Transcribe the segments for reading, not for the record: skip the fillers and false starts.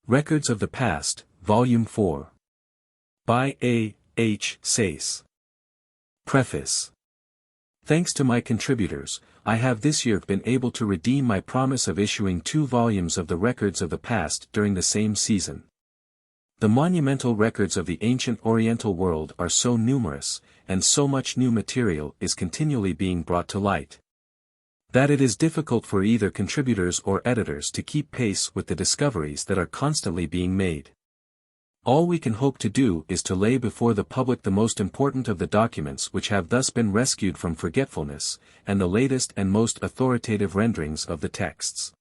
Records of the Past, Volume 4. By A. H. Sayce. Preface. Thanks to my contributors, I have this year been able to redeem my promise of issuing 2 volumes of the Records of the Past during the same season. The monumental records of the ancient Oriental world are so numerous, and so much new material is continually being brought to light, that it is difficult for either contributors or editors to keep pace with the discoveries that are constantly being made. All we can hope to do is to lay before the public the most important of the documents which have thus been rescued from forgetfulness, and the latest and most authoritative renderings of the texts.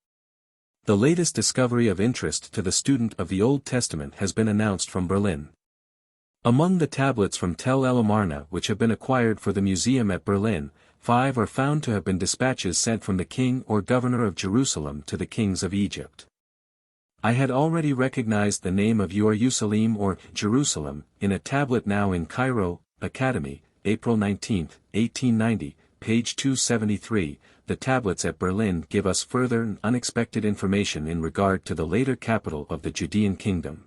The latest discovery of interest to the student of the Old Testament has been announced from Berlin. Among the tablets from Tel El Amarna which have been acquired for the museum at Berlin, 5 are found to have been dispatches sent from the king or governor of Jerusalem to the kings of Egypt. I had already recognized the name of Jerusalem or Jerusalem, in a tablet now in Cairo, Academy, April 19, 1890, page 273. The tablets at Berlin give us further and unexpected information in regard to the later capital of the Judean kingdom.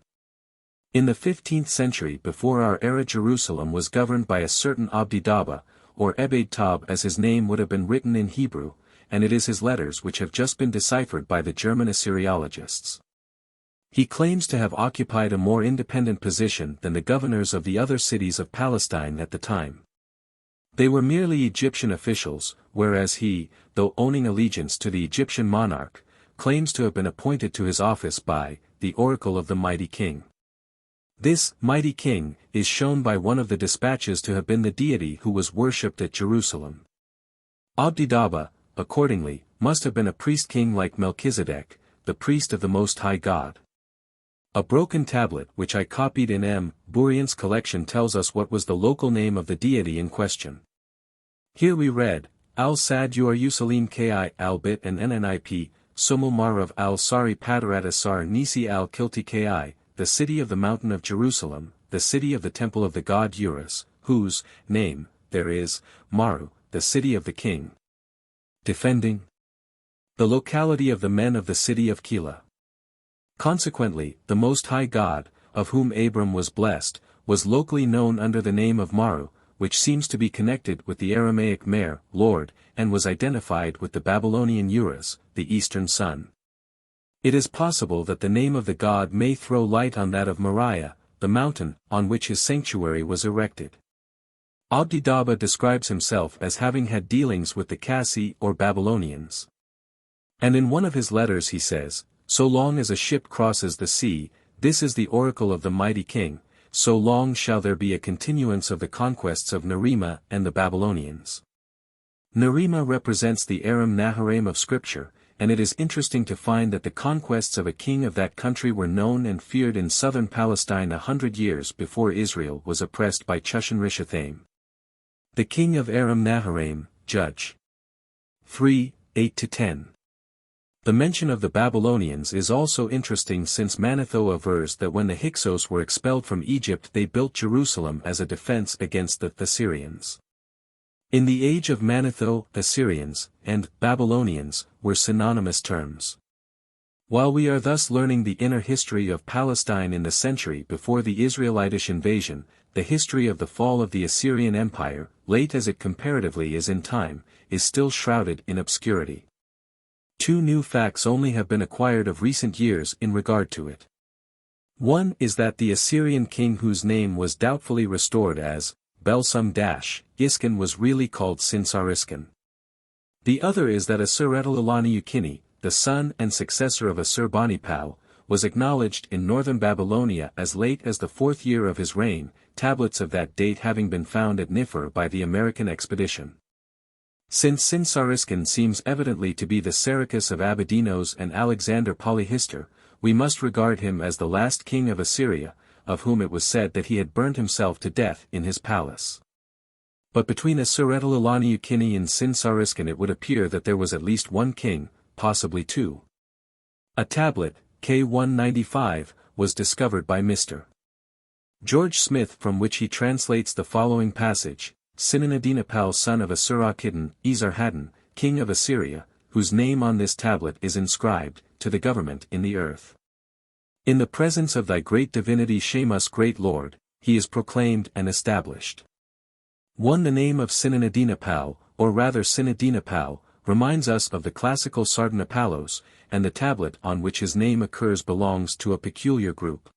In the 15th century before our era, Jerusalem was governed by a certain Abdi-Dabba, or Ebed-Tab as his name would have been written in Hebrew, and it is his letters which have just been deciphered by the German Assyriologists. He claims to have occupied a more independent position than the governors of the other cities of Palestine at the time. They were merely Egyptian officials, whereas he, though owning allegiance to the Egyptian monarch, claims to have been appointed to his office by the oracle of the mighty king. This mighty king is shown by one of the dispatches to have been the deity who was worshipped at Jerusalem. Abdi-Dabba, accordingly, must have been a priest-king like Melchizedek, the priest of the Most High God. A broken tablet which I copied in M. Bourrient's collection tells us what was the local name of the deity in question. Here we read, Al-Sad Jerusalem Ki Al-Bit and Nnip, Sumul Marav Al-Sari Padarat Asar Nisi Al-Kilti Ki, the city of the mountain of Jerusalem, the city of the temple of the god Uris, whose name there is, Maru, the city of the king. Defending the locality of the men of the city of Keilah. Consequently, the Most High God, of whom Abram was blessed, was locally known under the name of Maru, which seems to be connected with the Aramaic Mer, Lord, and was identified with the Babylonian Uris, the eastern sun. It is possible that the name of the god may throw light on that of Moriah, the mountain on which his sanctuary was erected. Abdi-Dabba describes himself as having had dealings with the Kassi or Babylonians. And in one of his letters he says, so long as a ship crosses the sea, this is the oracle of the mighty king, so long shall there be a continuance of the conquests of Nerima and the Babylonians. Nerima represents the Aram-Naharaim of Scripture, and it is interesting to find that the conquests of a king of that country were known and feared in southern Palestine 100 years before Israel was oppressed by Chushan-Rishathaim. The king of Aram-Naharaim, Judge 3, 8-10. The mention of the Babylonians is also interesting since Manetho avers that when the Hyksos were expelled from Egypt they built Jerusalem as a defense against the Assyrians. In the age of Manetho, Assyrians, and Babylonians, were synonymous terms. While we are thus learning the inner history of Palestine in the century before the Israelitish invasion, the history of the fall of the Assyrian Empire, late as it comparatively is in time, is still shrouded in obscurity. 2 new facts only have been acquired of recent years in regard to it. One is that the Assyrian king whose name was doubtfully restored as Belsum-Iskin was really called Sinsariskin. The other is that Assur-Natsir-Pal, the son and successor of Assur-Bani-Pal, was acknowledged in northern Babylonia as late as the 4th year of his reign, tablets of that date having been found at Niffer by the American expedition. Since Sinsariskin seems evidently to be the Sarakas of Abydos and Alexander Polyhistor, we must regard him as the last king of Assyria, of whom it was said that he had burned himself to death in his palace. But between Assur-Natsir-Pal and Sinsariskin it would appear that there was at least one king, possibly 2. A tablet, K195, was discovered by Mr. George Smith from which he translates the following passage, Sinanadinapal son of Assur-Nakhidin, Esarhaddon, king of Assyria, whose name on this tablet is inscribed, to the government in the earth. In the presence of thy great divinity Shamus great Lord, he is proclaimed and established. 1. The name of Synchronous, or rather Synchronous, reminds us of the classical Sardanapallos, and the tablet on which his name occurs belongs to a peculiar group.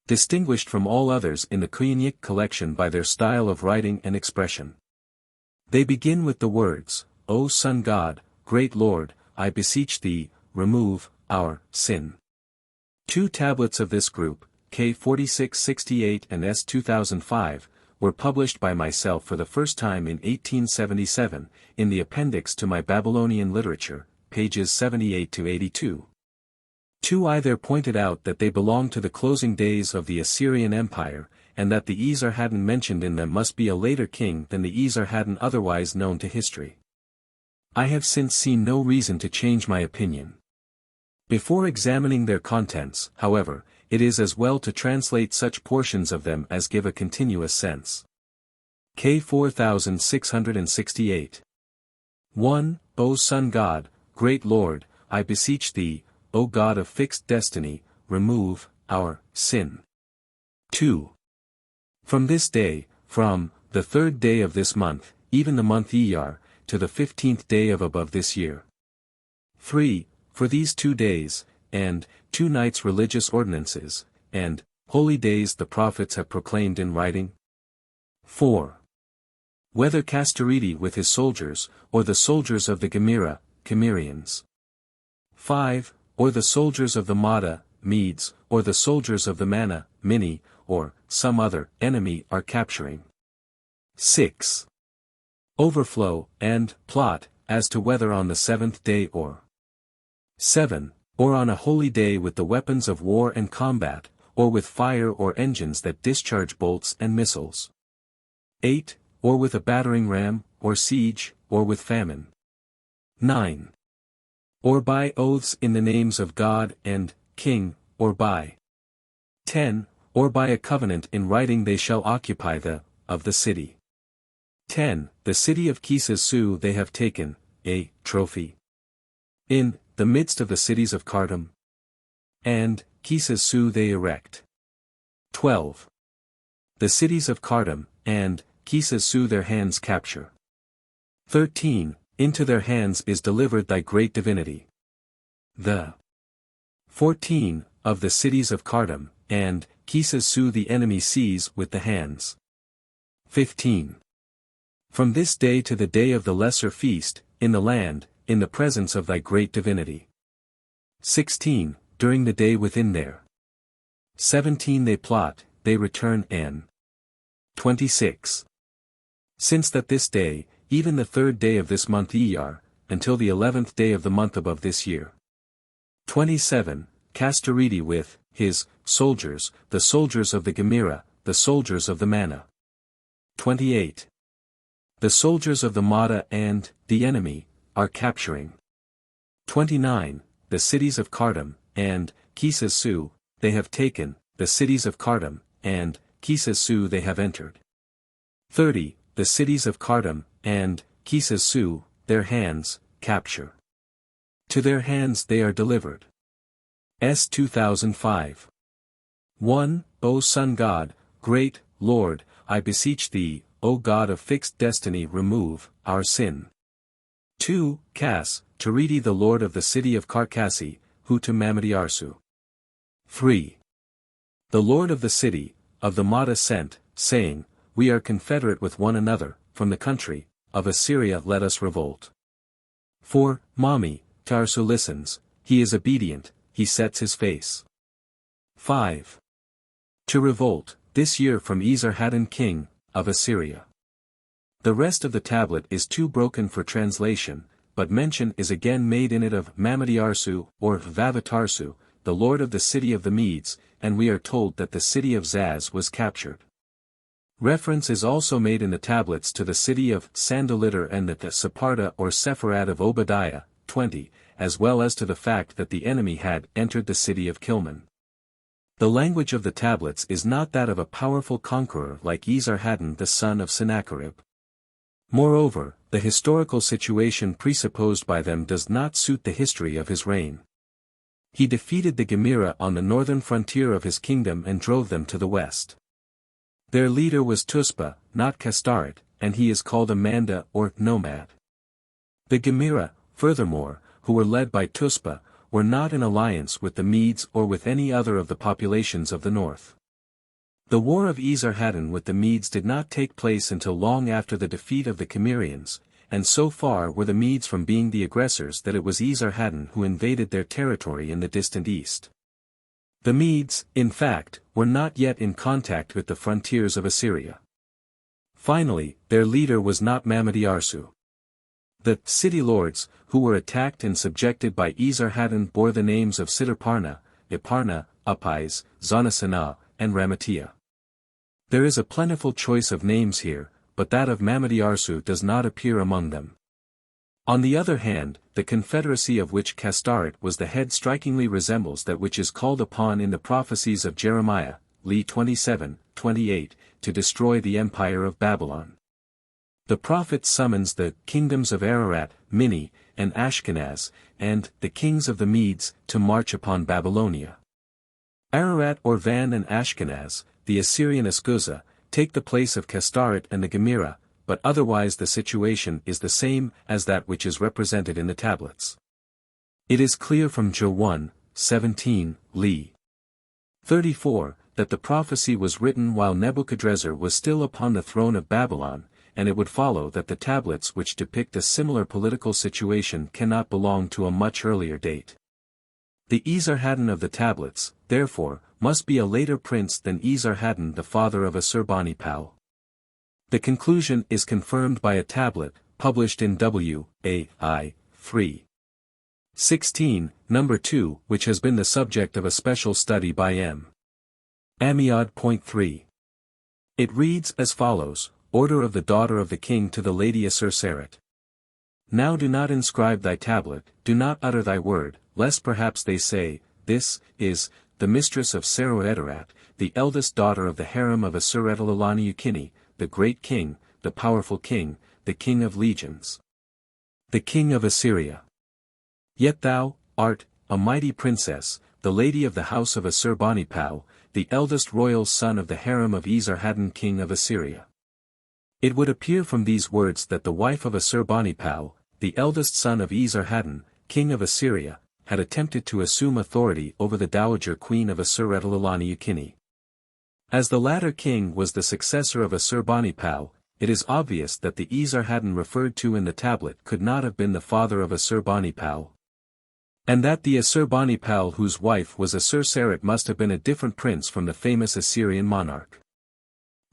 Distinguished from all others in the Koyunnik collection by their style of writing and expression. They begin with the words, O Sun God, Great Lord, I beseech thee, remove our sin. 2 tablets of this group, K 4668 and S 2005, were published by myself for the first time in 1877, in the appendix to my Babylonian literature, pages 78 to 82. 2. I there pointed out that they belong to the closing days of the Assyrian Empire, and that the Esarhaddon mentioned in them must be a later king than the Esarhaddon otherwise known to history. I have since seen no reason to change my opinion. Before examining their contents, however, it is as well to translate such portions of them as give a continuous sense. K 4668. 1. O Sun God, Great Lord, I beseech thee, O God of fixed destiny, remove our sin. 2. From this day, from the 3rd day of this month, even the month Iyar, to the 15th day of above this year. 3. For these 2 days, and 2 nights religious ordinances, and holy days the prophets have proclaimed in writing. 4. Whether Castoridi with his soldiers, or the soldiers of the Gemira, Cimmerians. 5. Or the soldiers of the Mada, Medes, or the soldiers of the Mana, Mini, or some other enemy are capturing. 6. Overflow, and plot, as to whether on the 7th day or 7. Or on a holy day with the weapons of war and combat, or with fire or engines that discharge bolts and missiles. 8. Or with a battering ram, or siege, or with famine. 9. Or by oaths in the names of God and King, or by 10. Or by a covenant in writing they shall occupy of the city. 10. The city of Kissu they have taken, a trophy. In the midst of the cities of Khartoum. And Kissu they erect. 12. The cities of Khartoum, and Kissu their hands capture. 13. Into their hands is delivered thy great divinity. The 14. Of the cities of Khartoum, and Kissu the enemy seize with the hands. 15. From this day to the day of the lesser feast, in the land, in the presence of thy great divinity. 16. During the day within there. 17. They plot, they return and 26. Since that this day, even the 3rd day of this month Iyar, until the 11th day of the month above this year. 27. Castoridi with his soldiers, the soldiers of the Gemira, the soldiers of the Mana. 28. The soldiers of the Mada and the enemy are capturing. 29. The cities of Khartoum, and Kissu, they have taken, the cities of Khartoum, and Kissu they have entered. 30. The cities of Khartoum, and Kissu, their hands, capture. To their hands they are delivered. S 2005. 1. O Sun God, Great Lord, I beseech thee, O God of fixed destiny remove our sin. 2. Cas, Taridi the Lord of the city of Karkassi, who to Mamadi-Arsu. 3. The Lord of the city, of the Mada sent, saying, We are confederate with one another, from the country, of Assyria let us revolt. 4. Mami, Tarsu listens, he is obedient, he sets his face. 5. To revolt, this year from Esarhaddon king, of Assyria. The rest of the tablet is too broken for translation, but mention is again made in it of Mamadi-Arsu, or Vavatarsu, the lord of the city of the Medes, and we are told that the city of Zaz was captured. Reference is also made in the tablets to the city of Sandalitter and the Sippara or Sepharad of Obadiah, 20, as well as to the fact that the enemy had entered the city of Kilman. The language of the tablets is not that of a powerful conqueror like Esarhaddon the son of Sennacherib. Moreover, the historical situation presupposed by them does not suit the history of his reign. He defeated the Gemira on the northern frontier of his kingdom and drove them to the west. Their leader was Tuspa, not Castaret, and he is called a Manda or nomad. The Gemira, furthermore, who were led by Tuspa, were not in alliance with the Medes or with any other of the populations of the north. The war of Esarhaddon with the Medes did not take place until long after the defeat of the Cimmerians, and so far were the Medes from being the aggressors that it was Esarhaddon who invaded their territory in the distant east. The Medes, in fact, were not yet in contact with the frontiers of Assyria. Finally, their leader was not Mamadi-Arsu. The city lords, who were attacked and subjected by Esarhaddon bore the names of Sitarparna, Iparna, Upis, Zonasana, and Ramatia. There is a plentiful choice of names here, but that of Mamadi-Arsu does not appear among them. On the other hand, the confederacy of which Castaret was the head strikingly resembles that which is called upon in the prophecies of Jeremiah, Lee 27:28, to destroy the empire of Babylon. The prophet summons the kingdoms of Ararat, Mini, and Ashkenaz, and the kings of the Medes, to march upon Babylonia. Ararat or Van and Ashkenaz, the Assyrian Askuza, take the place of Castaret and the Gemira, but otherwise the situation is the same as that which is represented in the tablets. It is clear from Jer 1:17, Lee 34, that the prophecy was written while Nebuchadrezzar was still upon the throne of Babylon, and it would follow that the tablets which depict a similar political situation cannot belong to a much earlier date. The Esarhaddon of the tablets, therefore, must be a later prince than Esarhaddon the father of Assur-Bani-Pal. The conclusion is confirmed by a tablet, published in W.A.I. 3:16, number 2, which has been the subject of a special study by M.Em-Ha. It reads as follows: Order of the daughter of the king to the lady Assur-Saret. Now do not inscribe thy tablet, do not utter thy word, lest perhaps they say, This is the mistress of Saru-Edarat, the eldest daughter of the harem of Assur-Etalilani-Ukini, the great king, the powerful king, the king of legions, the king of Assyria. Yet thou art a mighty princess, the lady of the house of Assur-Bani-Pal, the eldest royal son of the harem of Esarhaddon king of Assyria. It would appear from these words that the wife of Assur-Bani-Pal, the eldest son of Esarhaddon, king of Assyria, had attempted to assume authority over the dowager queen of Assur-Etalilani-Ukini. As the latter king was the successor of Assur-Bani-Pal, it is obvious that the Esarhaddon referred to in the tablet could not have been the father of Assur-Bani-Pal, and that the Assur-Bani-Pal whose wife was Assur-Saret must have been a different prince from the famous Assyrian monarch.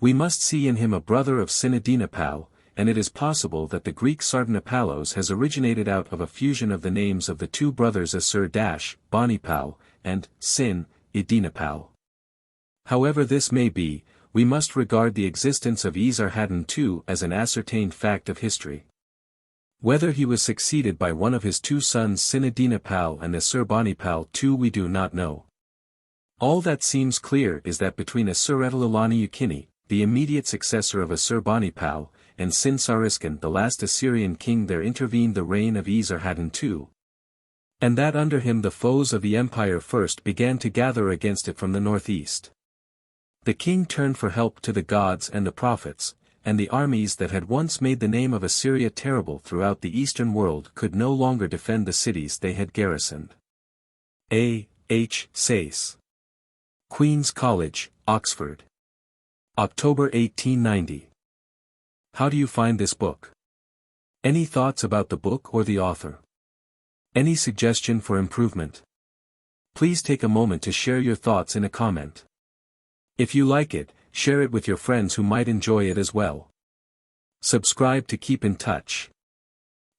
We must see in him a brother of Sin-Adina-Pal, and it is possible that the Greek Sardanapallos has originated out of a fusion of the names of the two brothers Assur-Bani-Pal, and Sin-Adina-Pal. However this may be, we must regard the existence of Esarhaddon II as an ascertained fact of history. Whether he was succeeded by one of his two sons Sin-Adina-Pal and Assur-Bani-Pal II we do not know. All that seems clear is that between Assur-Etalilani-Ukini, the immediate successor of Assur-Bani-Pal, and Sin-Sariskin the last Assyrian king there intervened the reign of Esarhaddon II, and that under him the foes of the empire first began to gather against it from the northeast. The king turned for help to the gods and the prophets, and the armies that had once made the name of Assyria terrible throughout the eastern world could no longer defend the cities they had garrisoned. A. H. Sayce. Queen's College, Oxford. October 1890. How do you find this book? Any thoughts about the book or the author? Any suggestion for improvement? Please take a moment to share your thoughts in a comment. If you like it, share it with your friends who might enjoy it as well. Subscribe to keep in touch.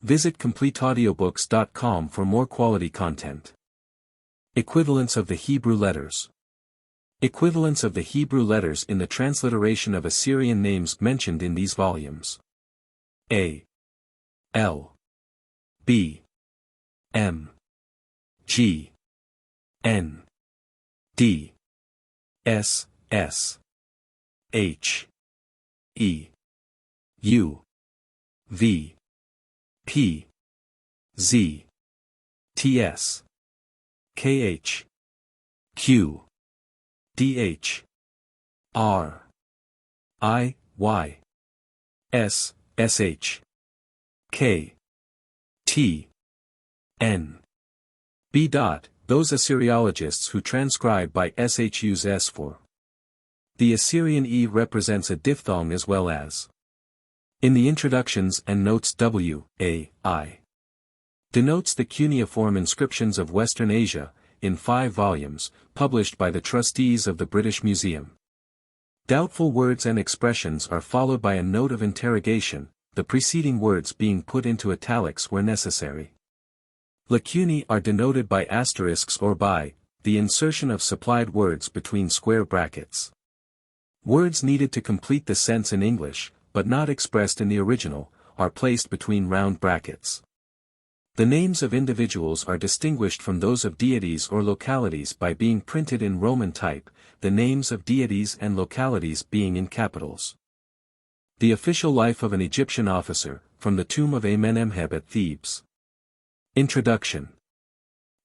Visit CompleteAudiobooks.com for more quality content. Equivalence of the Hebrew letters. Equivalence of the Hebrew letters in the transliteration of Assyrian names mentioned in these volumes. A. L. B. M. G. N. D. S. S. H. E. U. V. P. Z. T. S. KH Q DH R I Y S SH K T N B. Those Assyriologists who transcribe by SH use S for. The Assyrian E represents a diphthong as well as. In the introductions and notes W, A, I. Denotes the cuneiform inscriptions of Western Asia, in 5 volumes, published by the trustees of the British Museum. Doubtful words and expressions are followed by a note of interrogation, the preceding words being put into italics where necessary. Lacunae are denoted by asterisks or by the insertion of supplied words between square brackets. Words needed to complete the sense in English, but not expressed in the original, are placed between round brackets. The names of individuals are distinguished from those of deities or localities by being printed in Roman type, the names of deities and localities being in capitals. The official life of an Egyptian officer, from the tomb of Amen-Em-Heb at Thebes. Introduction.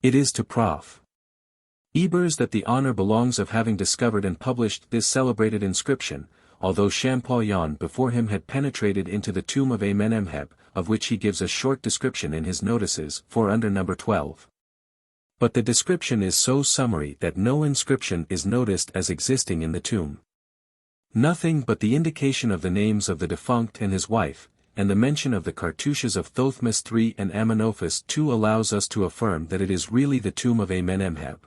It is to Prof. Ebers that the honor belongs of having discovered and published this celebrated inscription, although Champollion before him had penetrated into the tomb of Amen-Em-Heb, of which he gives a short description in his notices, for under number 12. But the description is so summary that no inscription is noticed as existing in the tomb. Nothing but the indication of the names of the defunct and his wife, and the mention of the cartouches of Thothmes III and Amenophis II allows us to affirm that it is really the tomb of Amen-Em-Heb.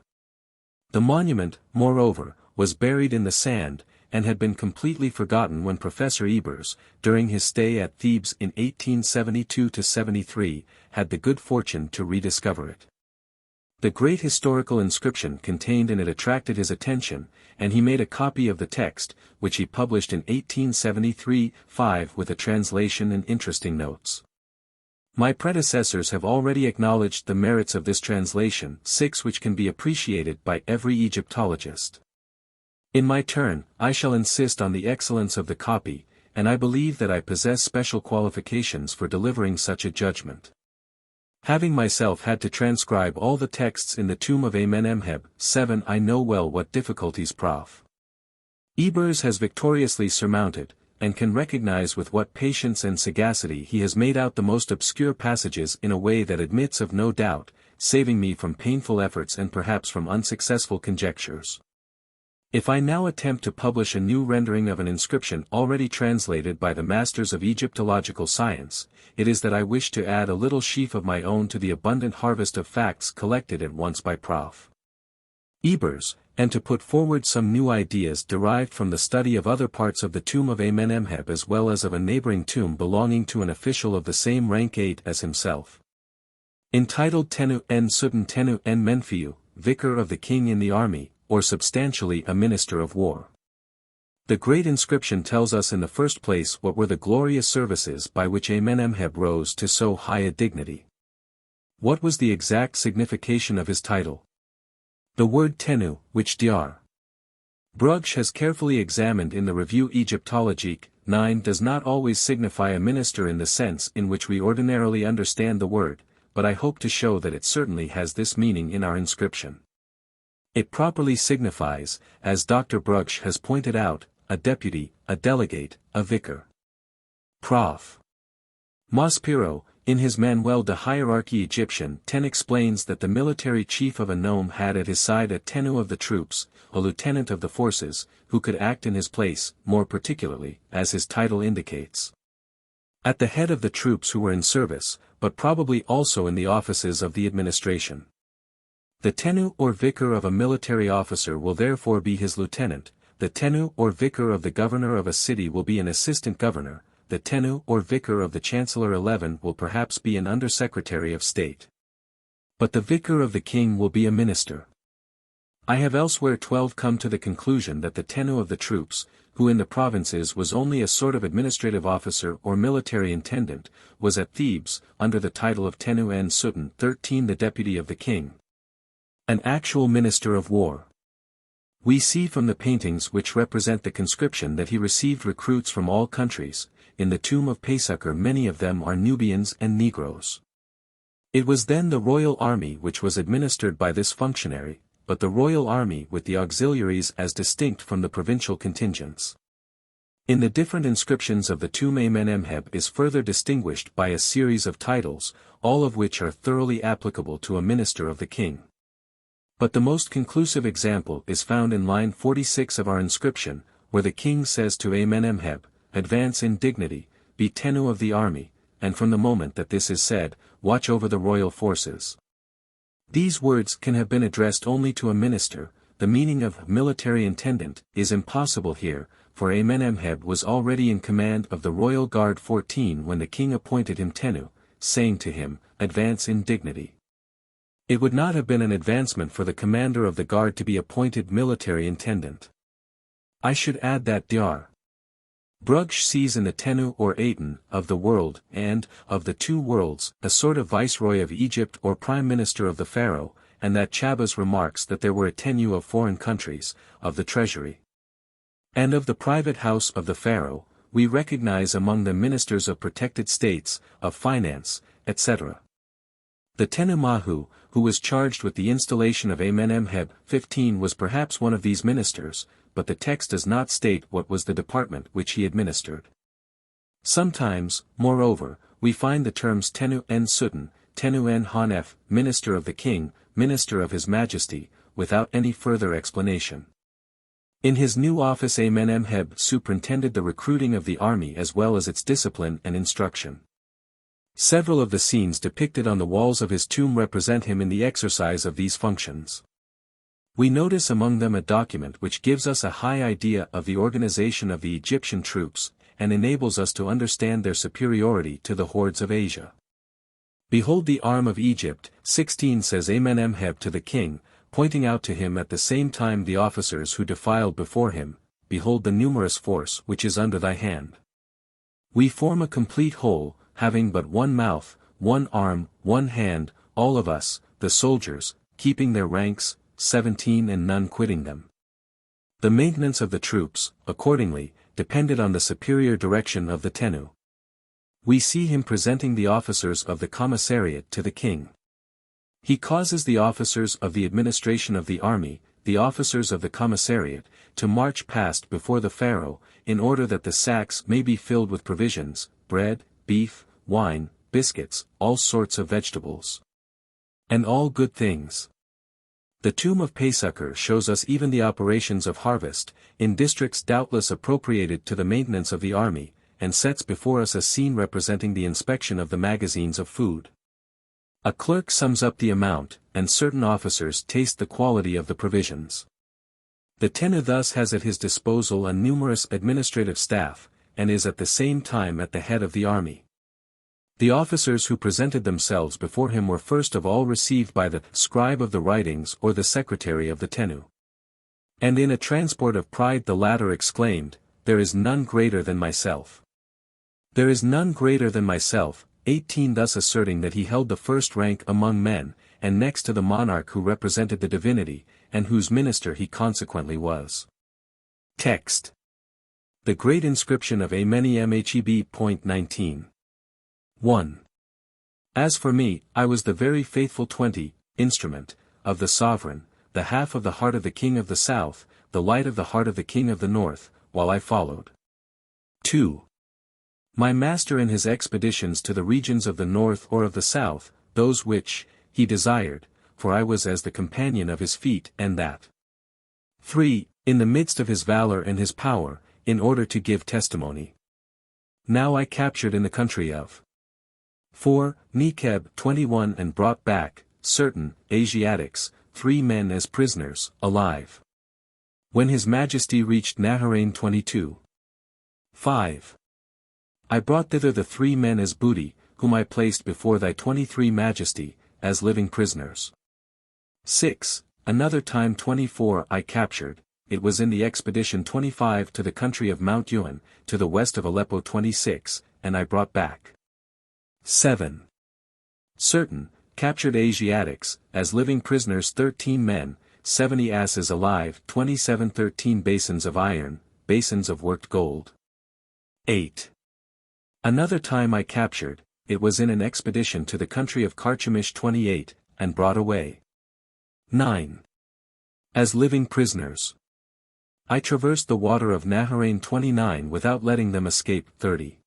The monument, moreover, was buried in the sand, and had been completely forgotten when Professor Ebers, during his stay at Thebes in 1872–73, had the good fortune to rediscover it. The great historical inscription contained in it attracted his attention, and he made a copy of the text, which he published in 1873–5 with a translation and interesting notes. My predecessors have already acknowledged the merits of this translation, 6 which can be appreciated by every Egyptologist. In my turn, I shall insist on the excellence of the copy, and I believe that I possess special qualifications for delivering such a judgment. Having myself had to transcribe all the texts in the tomb of Amen-Em-Heb, 7 I know well what difficulties Prof. Ebers has victoriously surmounted, and can recognize with what patience and sagacity he has made out the most obscure passages in a way that admits of no doubt, saving me from painful efforts and perhaps from unsuccessful conjectures. If I now attempt to publish a new rendering of an inscription already translated by the masters of Egyptological science, it is that I wish to add a little sheaf of my own to the abundant harvest of facts collected at once by Prof. Ebers, and to put forward some new ideas derived from the study of other parts of the tomb of Amen-Em-Heb as well as of a neighboring tomb belonging to an official of the same rank 8 as himself. Entitled Tenu en Sutton Tenu en Menfiu, Vicar of the King in the Army, or substantially a minister of war. The great inscription tells us in the first place what were the glorious services by which Amen-Em-Heb rose to so high a dignity. What was the exact signification of his title? The word Tenu, which Dr. Brugsch has carefully examined in the Revue Egyptologique, 9 does not always signify a minister in the sense in which we ordinarily understand the word, but I hope to show that it certainly has this meaning in our inscription. It properly signifies, as Dr. Brugsch has pointed out, a deputy, a delegate, a vicar. Prof. Maspero, in his Manuel de Hierarchie Egyptienne 10 explains that the military chief of a nome had at his side a tenu of the troops, a lieutenant of the forces, who could act in his place, more particularly, as his title indicates, at the head of the troops who were in service, but probably also in the offices of the administration. The tenu or vicar of a military officer will therefore be his lieutenant, the tenu or vicar of the governor of a city will be an assistant governor, the tenu or vicar of the chancellor 11 will perhaps be an under-secretary of state. But the vicar of the king will be a minister. I have elsewhere 12 come to the conclusion that the tenu of the troops, who in the provinces was only a sort of administrative officer or military intendant, was at Thebes, under the title of tenu en Sutton 13 the deputy of the king, an actual minister of war. We see from the paintings which represent the conscription that he received recruits from all countries. In the tomb of Paisucher many of them are Nubians and Negroes. It was then the royal army which was administered by this functionary, but the royal army with the auxiliaries as distinct from the provincial contingents. In the different inscriptions of the tomb Amen-Em-Heb is further distinguished by a series of titles, all of which are thoroughly applicable to a minister of the king. But the most conclusive example is found in line 46 of our inscription, where the king says to Amen-Em-Heb, "Advance in dignity, be Tenu of the army," and from the moment that this is said, watch over the royal forces. These words can have been addressed only to a minister. The meaning of military intendant is impossible here, for Amen-Em-Heb was already in command of the royal guard 14 when the king appointed him Tenu, saying to him, "Advance in dignity." It would not have been an advancement for the commander of the guard to be appointed military intendant. I should add that Dr. Brugsch sees in the Tenu or Aten of the world and of the two worlds a sort of viceroy of Egypt or prime minister of the pharaoh, and that Chabas remarks that there were a Tenu of foreign countries, of the treasury, and of the private house of the pharaoh. We recognize among them ministers of protected states, of finance, etc. The Tenu Mahu, who was charged with the installation of Amen-Em-Heb 15 was perhaps one of these ministers, but the text does not state what was the department which he administered. Sometimes, moreover, we find the terms Tenu en Sutan, Tenu en Hanef, minister of the king, minister of his majesty, without any further explanation. In his new office Amen-Em-Heb superintended the recruiting of the army as well as its discipline and instruction. Several of the scenes depicted on the walls of his tomb represent him in the exercise of these functions. We notice among them a document which gives us a high idea of the organization of the Egyptian troops, and enables us to understand their superiority to the hordes of Asia. "Behold the arm of Egypt," 16 says Amen-Em-Heb to the king, pointing out to him at the same time the officers who defiled before him, "Behold the numerous force which is under thy hand. We form a complete whole, having but one mouth, one arm, one hand, all of us, the soldiers, keeping their ranks, 17 and none quitting them." The maintenance of the troops, accordingly, depended on the superior direction of the Tenu. We see him presenting the officers of the commissariat to the king. He causes the officers of the administration of the army, the officers of the commissariat, to march past before the pharaoh, in order that the sacks may be filled with provisions, bread, beef, wine, biscuits, all sorts of vegetables, and all good things. The tomb of Paisucher shows us even the operations of harvest, in districts doubtless appropriated to the maintenance of the army, and sets before us a scene representing the inspection of the magazines of food. A clerk sums up the amount, and certain officers taste the quality of the provisions. The Tenu thus has at his disposal a numerous administrative staff, and is at the same time at the head of the army. The officers who presented themselves before him were first of all received by the scribe of the writings or the secretary of the Tenu. And in a transport of pride the latter exclaimed, "There is none greater than myself. There is none greater than myself," 18 thus asserting that he held the first rank among men, and next to the monarch who represented the divinity, and whose minister he consequently was. Text. The Great Inscription of Amen-Em-Heb. 19. 1. As for me, I was the very faithful 20, instrument, of the sovereign, the half of the heart of the king of the south, the light of the heart of the king of the north, while I followed. 2. My master in his expeditions to the regions of the north or of the south, those which, he desired, for I was as the companion of his feet and that. 3. In the midst of his valor and his power, in order to give testimony. Now I captured in the country of 4. Nekeb 21 and brought back, certain, Asiatics, 3 men as prisoners, alive. When his majesty reached Naharain 22. 5. I brought thither the 3 men as booty, whom I placed before thy 23 majesty, as living prisoners. 6. Another time 24 I captured, it was in the expedition 25 to the country of Mount Yuan, to the west of Aleppo 26, and I brought back 7. Certain, captured Asiatics, as living prisoners 13 men, 70 asses alive 27 13 basins of iron, basins of worked gold. 8. Another time I captured, it was in an expedition to the country of Carchemish 28, and brought away 9. As living prisoners. I traversed the water of Naharain 29 without letting them escape 30.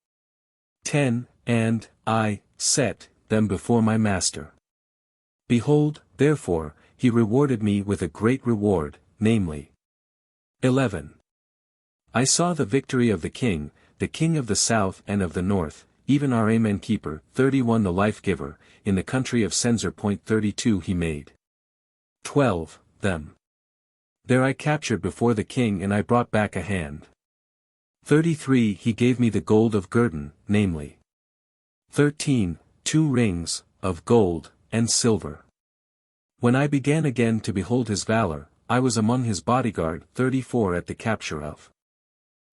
10. And I set them before my master. Behold, therefore, he rewarded me with a great reward, namely 11. I saw the victory of the king of the south and of the north, even our Amen keeper, 31 the life-giver, in the country of Sensor. 32 he made 12. Them. There I captured before the king and I brought back a hand. 33 He gave me the gold of Gurdon, namely 13, 2 rings, of gold, and silver. When I began again to behold his valor, I was among his bodyguard 34 at the capture of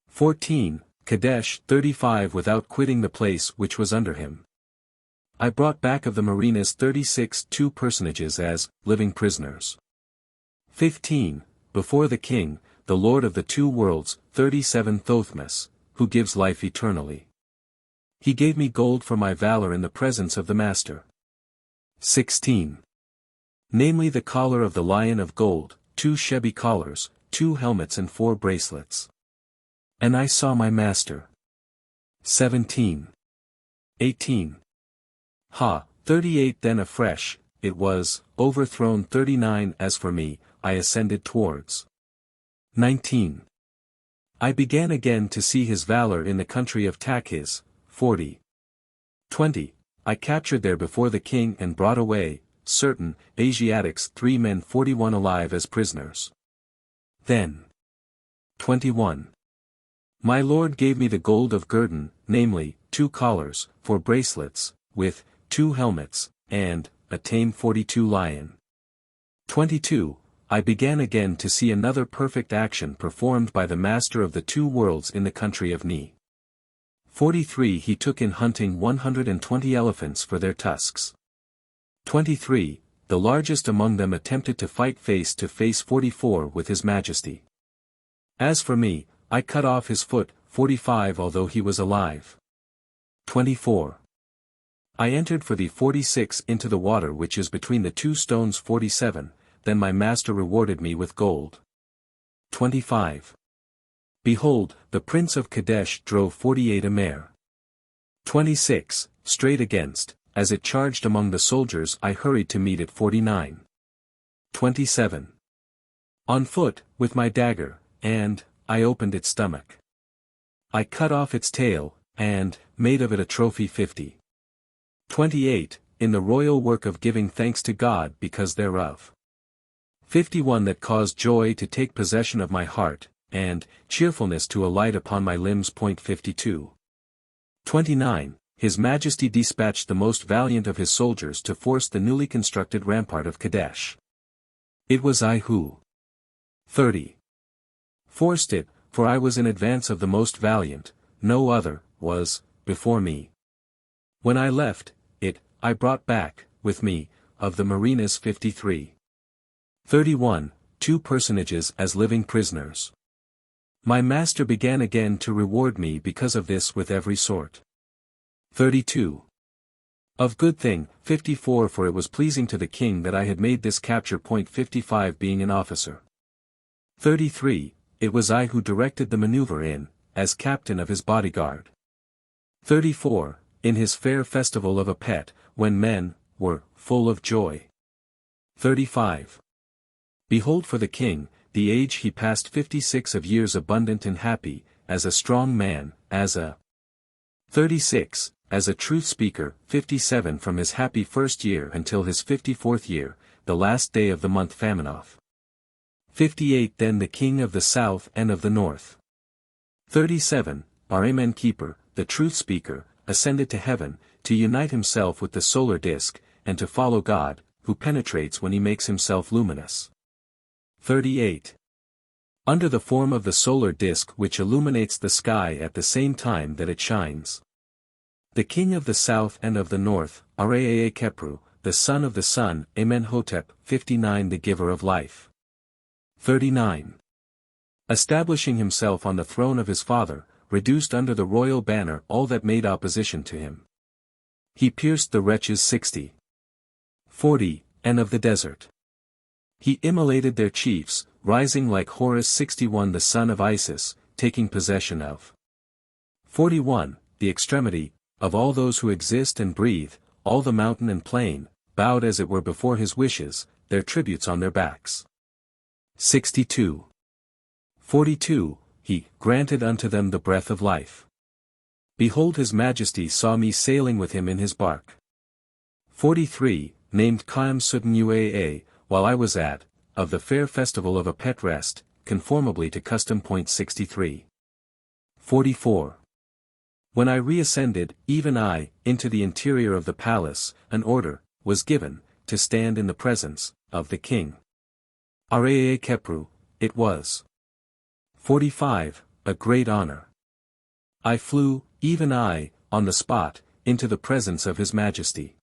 14, Kadesh 35 without quitting the place which was under him. I brought back of the Marinas 36 2 personages as, living prisoners. 15, before the king, the Lord of the two worlds, 37 Thothmes, who gives life eternally. He gave me gold for my valor in the presence of the master. 16. Namely the collar of the lion of gold, 2 Shebi collars, 2 helmets and 4 bracelets. And I saw my master. 17. 18. 38 Then afresh, it was, overthrown 39 As for me, I ascended towards 19. I began again to see his valor in the country of Tachiz, 40. 20. I captured there before the king and brought away, certain, Asiatics 3 men 41 alive as prisoners. Then 21. My lord gave me the gold of Gurdon, namely, 2 collars, 4 bracelets, with 2 helmets, and a tame 42 lion. 22. I began again to see another perfect action performed by the master of the two worlds in the country of Ni. 43 He took in hunting 120 elephants for their tusks. 23, the largest among them attempted to fight face to face 44 with his majesty. As for me, I cut off his foot, 45 although he was alive. 24. I entered for the 46 into the water which is between the 2 stones 47, then my master rewarded me with gold. 25. Behold, the prince of Kadesh drove 48 a mare. 26, straight against, as it charged among the soldiers I hurried to meet it 49. 27. On foot, with my dagger, and, I opened its stomach. I cut off its tail, and, made of it a trophy 50. 28, in the royal work of giving thanks to God because thereof. 51 That caused joy to take possession of my heart, and, cheerfulness to alight upon my limbs. 52. 29, His Majesty dispatched the most valiant of his soldiers to force the newly constructed rampart of Kadesh. It was I who 30. Forced it, for I was in advance of the most valiant, no other, was, before me. When I left it, I brought back, with me, of the Marinas 53. 31, 2 personages as living prisoners. My master began again to reward me because of this with every sort. 32. Of good thing, 54 For it was pleasing to the king that I had made this capture. 55 Being an officer. 33, It was I who directed the maneuver in, as captain of his bodyguard. 34, In his fair festival of a pet, when men, were, full of joy. 35. Behold for the king, the age he passed 56 of years abundant and happy, as a strong man, as a 36, as a truth speaker, 57 from his happy first year until his 54th year, the last day of the month Faminoth. 58 Then the king of the south and of the north. 37, our Amen keeper, the truth speaker, ascended to heaven, to unite himself with the solar disk, and to follow God, who penetrates when he makes himself luminous. 38. Under the form of the solar disk which illuminates the sky at the same time that it shines. The king of the south and of the north, Raa Kepru, the son of the sun, Amenhotep, 59 The giver of life. 39. Establishing himself on the throne of his father, reduced under the royal banner all that made opposition to him. He pierced the wretches 60. 40, and of the desert. He immolated their chiefs, rising like Horus 61 the son of Isis, taking possession of. 41, the extremity, of all those who exist and breathe, all the mountain and plain, bowed as it were before his wishes, their tributes on their backs. 62. 42, he granted unto them the breath of life. Behold, his majesty saw me sailing with him in his bark. 43, named Kaim Sutton Uaa, while I was of the fair festival of a pet rest, conformably to custom. 63. 44. When I reascended, even I, into the interior of the palace, an order was given to stand in the presence of the king. Araa Kepru, it was. 45, a great honor. I flew, even I, on the spot, into the presence of his majesty.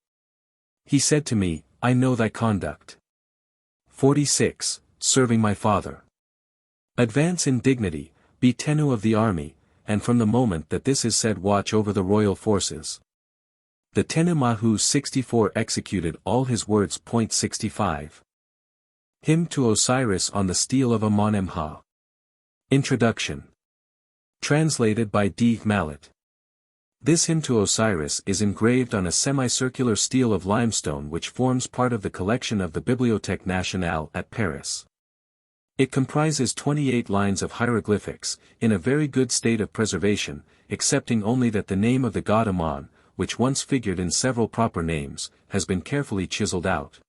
He said to me, I know thy conduct. 46, serving my father. Advance in dignity, be Tenu of the army, and from the moment that this is said watch over the royal forces. The Tenu Mahu 64 executed all his words. 65. Hymn to Osiris on the stele of Amon-Em-Ha. Introduction. Translated by D. Mallet. This hymn to Osiris is engraved on a semicircular stele of limestone which forms part of the collection of the Bibliothèque Nationale at Paris. It comprises 28 lines of hieroglyphics, in a very good state of preservation, excepting only that the name of the god Amon, which once figured in several proper names, has been carefully chiseled out.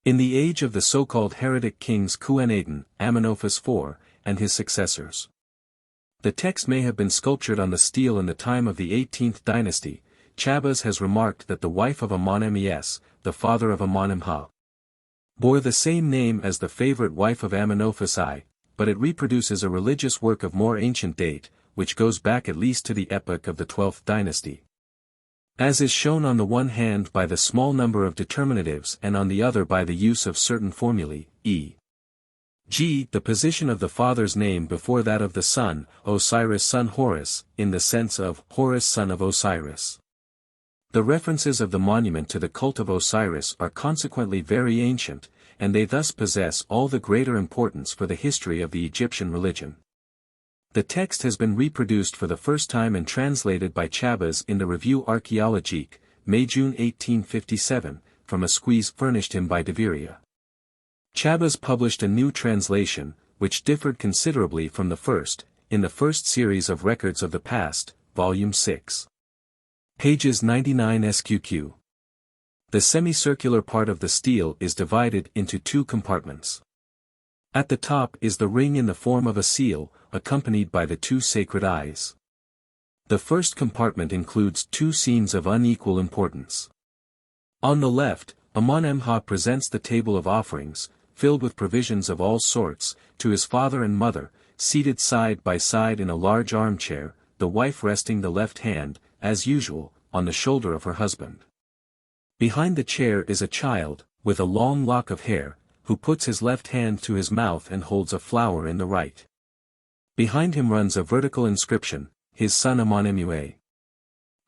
In the age of the so-called heretic kings Kuenaten, Amenophis IV, and his successors. The text may have been sculptured on the stele in the time of the 18th dynasty. Chabas has remarked that the wife of Amon-Em-Es, the father of Amon-Em-Ha, bore the same name as the favorite wife of Amenophis I, but it reproduces a religious work of more ancient date, which goes back at least to the epoch of the 12th dynasty. As is shown on the one hand by the small number of determinatives and on the other by the use of certain formulae, e.g. the position of the father's name before that of the son, Osiris son Horus, in the sense of Horus son of Osiris. The references of the monument to the cult of Osiris are consequently very ancient, and they thus possess all the greater importance for the history of the Egyptian religion. The text has been reproduced for the first time and translated by Chabas in the Revue Archéologique, May-June 1857, from a squeeze furnished him by Deveria. Chabas published a new translation, which differed considerably from the first, in the first series of Records of the Past, Volume 6. Pages 99 SQQ. The semicircular part of the stele is divided into two compartments. At the top is the ring in the form of a seal, accompanied by the two sacred eyes. The first compartment includes two scenes of unequal importance. On the left, Amon-Em-Ha presents the table of offerings, filled with provisions of all sorts, to his father and mother, seated side by side in a large armchair, the wife resting the left hand, as usual, on the shoulder of her husband. Behind the chair is a child, with a long lock of hair, who puts his left hand to his mouth and holds a flower in the right. Behind him runs a vertical inscription, his son Amon-Em-Ha.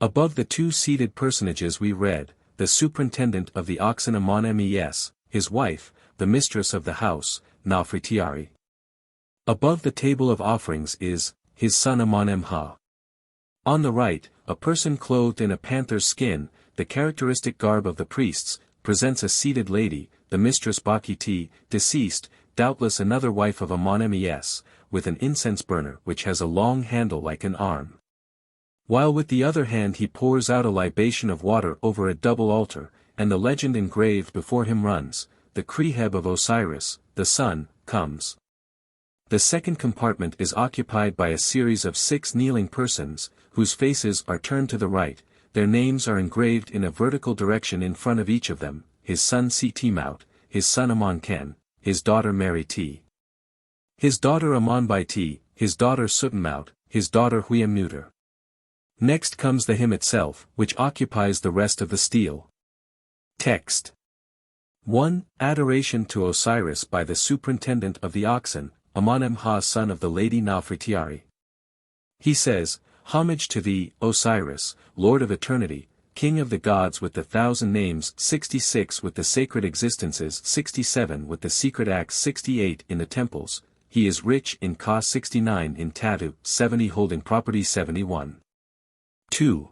Above the two seated personages we read, the superintendent of the oxen Amon-Em-Es, his wife, the mistress of the house, Nafritiari. Above the table of offerings is, his son Amon-Em-Ha. On the right, a person clothed in a panther's skin, the characteristic garb of the priests, presents a seated lady, the mistress Bakiti, deceased, doubtless another wife of Amon-Em-Es, with an incense burner which has a long handle like an arm. While with the other hand he pours out a libation of water over a double altar, and the legend engraved before him runs, the Kreheb of Osiris, the sun, comes. The second compartment is occupied by a series of 6 kneeling persons, whose faces are turned to the right. Their names are engraved in a vertical direction in front of each of them, his son Setimaut, his son Amon-Ken, his daughter Meri-T, his daughter Amon-Bi-T, his daughter Sutenmaut, his daughter Huiam-Nuter. Next comes the hymn itself, which occupies the rest of the stele. Text 1. Adoration to Osiris by the superintendent of the oxen, Amon-Em-Ha son of the lady Nafritiari. He says, Homage to thee, Osiris, Lord of eternity, King of the gods with the 1,000 names, 66 with the sacred existences, 67 with the secret acts, 68 in the temples. He is rich in Ka, 69 in Tatu, 70 holding property, 71. 2.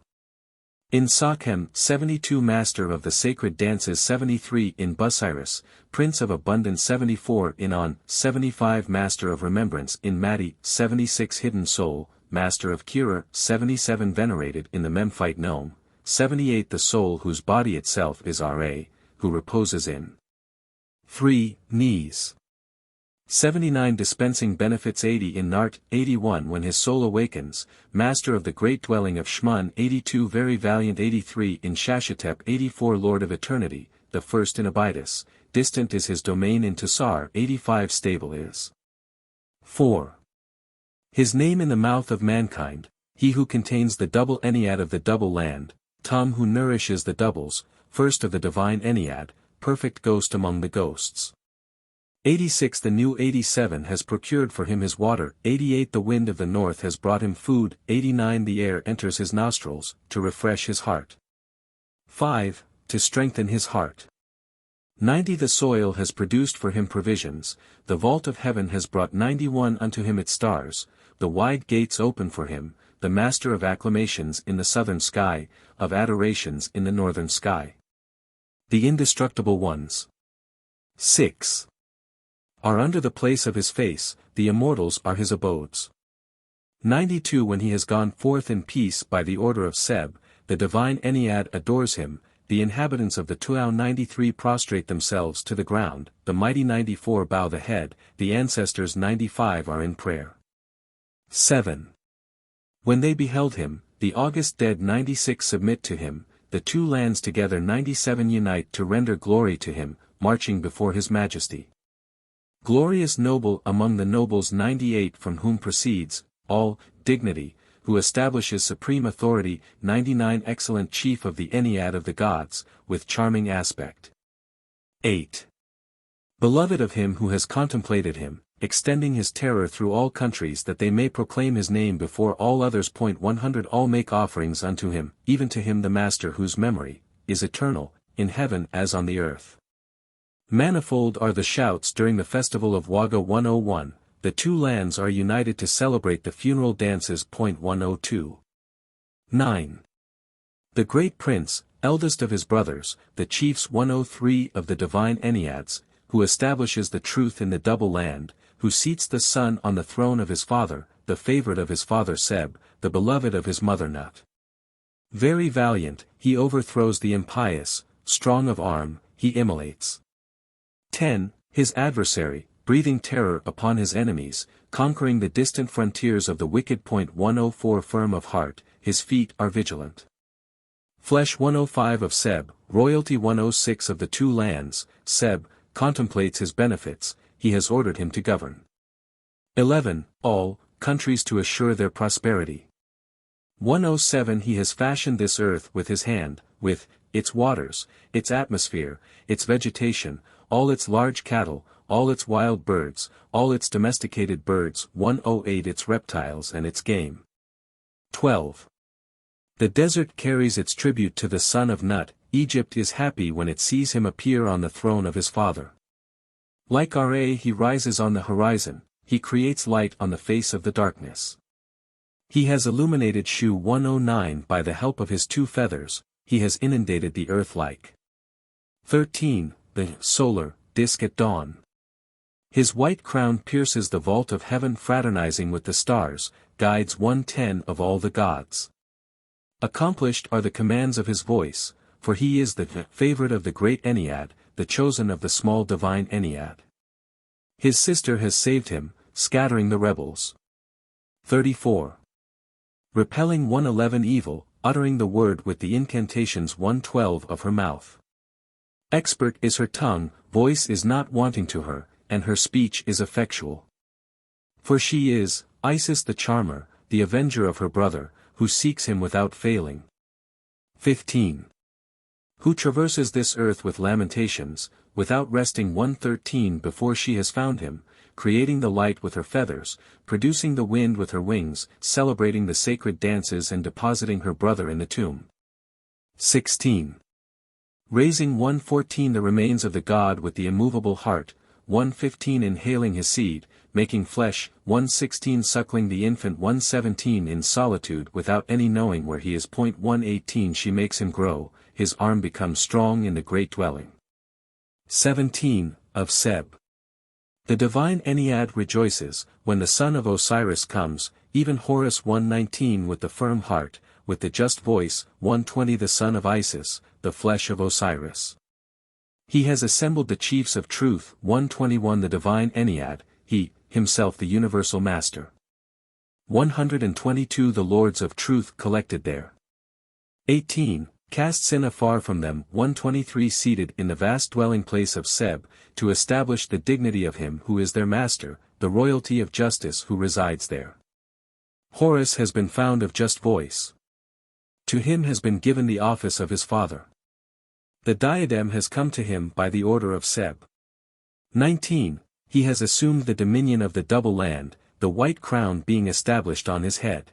In Sakhem, 72 master of the sacred dances, 73 in Busiris, prince of abundance, 74 in On, 75 master of remembrance in Mati, 76 hidden soul, master of Kira, 77 venerated in the Memphite Nome, 78 the soul whose body itself is Ra, who reposes in 3 knees. 79 dispensing benefits, 80 in Nart, 81 when his soul awakens, master of the great dwelling of Shmun, 82 very valiant, 83 in Shashatep, 84 lord of eternity, the first in Abydos, distant is his domain in Tusar, 85 stable is 4. His name in the mouth of mankind, he who contains the double Ennead of the double land, Tum who nourishes the doubles, first of the divine Ennead, perfect ghost among the ghosts. 86 the new 87 has procured for him his water, 88 the wind of the north has brought him food, 89 the air enters his nostrils, to refresh his heart. 5. To strengthen his heart. 90 the soil has produced for him provisions, the vault of heaven has brought 91 unto him its stars, the wide gates open for him, the master of acclamations in the southern sky, of adorations in the northern sky. The indestructible ones. 6. Are under the place of his face, the immortals are his abodes. 92 when he has gone forth in peace by the order of Seb, the divine Ennead adores him, the inhabitants of the Tuau 93 prostrate themselves to the ground, the mighty 94 bow the head, the ancestors 95 are in prayer. 7. When they beheld him, the august dead 96 submit to him, the two lands together 97 unite to render glory to him, marching before his majesty. Glorious noble among the nobles 98 from whom proceeds, all, dignity, who establishes supreme authority, 99 excellent chief of the Ennead of the gods, with charming aspect. 8. Beloved of him who has contemplated him, extending his terror through all countries that they may proclaim his name before all others. 100 All make offerings unto him, even to him the master whose memory is eternal, in heaven as on the earth. Manifold are the shouts during the festival of Waga. 101, the two lands are united to celebrate the funeral dances. 102. 9. The great prince, eldest of his brothers, the chiefs 103 of the divine Enneads, who establishes the truth in the double land, who seats the son on the throne of his father, the favorite of his father Seb, the beloved of his mother Nut. Very valiant, he overthrows the impious, strong of arm, he immolates. 10. His adversary, breathing terror upon his enemies, conquering the distant frontiers of the wicked. 104 Firm of heart, his feet are vigilant. Flesh 105 of Seb, royalty 106 of the two lands, Seb, contemplates his benefits, he has ordered him to govern. 11. All, countries to assure their prosperity. 107 He has fashioned this earth with his hand, with its waters, its atmosphere, its vegetation, all its large cattle, all its wild birds, all its domesticated birds. 108 Its reptiles and its game. 12. The desert carries its tribute to the son of Nut, Egypt is happy when it sees him appear on the throne of his father. Like Ra he rises on the horizon, he creates light on the face of the darkness. He has illuminated Shu 109 by the help of his two feathers, he has inundated the earth like 13. The solar disk at dawn. His white crown pierces the vault of heaven fraternizing with the stars, guides 110 of all the gods. Accomplished are the commands of his voice, for he is the favorite of the great Ennead, the chosen of the small divine Ennead. His sister has saved him, scattering the rebels. 34. Repelling 111 evil, uttering the word with the incantations 112 of her mouth. Expert is her tongue, voice is not wanting to her, and her speech is effectual. For she is, Isis the charmer, the avenger of her brother, who seeks him without failing. 15. Who traverses this earth with lamentations, without resting. 113 Before she has found him, creating the light with her feathers, producing the wind with her wings, celebrating the sacred dances and depositing her brother in the tomb. 16. Raising 114 the remains of the god with the immovable heart, 115 inhaling his seed, making flesh, 116 suckling the infant, 117 in solitude without any knowing where he is. 118 she makes him grow, his arm becomes strong in the great dwelling. 17, of Seb. The divine Ennead rejoices, when the son of Osiris comes, even Horus 119 with the firm heart, with the just voice, 120 the son of Isis, the flesh of Osiris. He has assembled the chiefs of truth, 121 the divine Ennead, he, himself the universal master. 122 the lords of truth collected there. 18, cast sin afar from them, 123 seated in the vast dwelling place of Seb, to establish the dignity of him who is their master, the royalty of justice who resides there. Horus has been found of just voice. To him has been given the office of his father. The diadem has come to him by the order of Seb. 19, he has assumed the dominion of the double land, the white crown being established on his head.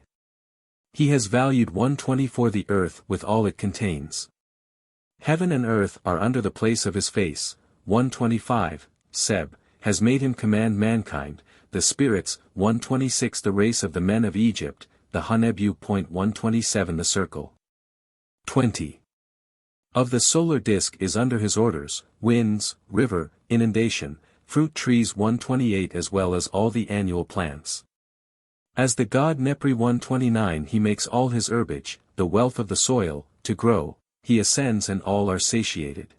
He has valued 124 the earth with all it contains. Heaven and earth are under the place of his face. 125, Seb, has made him command mankind, the spirits, 126 the race of the men of Egypt, the Hanebu. 127 the circle. 20. Of the solar disk is under his orders, winds, river, inundation, fruit trees 128 as well as all the annual plants. As the god Nepri 129 he makes all his herbage, the wealth of the soil, to grow, he ascends and all are satiated.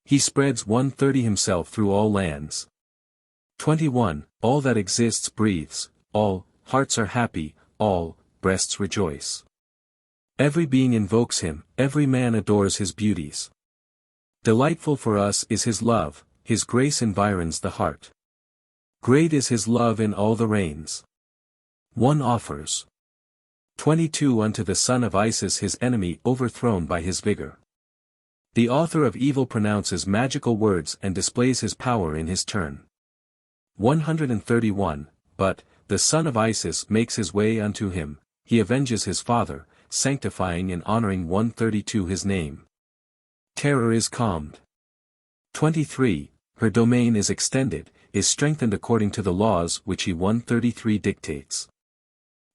He spreads 130 himself through all lands. 21, all that exists breathes, all, hearts are happy, all, breasts rejoice. Every being invokes him, every man adores his beauties. Delightful for us is his love, his grace environs the heart. Great is his love in all the reigns. 1 offers 22 unto the son of Isis his enemy overthrown by his vigor. The author of evil pronounces magical words and displays his power in his turn. 131, but, the son of Isis makes his way unto him, he avenges his father, sanctifying and honoring 132 his name. Terror is calmed. 23, her domain is extended, is strengthened according to the laws which he 133 dictates.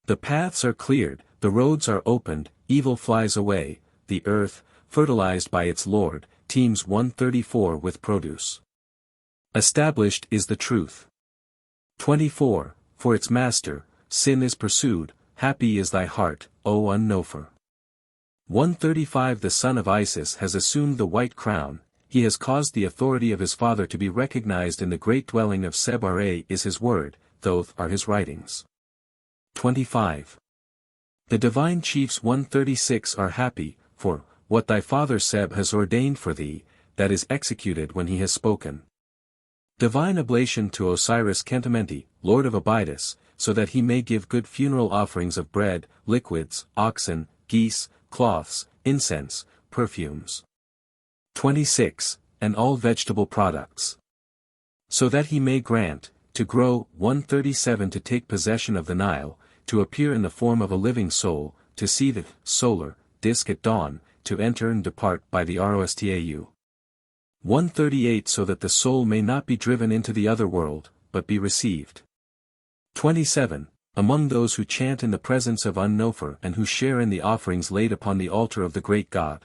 The paths are cleared, the roads are opened, evil flies away, the earth, fertilized by its Lord, teems 134 with produce. Established is the truth. 24, for its master, sin is pursued, happy is thy heart, O Un-Nofer. 135 the son of Isis has assumed the white crown, he has caused the authority of his father to be recognized in the great dwelling of Sippara is his word, thoth are his writings. 25. The divine chiefs 136 are happy, for, what thy father Seb has ordained for thee, that is executed when he has spoken. Divine oblation to Osiris Kentamenti, Lord of Abydos, so that he may give good funeral offerings of bread, liquids, oxen, geese, cloths, incense, perfumes. 26, and all vegetable products. So that he may grant, to grow, 137 to take possession of the Nile, to appear in the form of a living soul, to see the solar disk at dawn, to enter and depart by the Rostau. 138 so that the soul may not be driven into the other world, but be received. 27, among those who chant in the presence of Un-Nofer and who share in the offerings laid upon the altar of the great God.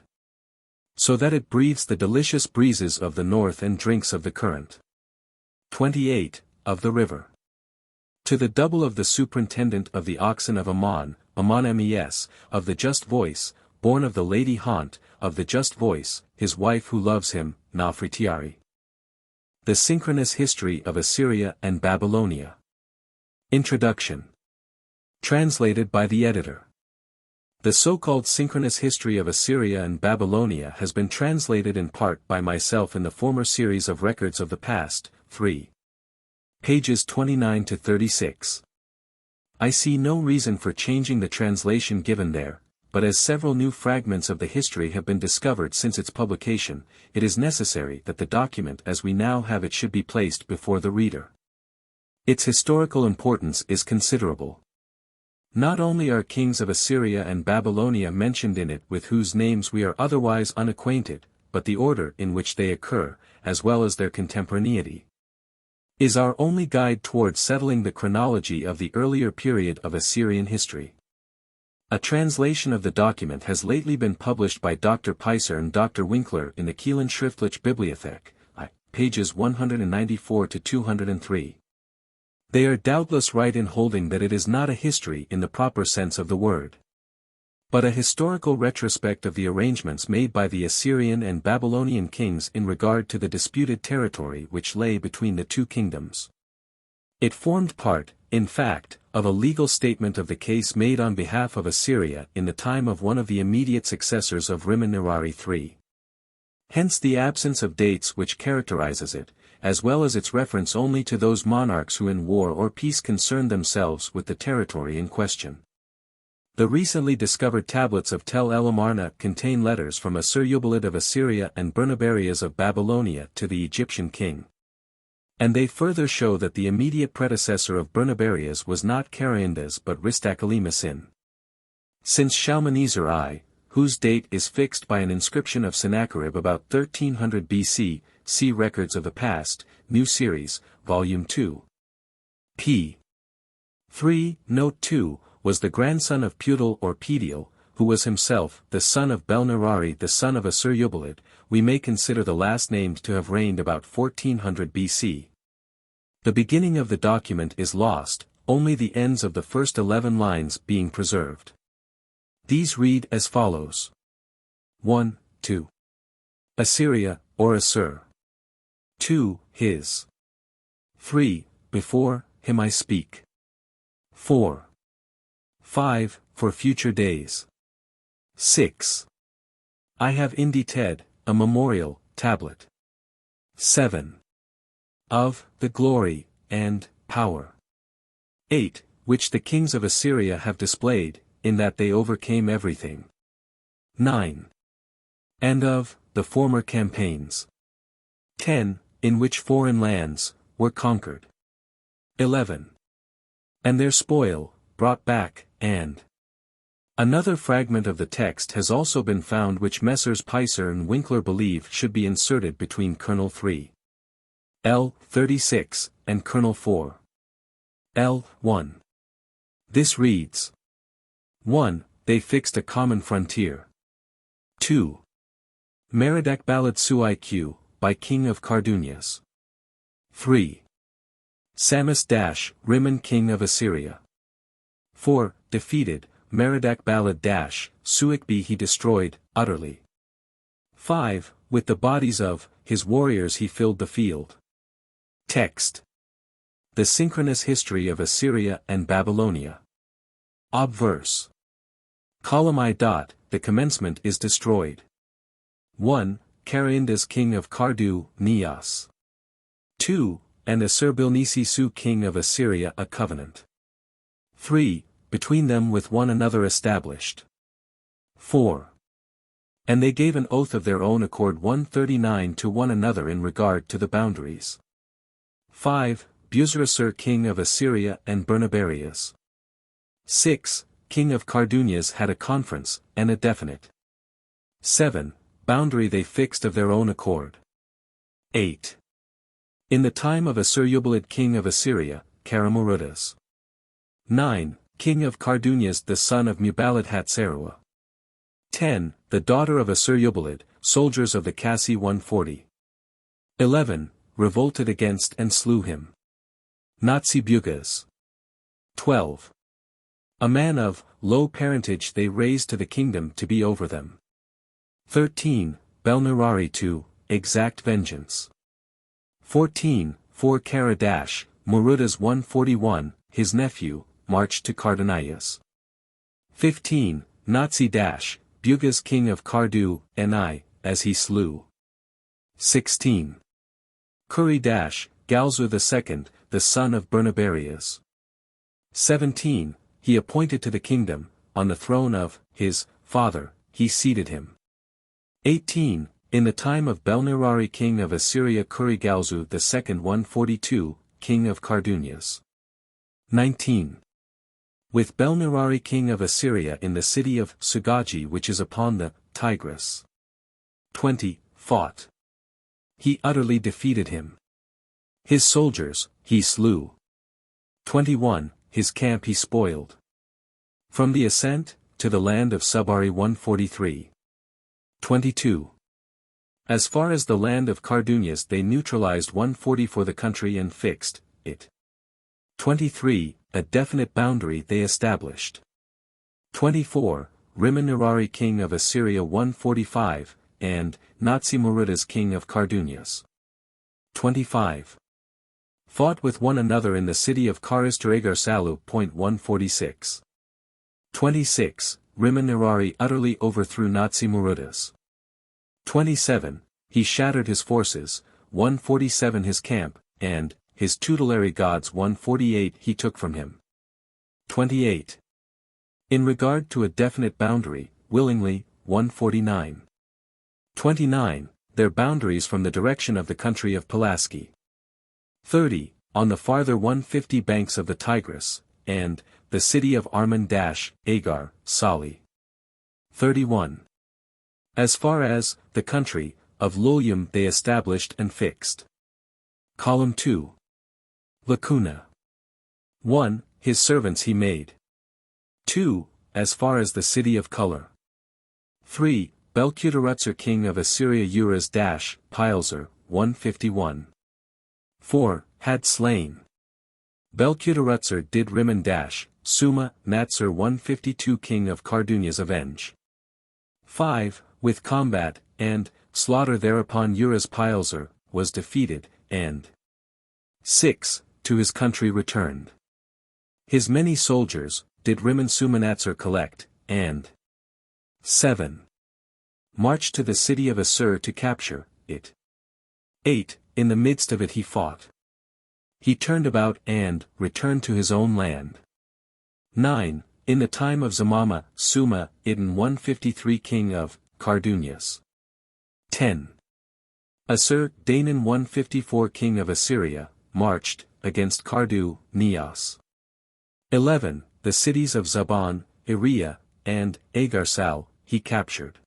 So that it breathes the delicious breezes of the north and drinks of the current. 28, of the river. To the double of the superintendent of the oxen of Amon-Em-Ha, of the just voice, born of the lady Haunt, of the just voice, his wife who loves him, Nafritiari. The Synchronous History of Assyria and Babylonia. Introduction. Translated by the editor. The so-called Synchronous History of Assyria and Babylonia has been translated in part by myself in the former series of Records of the Past, 3. Pages 29 to 36. I see no reason for changing the translation given there, but as several new fragments of the history have been discovered since its publication, it is necessary that the document as we now have it should be placed before the reader. Its historical importance is considerable. Not only are kings of Assyria and Babylonia mentioned in it with whose names we are otherwise unacquainted, but the order in which they occur, as well as their contemporaneity, is our only guide towards settling the chronology of the earlier period of Assyrian history. A translation of the document has lately been published by Dr. Peiser and Dr. Winkler in the Kielan Schriftliche Bibliothek, pages 194 to 203. They are doubtless right in holding that it is not a history in the proper sense of the word, but a historical retrospect of the arrangements made by the Assyrian and Babylonian kings in regard to the disputed territory which lay between the two kingdoms. It formed part, in fact, of a legal statement of the case made on behalf of Assyria in the time of one of the immediate successors of Rimmon-Nirari III. Hence the absence of dates which characterizes it, as well as its reference only to those monarchs who in war or peace concerned themselves with the territory in question. The recently discovered tablets of Tel El Amarna contain letters from Assur-Natsir-Pal of Assyria and Bernabarius of Babylonia to the Egyptian king. And they further show that the immediate predecessor of Bernabarius was not Chariandes but Ristakali-Masin. Since Shalmaneser I, whose date is fixed by an inscription of Sennacherib about 1300 BC, see Records of the Past, New Series, Volume 2. p. 3, Note 2, was the grandson of Pudal or Pedial, who was himself the son of Bel-Nirari the son of Assur-Natsir-Pal. We may consider the last named to have reigned about 1400 BC. The beginning of the document is lost, only the ends of the first 11 lines being preserved. These read as follows. 1. 2. Assyria, or Assur. 2. His. 3. Before him I speak. 4. 5. For future days. 6. I have indited, a memorial, tablet. 7. Of, the glory, and, power. 8. Which the kings of Assyria have displayed, in that they overcame everything. 9. And of, the former campaigns. 10. In which foreign lands, were conquered. 11. And their spoil, brought back, and. Another fragment of the text has also been found which Messrs. Peiser and Winkler believe should be inserted between Kernel 3. L. 36, and Kernel 4. L. 1. This reads. 1. They fixed a common frontier. 2. Merodach Balad Suiq, by King of Carduneus. 3. Rimmon king of Assyria. 4. Defeated, Merodach Balad Suiq he destroyed, utterly. 5. With the bodies of his warriors he filled the field. Text. The Synchronous History of Assyria and Babylonia. Obverse. Column I. The commencement is destroyed. 1. Chariandes king of Cardu, Nias. 2. And Assur-Natsir-Pal king of Assyria a covenant. 3. Between them with one another established. 4. And they gave an oath of their own accord 139 to one another in regard to the boundaries. 5. Buzrassur king of Assyria and Bernabarius. 6. King of Carduneus had a conference, and a definite. 7. Boundary they fixed of their own accord. 8. In the time of Assur-Natsir-Pal king of Assyria, Karamuruddas. 9. King of Carduneus the son of Mubalad-Hatzeruah. 10. The daughter of Assur-Natsir-Pal, soldiers of the Kassi 140. 11. Revolted against and slew him. Natsi-Bugas. 12. A man of low parentage they raised to the kingdom to be over them. 13. Bel-Nirari II, exact vengeance. 14. For Karadash, Muruddas 141, his nephew, marched to Carduneus. 15. Natsi-Bugas king of Cardu, Ni, as he slew. 16. Kuri-Galzu II, the son of Bernabarius. 17. He appointed to the kingdom, on the throne of his father, he seated him. 18. In the time of Bel-Nirari king of Assyria Kuri-Galzu II 142, king of Carduneus. 19. With Bel-Nirari king of Assyria in the city of Sagaji which is upon the Tigris. 20. Fought. He utterly defeated him. His soldiers, he slew. 21. His camp he spoiled. From the ascent, to the land of Subari 143. 22. As far as the land of Carduneus they neutralized 140 for the country and fixed it. 23. A definite boundary they established. 24. Rimmon-Nirari king of Assyria 145, and Natsir-Pal king of Carduneus. 25. Fought with one another in the city of Karistar-Agar-Salu. 146. 26. Rimmon-Nirari utterly overthrew Natsir-Pal. 27. He shattered his forces, 147 his camp, and his tutelary gods 148 he took from him. 28. In regard to a definite boundary, willingly, 149. 29. Their boundaries from the direction of the country of Pelasgi. 30. On the farther 150 banks of the Tigris, and the city of Armen-Agar, Sali. 31. As far as the country of Lulyum they established and fixed. Column 2. Lacuna. 1. His servants he made. 2. As far as the city of Color. 3. Bel-Nirari king of Assyria Uras-Pilzer, 151. 4. Had slain. Bel-Nirari did Rimmon-Natsir 152 king of Carduneus avenge. 5. With combat, and slaughter thereupon Uras-Pilzer, was defeated, and 6. To his country returned. His many soldiers, did Rimmon-Natsir collect, and 7. Marched to the city of Assur to capture it. 8. In the midst of it he fought. He turned about and returned to his own land. 9. In the time of Zamama, Suma, Idin 153 king of Carduneus. 10. Assur-Danan 154 king of Assyria, marched against Cardu-Neos. 11. The cities of Zaban, Iria, and Agarsal, he captured.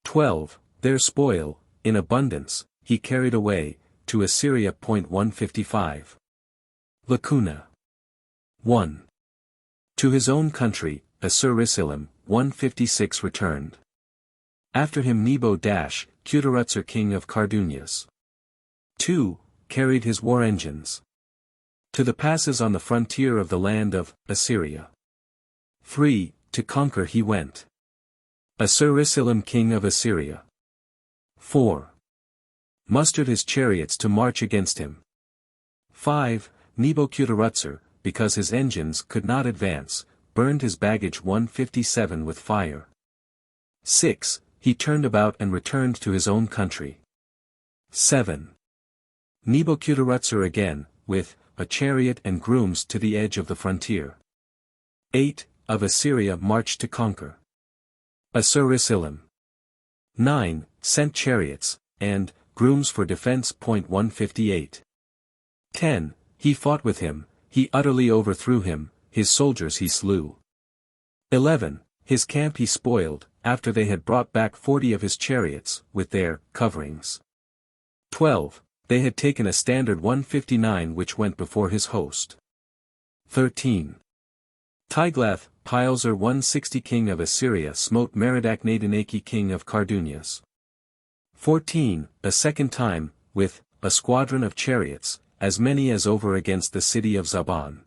12. Their spoil, in abundance, he carried away, to Assyria. 155. Lacuna. 1. To his own country, Assur-Rissilem, 156 returned. After him Nebo-Kutarutzer king of Carduneus. 2. Carried his war engines to the passes on the frontier of the land of Assyria. 3. To conquer he went. Assur-Rissilem king of Assyria. 4. Mustered his chariots to march against him. 5. Nebo-Kutarutzer, because his engines could not advance, burned his baggage 157 with fire. 6. He turned about and returned to his own country. 7. Nebo-Kutarutzer again, with a chariot and grooms to the edge of the frontier. 8. Of Assyria marched to conquer Assur-Rissilem. 9. Sent chariots, and grooms for defense. 158. 10. He fought with him, he utterly overthrew him, his soldiers he slew. 11. His camp he spoiled, after they had brought back 40 of his chariots, with their coverings. 12. They had taken a standard 159 which went before his host. 13. Tiglath-Pileser 160 king of Assyria smote Merodach-Nadinaki king of Carduneus. 14. A second time, with a squadron of chariots, as many as over against the city of Zaban.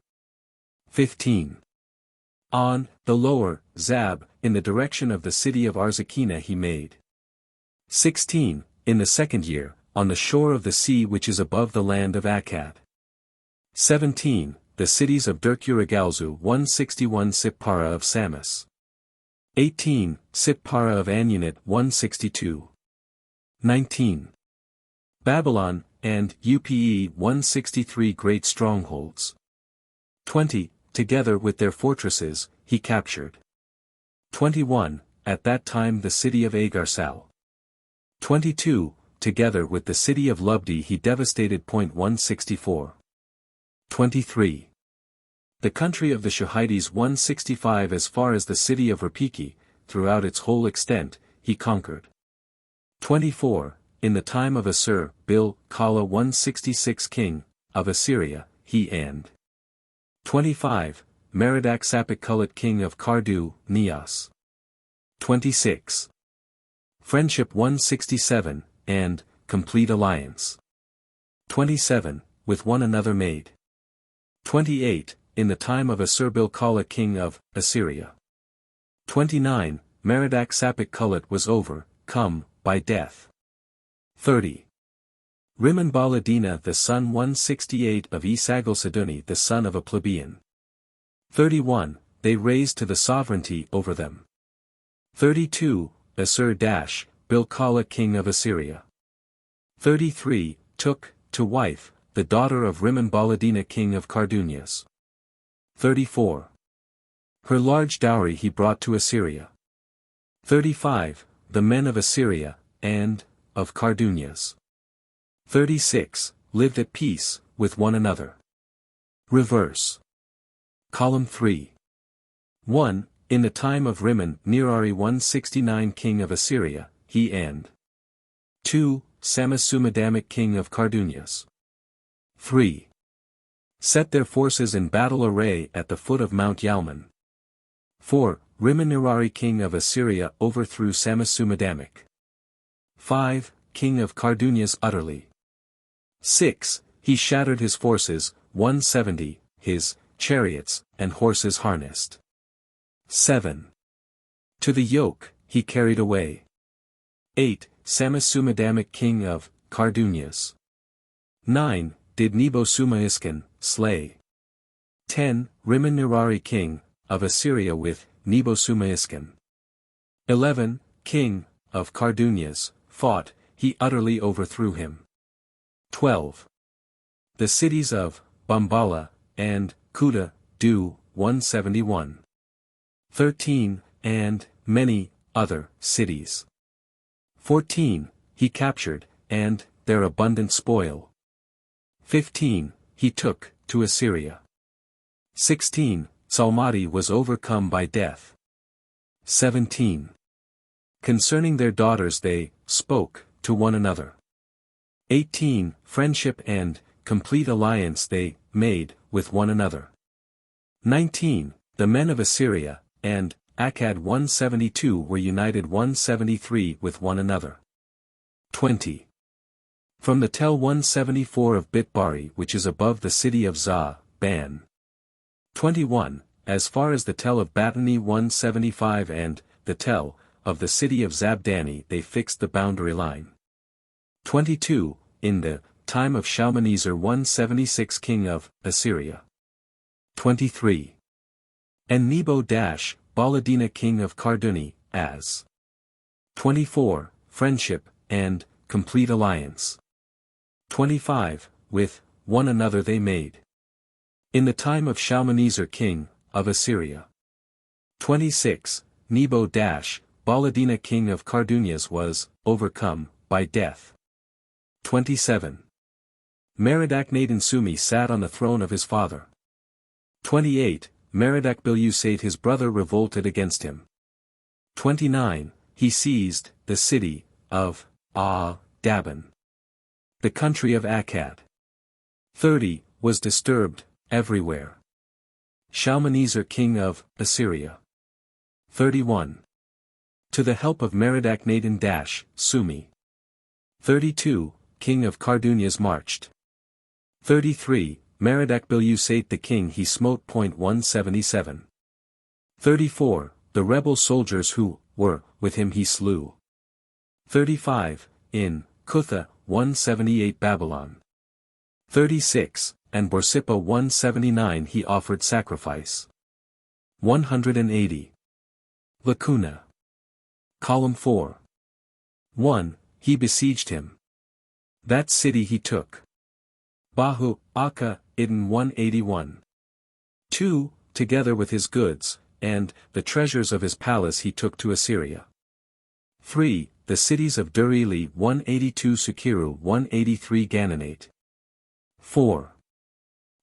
15. On the lower Zab, in the direction of the city of Arzakina he made. 16. In the second year, on the shore of the sea which is above the land of Akkad. 17. The cities of Dirk-Uragalzu 161 Sippara of Samus. 18. Sippara of Anunit 162. 19. Babylon, and Upe 163 great strongholds. 20. Together with their fortresses, he captured. 21. At that time the city of Agarsal. 22. Together with the city of Lubdi he devastated. 164. 23. The country of the Shuhites 165 as far as the city of Rapiki, throughout its whole extent, he conquered. 24. In the time of Assur-Bil-Kala 166 king of Assyria, he and 25. Merodach-Sapak-Kulit king of Kardu-Neos. 26. Friendship 167, and complete alliance. 27. With one another made. 28. In the time of Assur-Bil-Kala king of Assyria. 29. Merodach-Sapak-Kulit was overcome by death. 30. Rimmon-Baladina the son 168 of Esagil-Sidoni the son of a plebeian. 31. They raised to the sovereignty over them. 32. Assur-Bil-Kala king of Assyria. 33. Took to wife the daughter of Rimmon-Baladina king of Karduneos. 34. Her large dowry he brought to Assyria. 35. The men of Assyria, and of Karduneos. 36. Lived at peace with one another. Reverse. Column 3. 1. In the time of Rimmon-Nirari 169 king of Assyria, he and 2. Samas-Sumadamic king of Karduneos. 3. Set their forces in battle array at the foot of Mount Yalman. 4. Rimmon-Nirari king of Assyria overthrew Samas-Sumadamic. 5. King of Karduneos utterly. 6. He shattered his forces, 170, his chariots and horses harnessed. 7. To the yoke, he carried away. 8. Samas-Sumadamic king of Karduneos. 9. Did Nebo-Sumaiskan slay. 10. Rimmon-Nirari king of Assyria with Nebo-Sumaiskan. 11. King of Karduneos fought, he utterly overthrew him. 12. The cities of Bambala and Kuta, 171. 13, and many other cities. 14. He captured, and their abundant spoil. 15. He took to Assyria. 16. Salmati was overcome by death. 17. Concerning their daughters they spoke to one another. 18. Friendship and complete alliance they made with one another. 19. The men of Assyria and Akkad 172 were united 173 with one another. 20. From the Tel 174 of Bitbari which is above the city of Ban. 21. As far as the Tel of Batani 175 and the Tel of the city of Zabdani they fixed the boundary line. 22. In the time of Shalmaneser 176 king of Assyria. 23. And Nebo-Baladina king of Karduni, as 24. Friendship, and complete alliance. 25. With one another they made. In the time of Shalmaneser king of Assyria. 26. Nebo-Baladina king of Karduneos was overcome by death. 27. Merodach-Nadin-Sumi sat on the throne of his father. 28. Merodach-Bilusate his brother revolted against him. 29. He seized the city of Daban. The country of Akkad. 30. Was disturbed everywhere. Shalmaneser king of Assyria. 31. To the help of Merodach-Nadin-Sumi. 32. King of Karduneos marched. 33. Merodach-Bilusate the king he smote. 177. 34. The rebel soldiers who were with him he slew. 35. In Kutha 178 Babylon. 36. And Borsippa 179 he offered sacrifice. 180. Lacuna. Column 4. 1. He besieged him. That city he took. Bahu, Akka, Idin 181. 2. Together with his goods, and the treasures of his palace he took to Assyria. 3. The cities of Durili 182 Sukiru 183 Gananate. 4.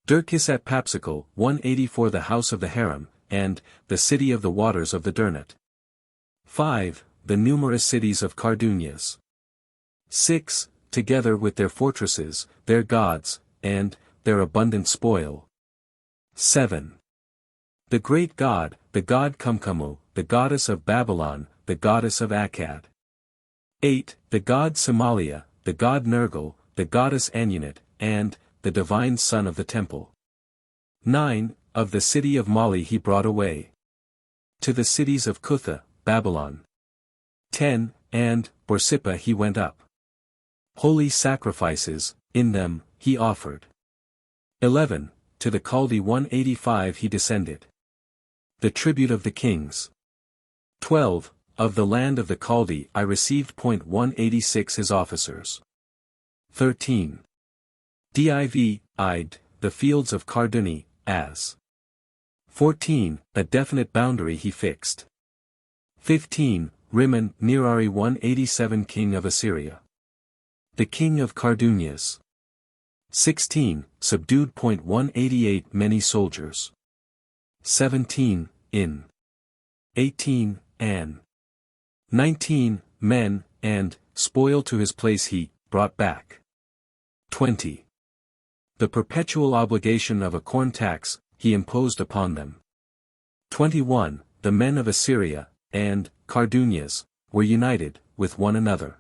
Dirkis at Papsicle, 184 the house of the harem, and, the city of the waters of the Durnat. 5. The numerous cities of Carduneas. 6. Together with their fortresses, their gods, and, their abundant spoil. 7. The great god, the god Kumkumu, the goddess of Babylon, the goddess of Akkad. 8. The god Somalia, the god Nergal, the goddess Anunit, and, the divine son of the temple. 9. Of the city of Mali he brought away. To the cities of Cutha, Babylon. 10. And, Borsippa he went up. Holy sacrifices, in them, he offered. 11. To the Chaldee 185 he descended. The tribute of the kings. 12. Of the land of the Chaldee I received. 186 his officers. 13. Div-I'd, the fields of Carduni, as. 14. A definite boundary he fixed. 15. Rimmon-Nirari 187 king of Assyria. The king of Carduneas. 16. Subdued. 188 many soldiers. 17. In. 18. An. 19. Men, and, spoil to his place he, brought back. 20. The perpetual obligation of a corn tax, he imposed upon them. 21. The men of Assyria, and, Carduneas, were united, with one another.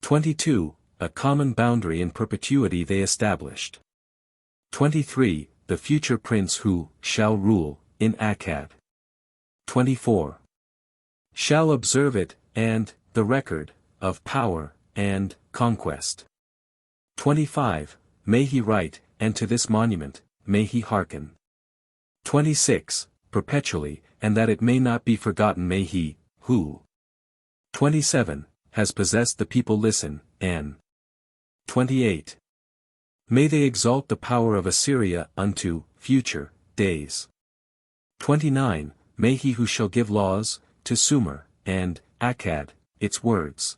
22. A common boundary in perpetuity they established. 23. The future prince who, shall rule, in Akkad. 24. Shall observe it, and, the record, of power, and, conquest. 25. May he write, and to this monument, may he hearken. 26. Perpetually, and that it may not be forgotten may he, who. 27. Has possessed the people listen, and. 28. May they exalt the power of Assyria unto, future, days. 29. May he who shall give laws, to Sumer, and, Akkad, its words.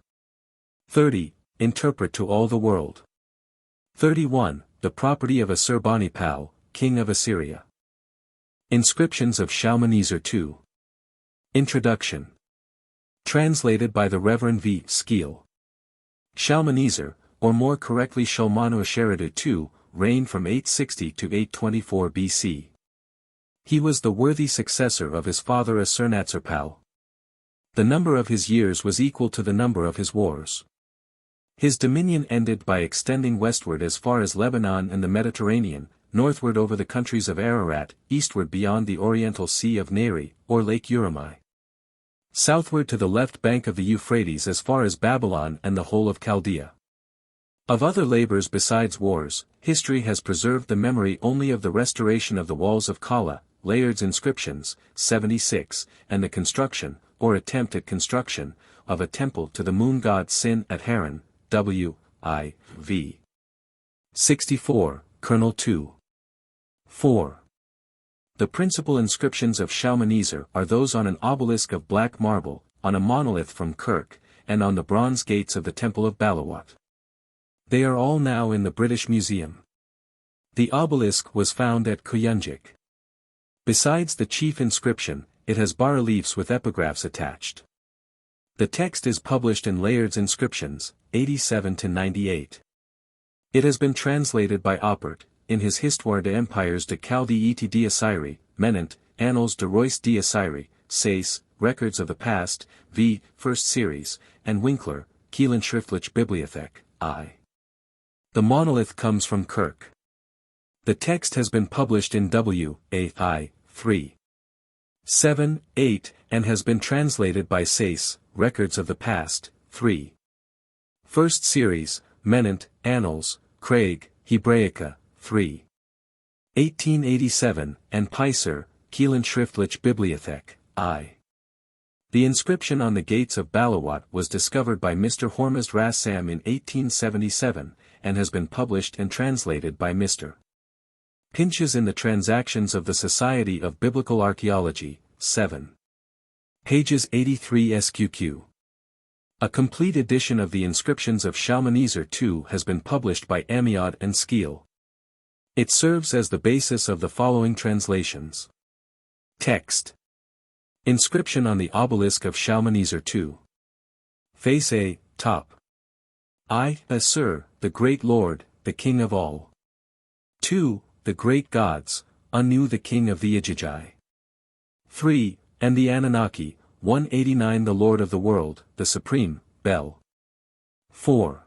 30. Interpret to all the world. 31. The property of Assur-Natsir-Pal, king of Assyria. Inscriptions of Shalmaneser II. Introduction. Translated by the Reverend V. Skeel. Shalmaneser, or more correctly Shalmaneser II, reigned from 860 to 824 BC. He was the worthy successor of his father Assur-Natsir-Pal. The number of his years was equal to the number of his wars. His dominion ended by extending westward as far as Lebanon and the Mediterranean, northward over the countries of Ararat, eastward beyond the Oriental Sea of Neri, or Lake Urumai. Southward to the left bank of the Euphrates as far as Babylon and the whole of Chaldea. Of other labors besides wars, history has preserved the memory only of the restoration of the walls of Kala, Layard's inscriptions, 76, and the construction, or attempt at construction, of a temple to the moon god Sin at Haran, W.I.V. 64, Kernel 2. 4. The principal inscriptions of Shalmaneser are those on an obelisk of black marble, on a monolith from Kirk, and on the bronze gates of the Temple of Balawât. They are all now in the British Museum. The obelisk was found at Kuyunjik. Besides the chief inscription, it has bas-reliefs with epigraphs attached. The text is published in Layard's Inscriptions, 87-98. It has been translated by Oppert, in his Histoire des Empires de Chaldée et d'Assyrie, Menant, Annals de Royce d'Assyrie, Sayce, Records of the Past, v. First Series, and Winkler, Kielenschriftliche Bibliothek, I. The monolith comes from Kirk. The text has been published in W.A.I. 3. 7, 8, and has been translated by Sayce, Records of the Past, 3. First Series, Menant, Annals, Craig, Hebraica, 3. 1887, and Peiser, Kielenschriftliche Bibliothek, I. The inscription on the gates of Balawât was discovered by Mr. Hormuzd Rassam in 1877, and has been published and translated by Mr. Pinches in the Transactions of the Society of Biblical Archaeology, 7. Pages 83 SQQ. A complete edition of the Inscriptions of Shalmaneser II has been published by Amiot and Skeel. It serves as the basis of the following translations. Text. Inscription on the obelisk of Shalmaneser II. Face A, top. I, Assur, the great Lord, the King of all. 2, the great gods, Anu the King of the Igigi. 3, and the Anunnaki, 189 the Lord of the world, the Supreme, Bel. 4.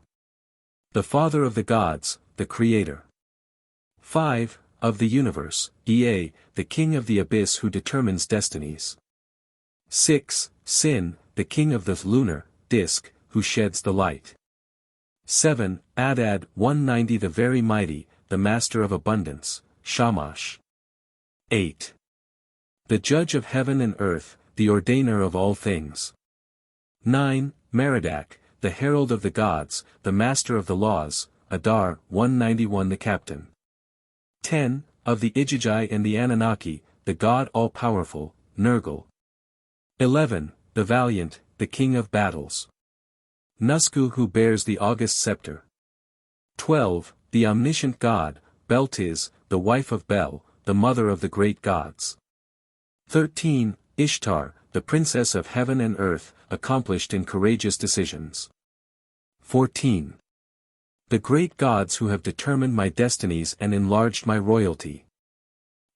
The Father of the gods, the Creator. 5, of the universe, Ea, the King of the abyss who determines destinies. 6, Sin, the King of the lunar disk, who sheds the light. 7, Adad, 190 the very mighty, the Master of abundance, Shamash. 8. The Judge of heaven and earth, the Ordainer of all things. 9, Merodach, the Herald of the gods, the Master of the laws, Adar, 191 the Captain. 10, of the Igigi and the Anunnaki, the God all-powerful, Nergal. 11, the Valiant, the King of battles. Nusku who bears the august scepter. 12, the Omniscient God, Beltiz, the wife of Bel, the mother of the great gods. 13, Ishtar, the Princess of heaven and earth, accomplished in courageous decisions. 14. The great gods who have determined my destinies and enlarged my royalty.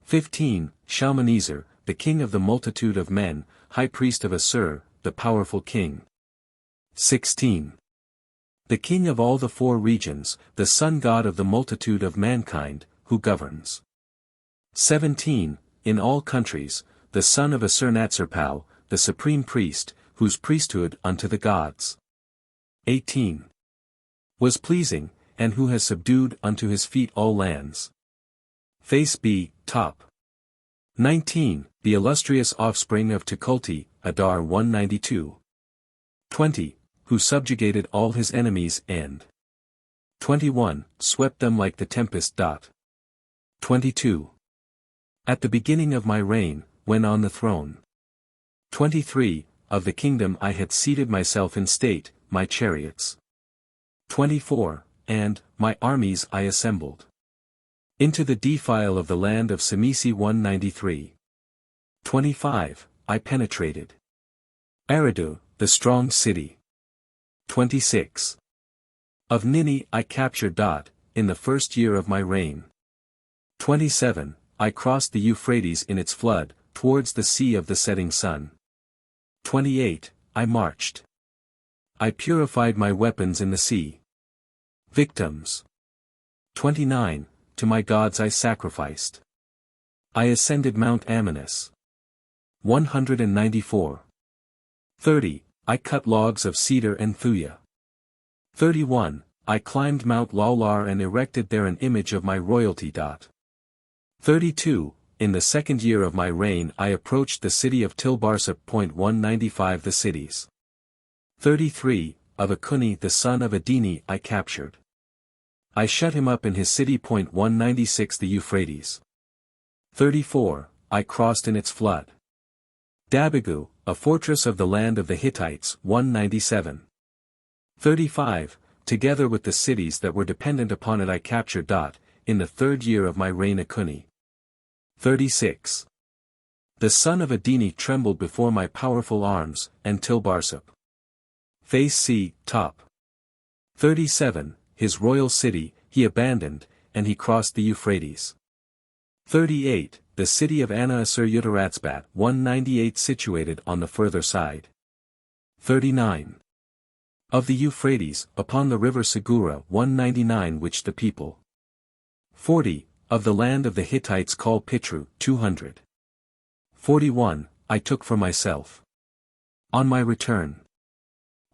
15, Shalmaneser, the king of the multitude of men, high priest of Assur, the powerful king. 16. The king of all the four regions, the sun god of the multitude of mankind, who governs. 17, in all countries, the son of Assur-Natsir-Pal, the supreme priest, whose priesthood unto the gods. 18. Was pleasing, and who has subdued unto his feet all lands. Face B, top. 19, the illustrious offspring of Tukulti, Adar 192. 20, who subjugated all his enemies and 21, swept them like the tempest. 22. At the beginning of my reign, when on the throne. 23, of the kingdom I had seated myself in state, my chariots. 24, and, my armies I assembled. Into the defile of the land of Semisi 193. 25, I penetrated. Eridu, the strong city. 26. Of Nini I captured. In the first year of my reign. 27, I crossed the Euphrates in its flood, towards the sea of the setting sun. 28, I marched. I purified my weapons in the sea. Victims. 29, to my gods I sacrificed. I ascended Mount Amanus. 194. 30, I cut logs of cedar and thuya. 31, I climbed Mount Laular and erected there an image of my royalty. 32, in the second year of my reign I approached the city of Tilbarsop. 195 the cities. 33, of Akuni the son of Adini I captured. I shut him up in his city. 196 the Euphrates. 34, I crossed in its flood. Dabigu, a fortress of the land of the Hittites. 197. 35, together with the cities that were dependent upon it I captured. In the third year of my reign Akuni. 36. The son of Adini trembled before my powerful arms, and Tilbarsop. Face C, top. 37, his royal city, he abandoned, and he crossed the Euphrates. 38, the city of Anna-Assur-Utaratsbat. 198 situated on the further side. 39. Of the Euphrates, upon the river Segura. 199 which the people. 40, of the land of the Hittites called Pitru. 200. 41, I took for myself. On my return.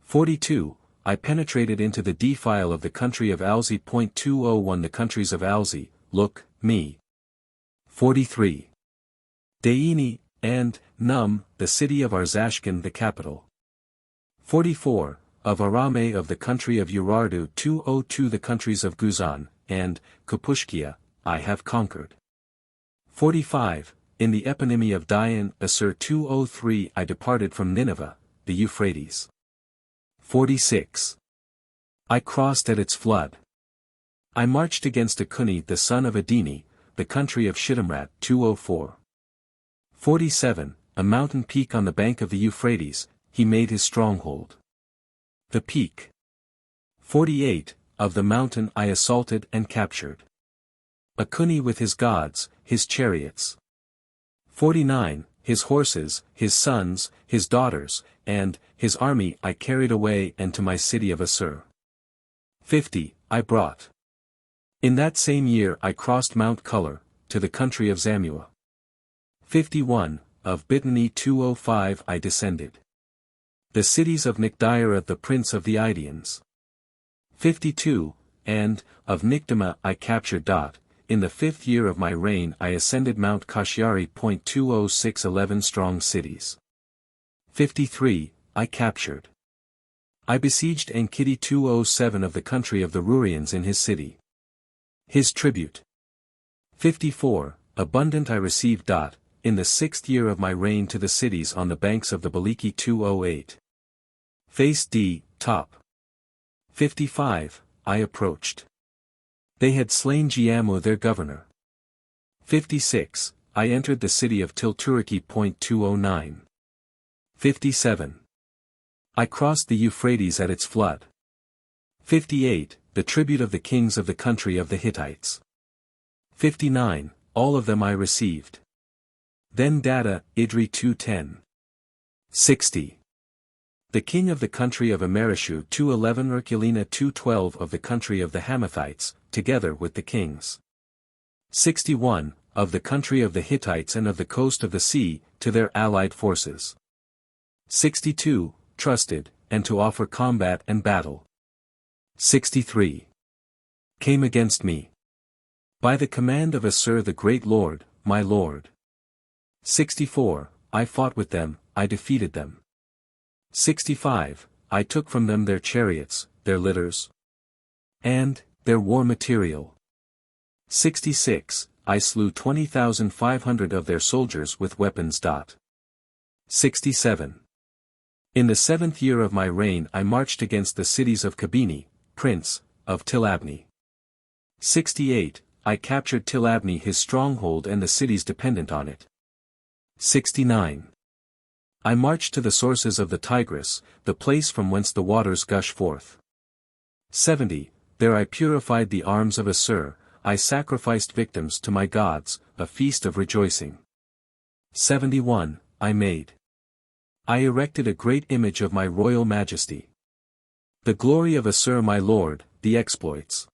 42, I penetrated into the defile of the country of Alzi. 201 the countries of Alzi, look, me. 43. Daini, and, Num, the city of Arzashkan the capital. 44, of Arame of the country of Urardu. 202 the countries of Guzan, and, Kapushkia, I have conquered. 45, in the eponymy of Dian, Assur. 203 I departed from Nineveh, the Euphrates. 46. I crossed at its flood. I marched against Akuni the son of Adini, the country of Shittimrat 204. 47, a mountain peak on the bank of the Euphrates, he made his stronghold. The peak. 48, of the mountain I assaulted and captured. Akuni with his gods, his chariots. 49, his horses, his sons, his daughters, and his army I carried away and to my city of Assur. 50, I brought. In that same year I crossed Mount Color, to the country of Zamua. 51, of Bitani 205 I descended. The cities of Nikdiara the prince of the Idians. 52, and, of Nikdama I captured. In the 5th year of my reign I ascended Mount Kashyari. 206 11 strong cities. 53, I captured. I besieged Enkidu 207 of the country of the Rurians in his city. His tribute. 54, abundant I received. In the 6th year of my reign to the cities on the banks of the Baliki 208. Face D, top. 55, I approached. They had slain Giamu their governor. 56, I entered the city of Tilturiki. 209. 57. I crossed the Euphrates at its flood. 58, the tribute of the kings of the country of the Hittites. 59, all of them I received. Then Dada, Idri 210. 60. The king of the country of Amerishu 211 Urkulina 212 of the country of the Hamathites, together with the kings. 61, of the country of the Hittites and of the coast of the sea, to their allied forces. 62, trusted, and to offer combat and battle. 63. Came against me. By the command of Assur the great lord, my lord. 64, I fought with them, I defeated them. 65, I took from them their chariots, their litters, and their war material. 66, I slew 20,500 of their soldiers with weapons. 67. In the 7th year of my reign I marched against the cities of Kabini, prince, of Tilabni. 68, I captured Tilabni his stronghold and the cities dependent on it. 69. I marched to the sources of the Tigris, the place from whence the waters gush forth. 70, there I purified the arms of Assur, I sacrificed victims to my gods, a feast of rejoicing. 71, I made. I erected a great image of my royal majesty. The glory of Assur my lord, the exploits.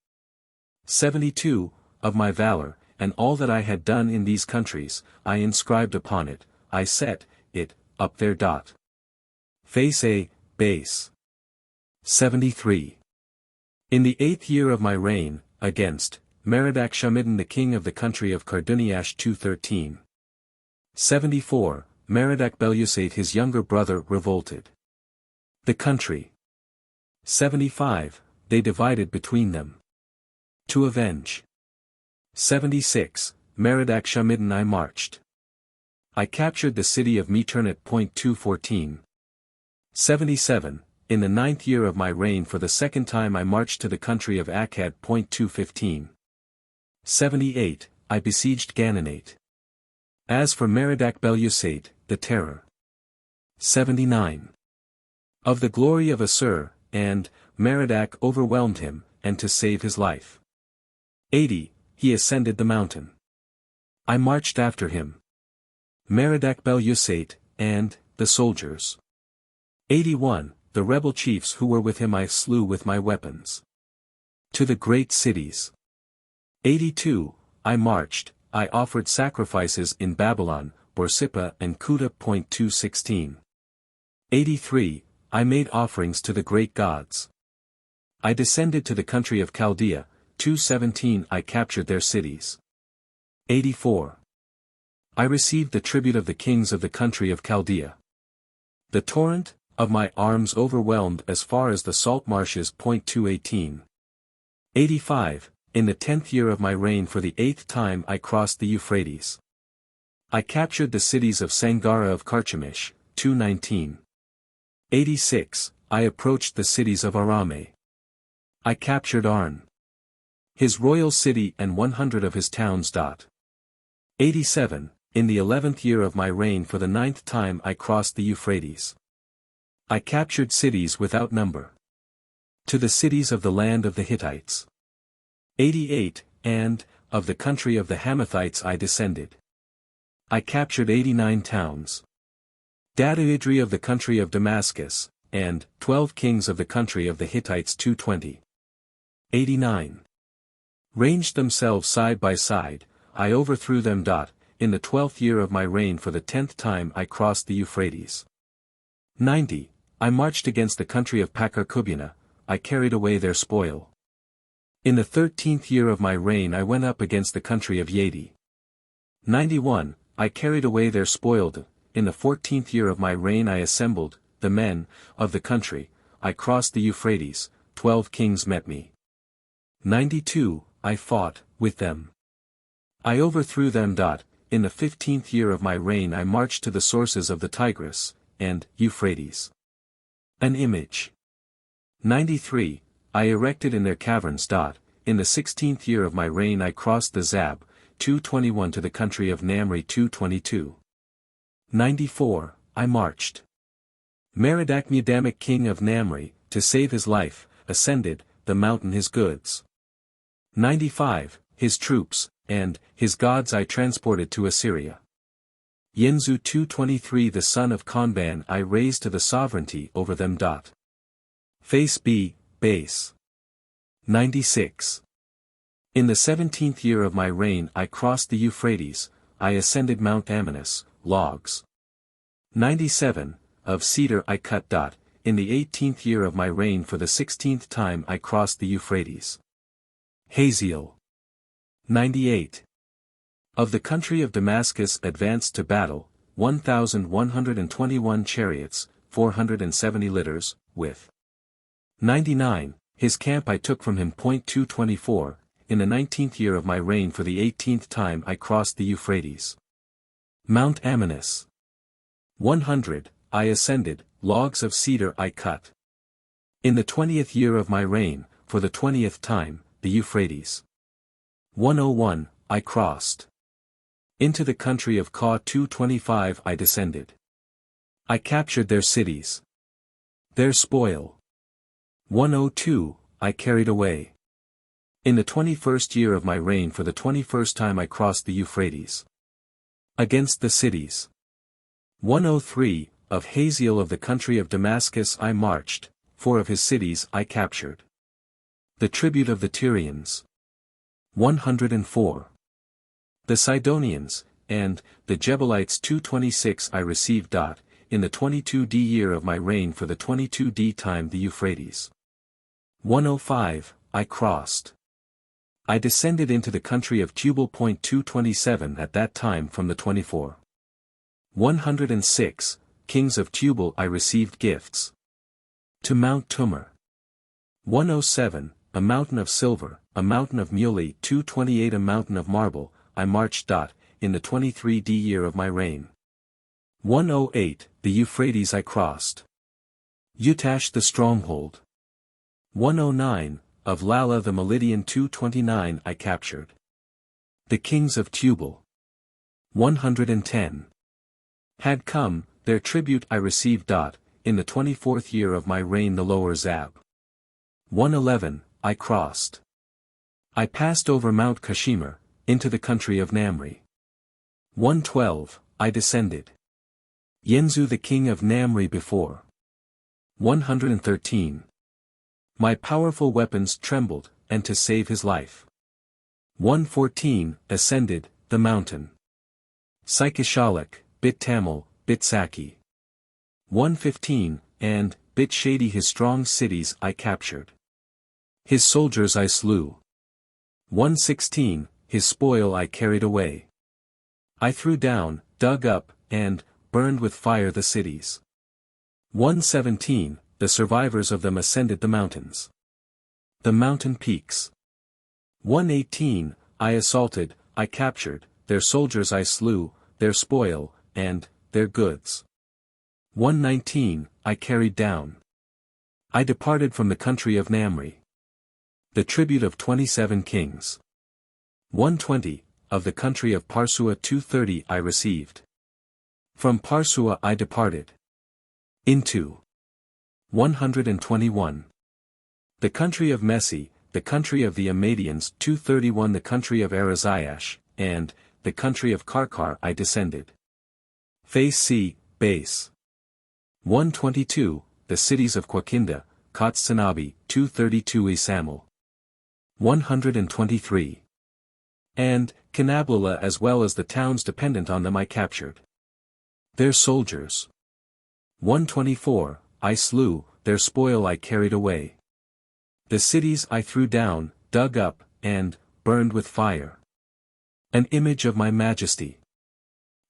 72, of my valor, and all that I had done in these countries, I inscribed upon it, I set it up there. Face A, base. 73. In the 8th year of my reign, against Merodach Shamidon the king of the country of Karduniash 213. 74, Merodach Belusate his younger brother revolted. The country. 75, they divided between them. To avenge. 76, Merodach Shamidon I marched. I captured the city of Meternit. 214. 77, in the 9th year of my reign for the 2nd time I marched to the country of Akkad. 215. 78, I besieged Gananate. As for Merodach Belusate, the terror. 79. Of the glory of Assur, and Merodach overwhelmed him, and to save his life. 80, he ascended the mountain. I marched after him. Merodach Belusate, and the soldiers. 81, the rebel chiefs who were with him I slew with my weapons. To the great cities. 82, I marched, I offered sacrifices in Babylon, Borsippa and Kuta. 216. 83, I made offerings to the great gods. I descended to the country of Chaldea. 217 I captured their cities. 84. I received the tribute of the kings of the country of Chaldea. The torrent of my arms overwhelmed as far as the salt marshes. 218. 85, in the 10th year of my reign for the 8th time I crossed the Euphrates. I captured the cities of Sangara of Carchemish. 219. 86, I approached the cities of Arame. I captured Arn. His royal city and 100 of his towns. 87. In the 11th year of my reign for the 9th time I crossed the Euphrates. I captured cities without number. To the cities of the land of the Hittites. 88, and, of the country of the Hamathites I descended. I captured 89 towns. Dadaidri of the country of Damascus, and, 12 kings of the country of the Hittites 220. 89. Ranged themselves side by side, I overthrew them. In the 12th year of my reign for the 10th time I crossed the Euphrates. 90. I marched against the country of Pakar-Kubina, I carried away their spoil. In the 13th year of my reign I went up against the country of Yadi. 91. I carried away their spoil. In the 14th year of my reign I assembled, the men, of the country, I crossed the Euphrates, 12 kings met me. 92. I fought, with them. I overthrew them. In the 15th year of my reign I marched to the sources of the Tigris, and, Euphrates. An image. 93. I erected in their caverns. In the 16th year of my reign I crossed the Zab, 221 to the country of Namri 222. 94. I marched. Merodach-Mudammic king of Namri, to save his life, ascended, the mountain his goods. 95. His troops, and, his gods I transported to Assyria. Yenzu 223 the son of Konban I raised to the sovereignty over them. Face B, base. 96. In the 17th year of my reign I crossed the Euphrates, I ascended Mount Amanus, logs. 97. Of cedar I cut. In the 18th year of my reign for the 16th time I crossed the Euphrates. Haziel. 98. Of the country of Damascus advanced to battle, 1,121 chariots, 470 litters, with 99. His camp I took from him. 224. In the 19th year of my reign for the 18th time I crossed the Euphrates. Mount Amanus. 100. I ascended, logs of cedar I cut. In the 20th year of my reign, for the 20th time, the Euphrates. 101. I crossed. Into the country of Ka 225 I descended. I captured their cities. Their spoil. 102. I carried away. In the 21st year of my reign for the 21st time I crossed the Euphrates. Against the cities. 103. Of Haziel of the country of Damascus I marched, 4 of his cities I captured. The tribute of the Tyrians. 104. The Sidonians, and, the Jebulites 226 I received. In the 22d year of my reign for the 22d time the Euphrates. 105. I crossed. I descended into the country of Tubal. 227 at that time from the 24. 106. Kings of Tubal I received gifts. To Mount Tumor. 107. A mountain of silver, a mountain of muley. 228 A mountain of marble, I marched. In the 23d year of my reign. 108. The Euphrates I crossed. Utash the stronghold. 109. Of Lala the Melidian 229 I captured. The kings of Tubal. 110. Had come, their tribute I received. In the 24th year of my reign the lower Zab. 111. I crossed. I passed over Mount Kashimir, into the country of Namri. 112. I descended. Yenzu the king of Namri before. 113. My powerful weapons trembled, and to save his life. 114. Ascended, the mountain. Psychishalik, Bit Tamil, Bit Saki. 115. And, Bit Shady his strong cities I captured. His soldiers I slew. 116. His spoil I carried away. I threw down, dug up, and, burned with fire the cities. 117. The survivors of them ascended the mountains. The mountain peaks. 118. I assaulted, I captured, their soldiers I slew, their spoil, and, their goods. 119. I carried down. I departed from the country of Namri. The tribute of 27 kings. 120, of the country of Parsua 230 I received. From Parsua I departed. Into 121. The country of Messi, the country of the Amadians 231 the country of Araziash, and, the country of Karkar I descended. Face C, base. 122, the cities of Kwakinda, Kotsanabi 232 Isamal. 123. And, Kanablala as well as the towns dependent on them I captured. Their soldiers. 124, I slew, their spoil I carried away. The cities I threw down, dug up, and, burned with fire. An image of my majesty.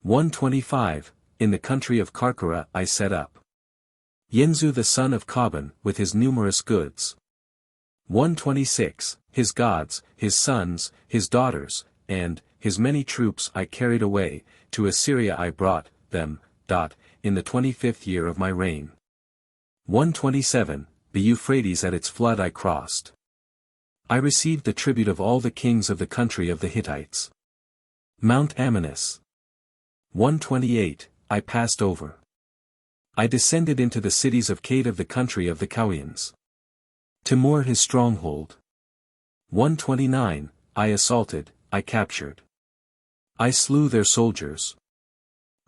125, in the country of Karkara I set up. Yenzu the son of Kaban with his numerous goods. 126, his gods, his sons, his daughters, and, his many troops I carried away, to Assyria I brought them, in the 25th year of my reign. 127, the Euphrates at its flood I crossed. I received the tribute of all the kings of the country of the Hittites. Mount Amanus. 128, I passed over. I descended into the cities of Kade of the country of the Kauians. Timur his stronghold. 129, I assaulted, I captured. I slew their soldiers.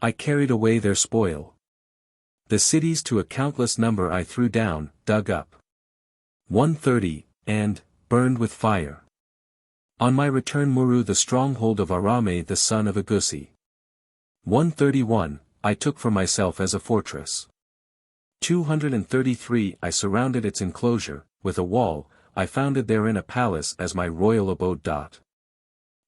I carried away their spoil. The cities to a countless number I threw down, dug up. 130, and, burned with fire. On my return Muru the stronghold of Arame the son of Agusi. 131, I took for myself as a fortress. 233 I surrounded its enclosure, with a wall, I founded therein a palace as my royal abode.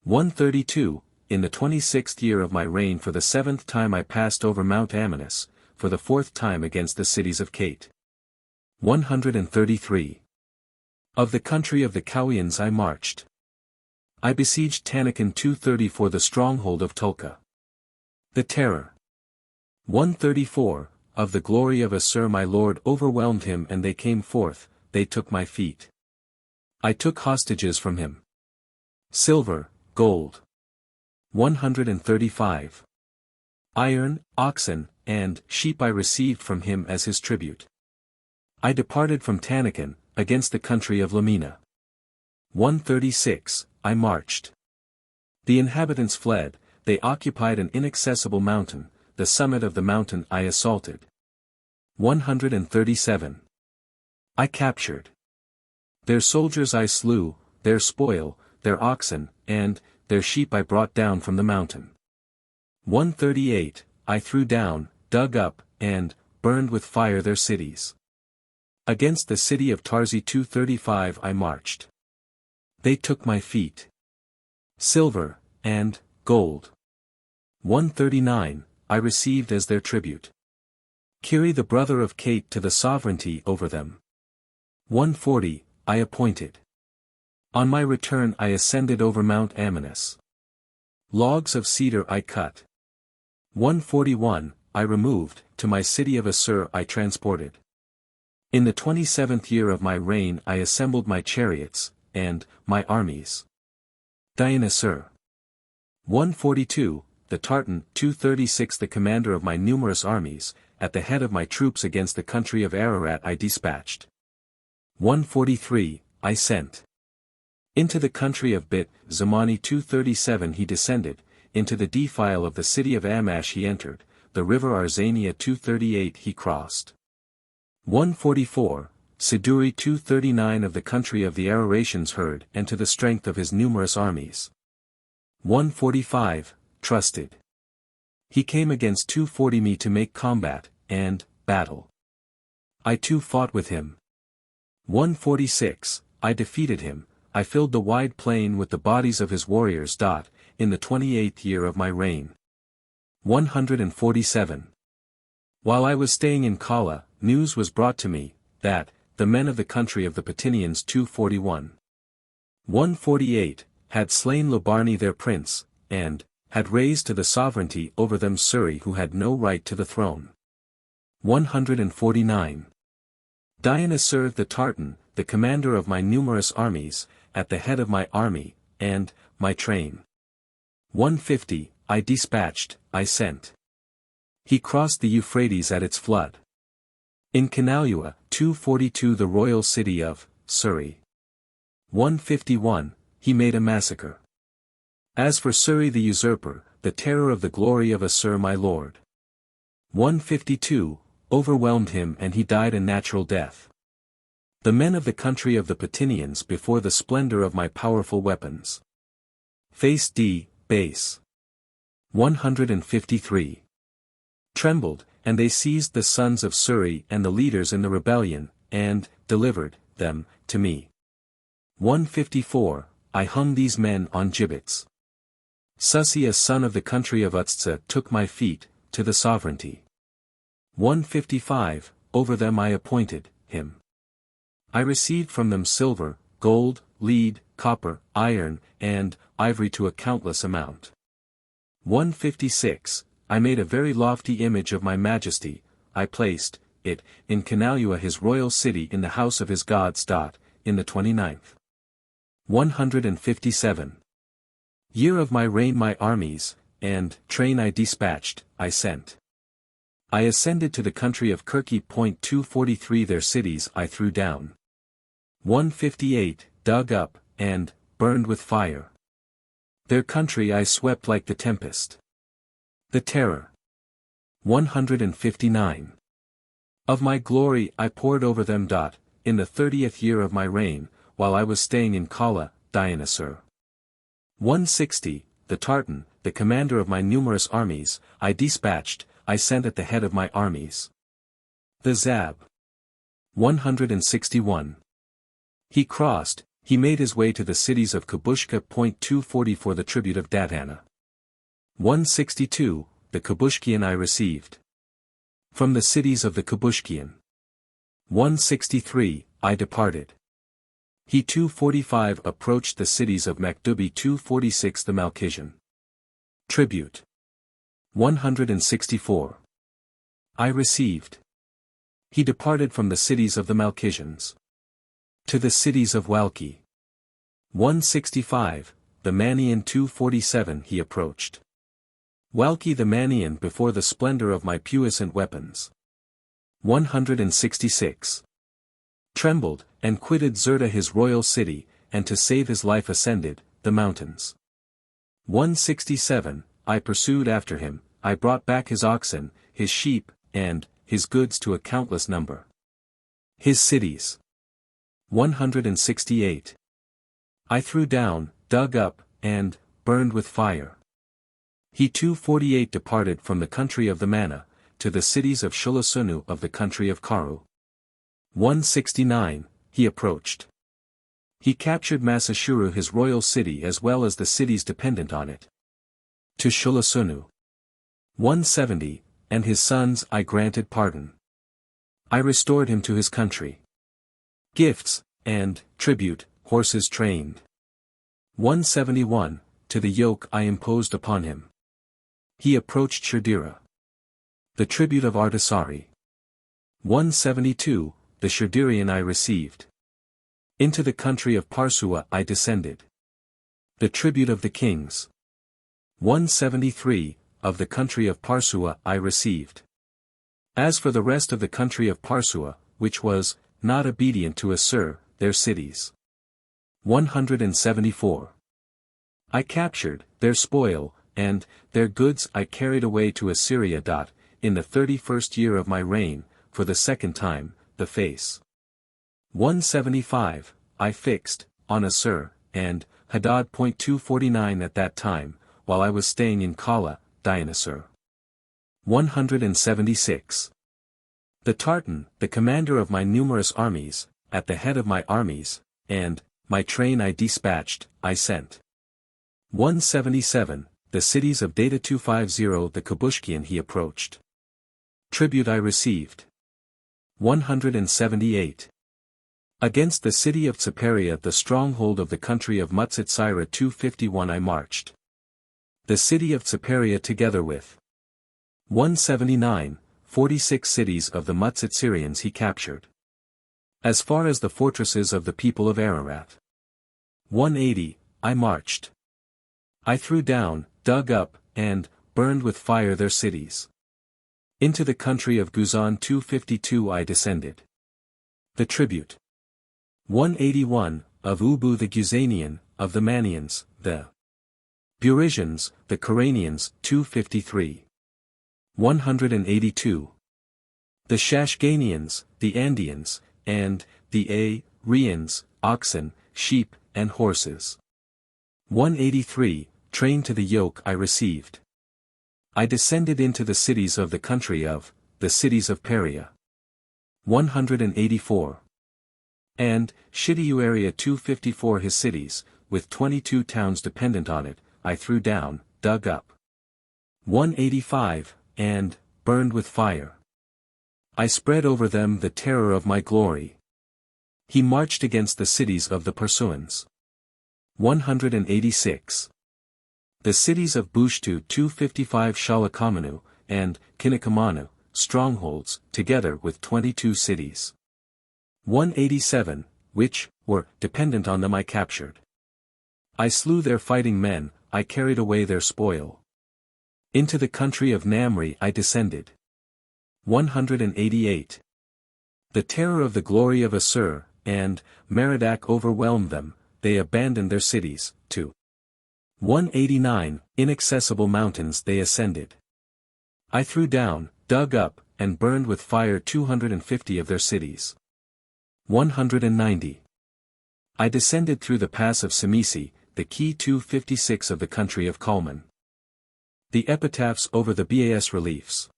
132, in the 26th year of my reign for the 7th time I passed over Mount Amanus, for the 4th time against the cities of Kate. 133. Of the country of the Kauians I marched. I besieged Tanakan 230 for the stronghold of Tulka. The terror. 134, of the glory of Assur my lord overwhelmed him and they came forth, they took my feet. I took hostages from him. Silver, gold. 135. Iron, oxen, and sheep I received from him as his tribute. I departed from Tanakan, against the country of Lamina. 136, I marched. The inhabitants fled, they occupied an inaccessible mountain, the summit of the mountain I assaulted. 137. I captured. Their soldiers I slew, their spoil, their oxen, and, their sheep I brought down from the mountain. 138, I threw down, dug up, and, burned with fire their cities. Against the city of Tarzi 235 I marched. They took my feet. Silver, and, gold. 139, I received as their tribute. Kiri the brother of Kate to the sovereignty over them. 140, I appointed. On my return I ascended over Mount Amanus. Logs of cedar I cut. 141, I removed, to my city of Assur I transported. In the 27th year of my reign I assembled my chariots, and, my armies. Assur. 142, the Tartan 236 the commander of my numerous armies, at the head of my troops against the country of Ararat I dispatched. 143, I sent. Into the country of Bit, Zamani 237 he descended, into the defile of the city of Amash he entered, the river Arzania 238 he crossed. 144, Siduri 239 of the country of the Araratians heard and to the strength of his numerous armies. 145, trusted. He came against 240 me to make combat, and, battle. I too fought with him. 146, I defeated him, I filled the wide plain with the bodies of his warriors. In the 28th year of my reign. 147. While I was staying in Kala, news was brought to me, that, the men of the country of the Patinians 241. 148, had slain Lobarni their prince, and, had raised to the sovereignty over them Suri who had no right to the throne. 149. Assur the Tartan, the commander of my numerous armies, at the head of my army, and my train. 150, I dispatched, I sent. He crossed the Euphrates at its flood. In Kanalua, 242 the royal city of Suri. 151, he made a massacre. As for Suri the usurper, the terror of the glory of Assur my lord. 152, overwhelmed him and he died a natural death. The men of the country of the Patinians before the splendor of my powerful weapons. Face D, base. 153. Trembled, and they seized the sons of Suri and the leaders in the rebellion, and delivered them to me. 154, I hung these men on gibbets. Susi a son of the country of Utsa took my feet, to the sovereignty. 155, over them I appointed him. I received from them silver, gold, lead, copper, iron, and ivory to a countless amount. 156, I made a very lofty image of my majesty, I placed it in Kanalua his royal city in the house of his gods. In the 29th. 157. Year of my reign my armies, and train I dispatched, I sent. I ascended to the country of Kirki. 243 their cities I threw down. 158, dug up, and burned with fire. Their country I swept like the tempest. The terror. 159. Of my glory I poured over them. In the 30th year of my reign, while I was staying in Kala, Dionysur. 160, the Tartan, the commander of my numerous armies, I dispatched, I sent at the head of my armies. The Zab. 161. He crossed, he made his way to the cities of Kabushka. 240 for the tribute of Datana. 162, the Kabushkian I received. From the cities of the Kabushkian. 163, I departed. He 245 approached the cities of Makdubi. 246 the Malkisian. Tribute. 164. I received. He departed from the cities of the Malkisians. To the cities of Walki. 165, the Manian. 247 he approached. Walki the Manian before the splendor of my puissant weapons. 166. Trembled, and quitted Zerta his royal city, and to save his life ascended the mountains. 167, I pursued after him, I brought back his oxen, his sheep, and his goods to a countless number. His cities. 168. I threw down, dug up, and burned with fire. He 248 departed from the country of the Mana, to the cities of Shulasunu of the country of Karu. 169, he approached. He captured Masashuru his royal city as well as the cities dependent on it. To Shulasunu. 170, and his sons I granted pardon. I restored him to his country. Gifts, and tribute, horses trained. 171, to the yoke I imposed upon him. He approached Sherdira. The tribute of Artisari. 172, the Sherdirian I received. Into the country of Parsua I descended. The tribute of the kings. 173, of the country of Parsua I received. As for the rest of the country of Parsua, which was not obedient to Assur, their cities. 174. I captured their spoil, and their goods I carried away to Assyria. In the 31st year of my reign, for the second time, the face. 175, I fixed, on Assur, and Hadad. 249 at that time, while I was staying in Kala, Dionysur. 176. The Tartan, the commander of my numerous armies, at the head of my armies, and my train I dispatched, I sent. 177, the cities of Data. 250 the Kabushkian he approached. Tribute I received. 178. Against the city of Sippara the stronghold of the country of Mutsitsira. 251 I marched. The city of Sippara together with 179, 46 cities of the Mutsitsirians he captured. as far as the fortresses of the people of Ararat. 180, I marched. I threw down, dug up, and burned with fire their cities. Into the country of Guzan 252 I descended. The tribute. 181, of Ubu the Guzanian, of the Manians, the Burisians, the Karanians, 253. 182. The Shashganians, the Andians, and the Arians, oxen, sheep, and horses. 183, trained to the yoke I received. I descended into the cities of the country of, the cities of Peria. 184. And, Shittiuarea 254 his cities, with 22 towns dependent on it, I threw down, dug up. 185, and, burned with fire. I spread over them the terror of my glory. He marched against the cities of the Persuans. 186. The cities of Bushtu 255 Shalakamanu, and Kinnikamanu, strongholds, together with 22 cities. 187, which, were, dependent on them I captured. I slew their fighting men, I carried away their spoil. Into the country of Namri I descended. 188. The terror of the glory of Assur, and, Merodach overwhelmed them, they abandoned their cities, to 189, inaccessible mountains they ascended. I threw down, dug up, and burned with fire 250 of their cities. 190. I descended through the pass of Semisi, the key 256 of the country of Kalman. The epitaphs over the bas reliefs.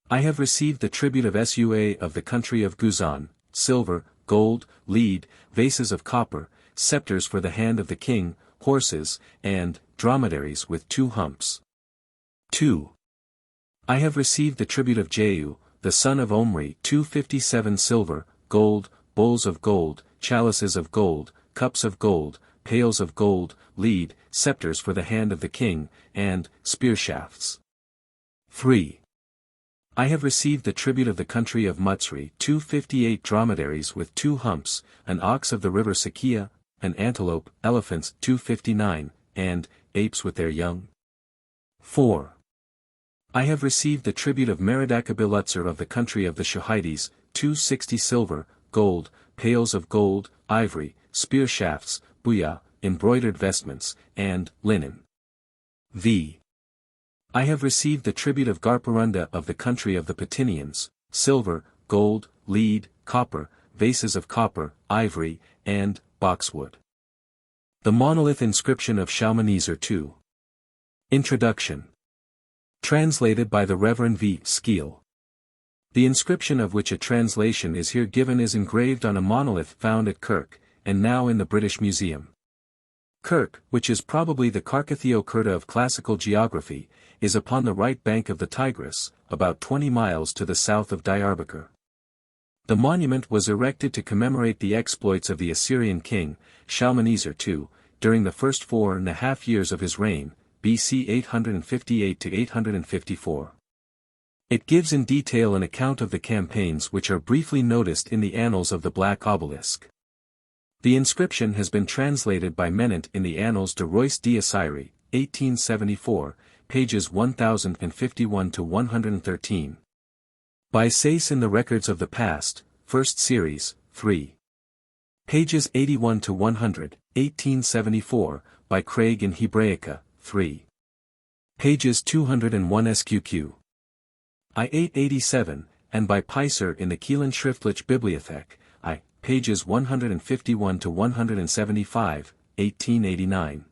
I have received the tribute of Sua of the country of Guzan, silver, gold, lead, vases of copper, scepters for the hand of the king, horses, and dromedaries with 2 humps. 2. I have received the tribute of Jehu, the son of Omri 257 silver, gold, bowls of gold, chalices of gold, cups of gold, pails of gold, lead, scepters for the hand of the king, and spear shafts. 3. I have received the tribute of the country of Mutsri 258 dromedaries with 2 humps, an ox of the river Sakia, an antelope, elephants 259, and apes with their young. 4. I have received the tribute of Merodach-Abilutzar of the country of the Shahites, 260 silver, gold, pails of gold, ivory, spear shafts, buyah, embroidered vestments, and linen. V. I have received the tribute of Garparunda of the country of the Patinians, silver, gold, lead, copper, vases of copper, ivory, and boxwood. The Monolith Inscription of Shalmaneser II. Introduction. Translated by the Reverend V. Skeel. The inscription of which a translation is here given is engraved on a monolith found at Kirk, and now in the British Museum. Kirk, which is probably the Carcathio Curta of classical geography, is upon the right bank of the Tigris, about 20 miles to the south of Diyarbakir. The monument was erected to commemorate the exploits of the Assyrian king, Shalmaneser II, during the first 4.5 years of his reign, BC 858 to 854. It gives in detail an account of the campaigns which are briefly noticed in the annals of the Black Obelisk. The inscription has been translated by Menant in the Annals de Royce d'Assyrie, 1874, pages 1051 to 113. By Sayce in the Records of the Past, 1st Series, 3. Pages 81 to 100, 1874, by Craig in Hebraica, 3. Pages 201 SQQ. I-887, and by Peiser in the Kielan Schriftliche Bibliothek, I, pages 151 to 175, 1889.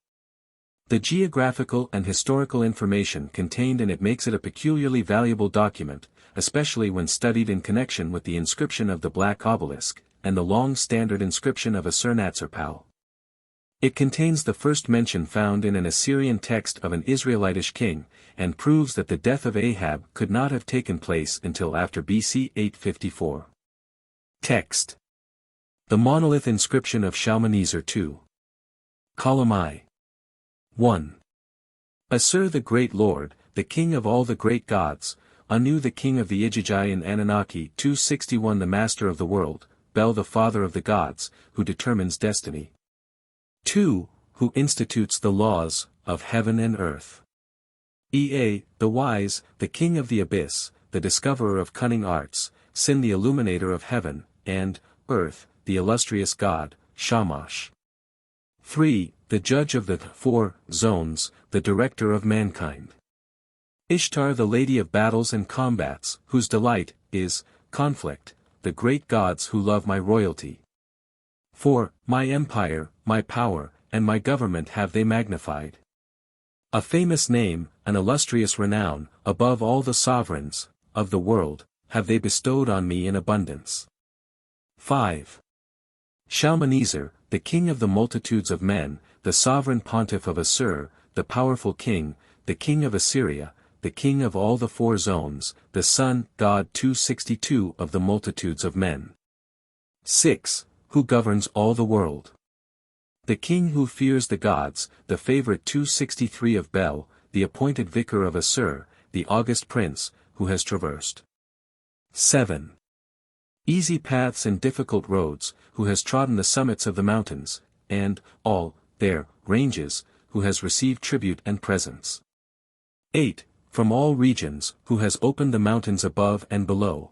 The geographical and historical information contained in it makes it a peculiarly valuable document, especially when studied in connection with the inscription of the Black Obelisk, and the long standard inscription of Assur-Natsir-Pal. It contains the first mention found in an Assyrian text of an Israelitish king, and proves that the death of Ahab could not have taken place until after BC 854. Text. The Monolith Inscription of Shalmaneser II. Column I. 1. Assur the great Lord, the King of all the great gods, Anu the king of the Igigi and Anunnaki 261 the master of the world, Bel the father of the gods, who determines destiny. 2. Who institutes the laws of heaven and earth. Ea, the wise, the king of the abyss, the discoverer of cunning arts, Sin the illuminator of heaven, and earth, the illustrious god, Shamash. 3. The judge of the 4 zones, the director of mankind. Ishtar the lady of battles and combats, whose delight is conflict, the great gods who love my royalty. 4. My empire, my power, and my government have they magnified. A famous name, an illustrious renown, above all the sovereigns of the world, have they bestowed on me in abundance. 5. Shalmaneser, the king of the multitudes of men, the sovereign pontiff of Assur, the powerful king, the king of Assyria, the king of all the 4 zones, the sun, God 262 of the multitudes of men. 6. Who governs all the world. The king who fears the gods, the favorite 263 of Bel, the appointed vicar of Assur, the august prince, who has traversed 7. Easy paths and difficult roads, who has trodden the summits of the mountains, and all their ranges, who has received tribute and presents. 8. From all regions, who has opened the mountains above and below.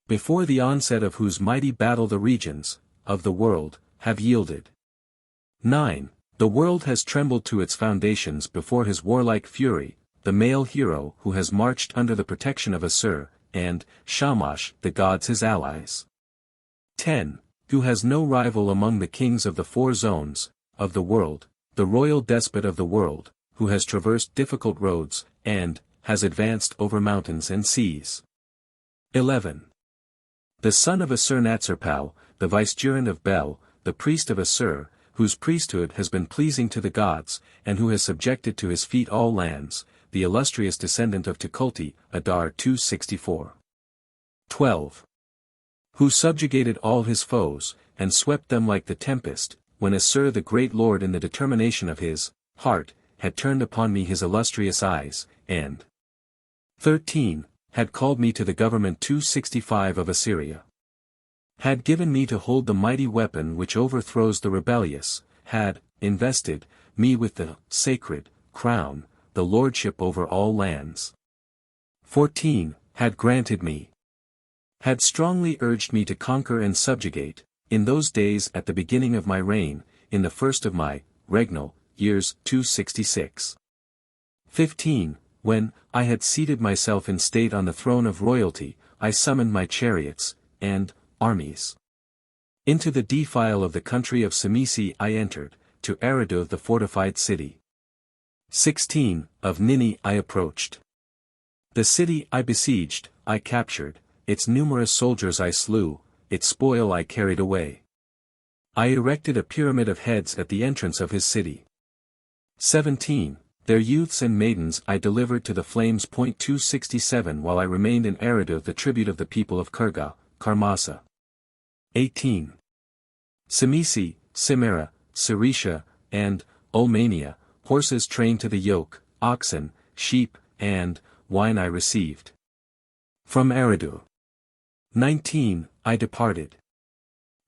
Before the onset of whose mighty battle the regions of the world have yielded. 9. The world has trembled to its foundations before his warlike fury, the male hero who has marched under the protection of Assur, and Shamash the gods his allies. 10. Who has no rival among the kings of the 4 zones of the world, the royal despot of the world, who has traversed difficult roads, and has advanced over mountains and seas. 11. The son of Assur-Natsir-Pal, the vicegerent of Bel, the priest of Assur, whose priesthood has been pleasing to the gods, and who has subjected to his feet all lands, the illustrious descendant of Tukulti, Adar 264. 12. Who subjugated all his foes, and swept them like the tempest, when Assur the great lord in the determination of his heart, had turned upon me his illustrious eyes, and 13. Had called me to the government 265 of Assyria. Had given me to hold the mighty weapon which overthrows the rebellious, had invested me with the sacred crown, the lordship over all lands. 14. Had granted me. Had strongly urged me to conquer and subjugate, in those days at the beginning of my reign, in the first of my regnal years 266. 15. When I had seated myself in state on the throne of royalty, I summoned my chariots, and armies. Into the defile of the country of Sayce I entered, to Eridu the fortified city. 16. Of Nini I approached. The city I besieged, I captured, its numerous soldiers I slew, its spoil I carried away. I erected a pyramid of heads at the entrance of his city. 17. Their youths and maidens I delivered to the flames. 267 While I remained in Eridu the tribute of the people of Kurga, Karmasa. 18. Semisi, Sippara, Sirisha, and Ulmania, horses trained to the yoke, oxen, sheep, and wine I received from Eridu. 19. I departed.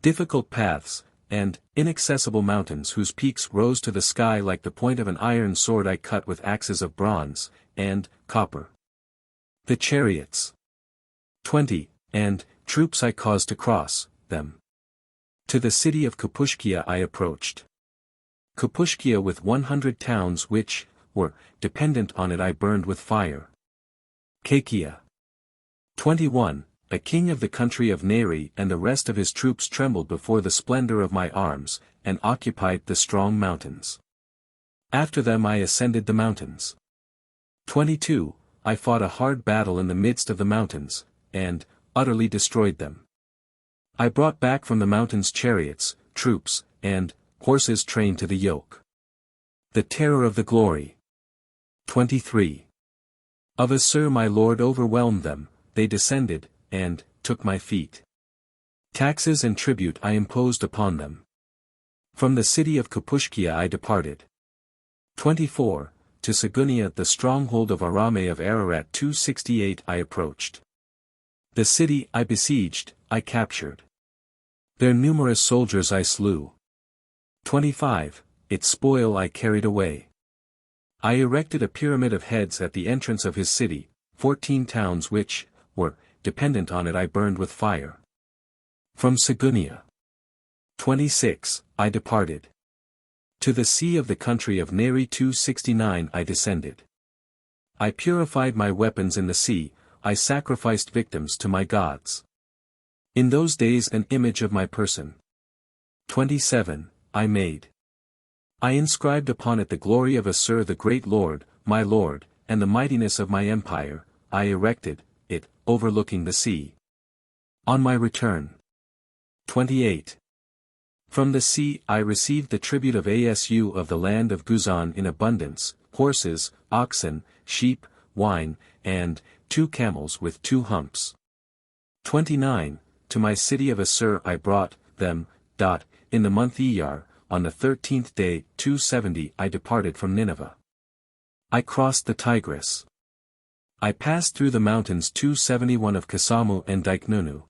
Difficult paths, and inaccessible mountains whose peaks rose to the sky like the point of an iron sword I cut with axes of bronze, and copper. The chariots. 20. And troops I caused to cross them. To the city of Kapushkia I approached. Kapushkia with 100 towns which were dependent on it I burned with fire. Kakia. 21. A king of the country of Neri and the rest of his troops trembled before the splendor of my arms, and occupied the strong mountains. After them I ascended the mountains. 22. I fought a hard battle in the midst of the mountains, and utterly destroyed them. I brought back from the mountains chariots, troops, and horses trained to the yoke. The terror of the glory. 23. Of Assur my lord overwhelmed them, they descended, and took my feet. Taxes and tribute I imposed upon them. From the city of Kapushkia I departed. 24. to Segunia the stronghold of Arame of Ararat 268 I approached. The city I besieged, I captured. Their numerous soldiers I slew. 25. Its spoil I carried away. I erected a pyramid of heads at the entrance of his city, 14 towns which were dependent on it I burned with fire. From Segunia. 26. I departed. To the sea of the country of Neri 269 I descended. I purified my weapons in the sea, I sacrificed victims to my gods. In those days an image of my person. 27. I made. I inscribed upon it the glory of Assur the great Lord, my Lord, and the mightiness of my empire, I erected it, overlooking the sea. On my return. 28. From the sea I received the tribute of Asu of the land of Guzan in abundance, horses, oxen, sheep, wine, and 2 camels with 2 humps. 29. To my city of Assur I brought them. In the month Iyar, on the 13th day, 270 I departed from Nineveh. I crossed the Tigris. I passed through the mountains 271 of Kasamu and Diknunu.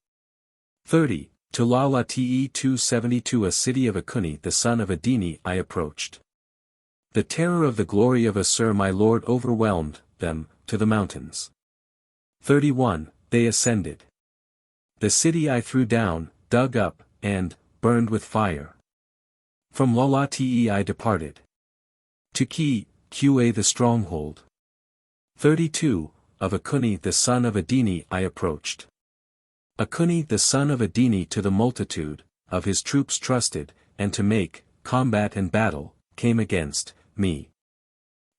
30. To Lalate 272 a city of Akuni the son of Adini I approached. The terror of the glory of Assur my lord overwhelmed them, to the mountains. 31. They ascended. The city I threw down, dug up, and burned with fire. From Lalate I departed. To Qa the stronghold. 32. Of Akuni the son of Adini I approached. Akuni the son of Adini to the multitude of his troops trusted, and to make combat and battle, came against me.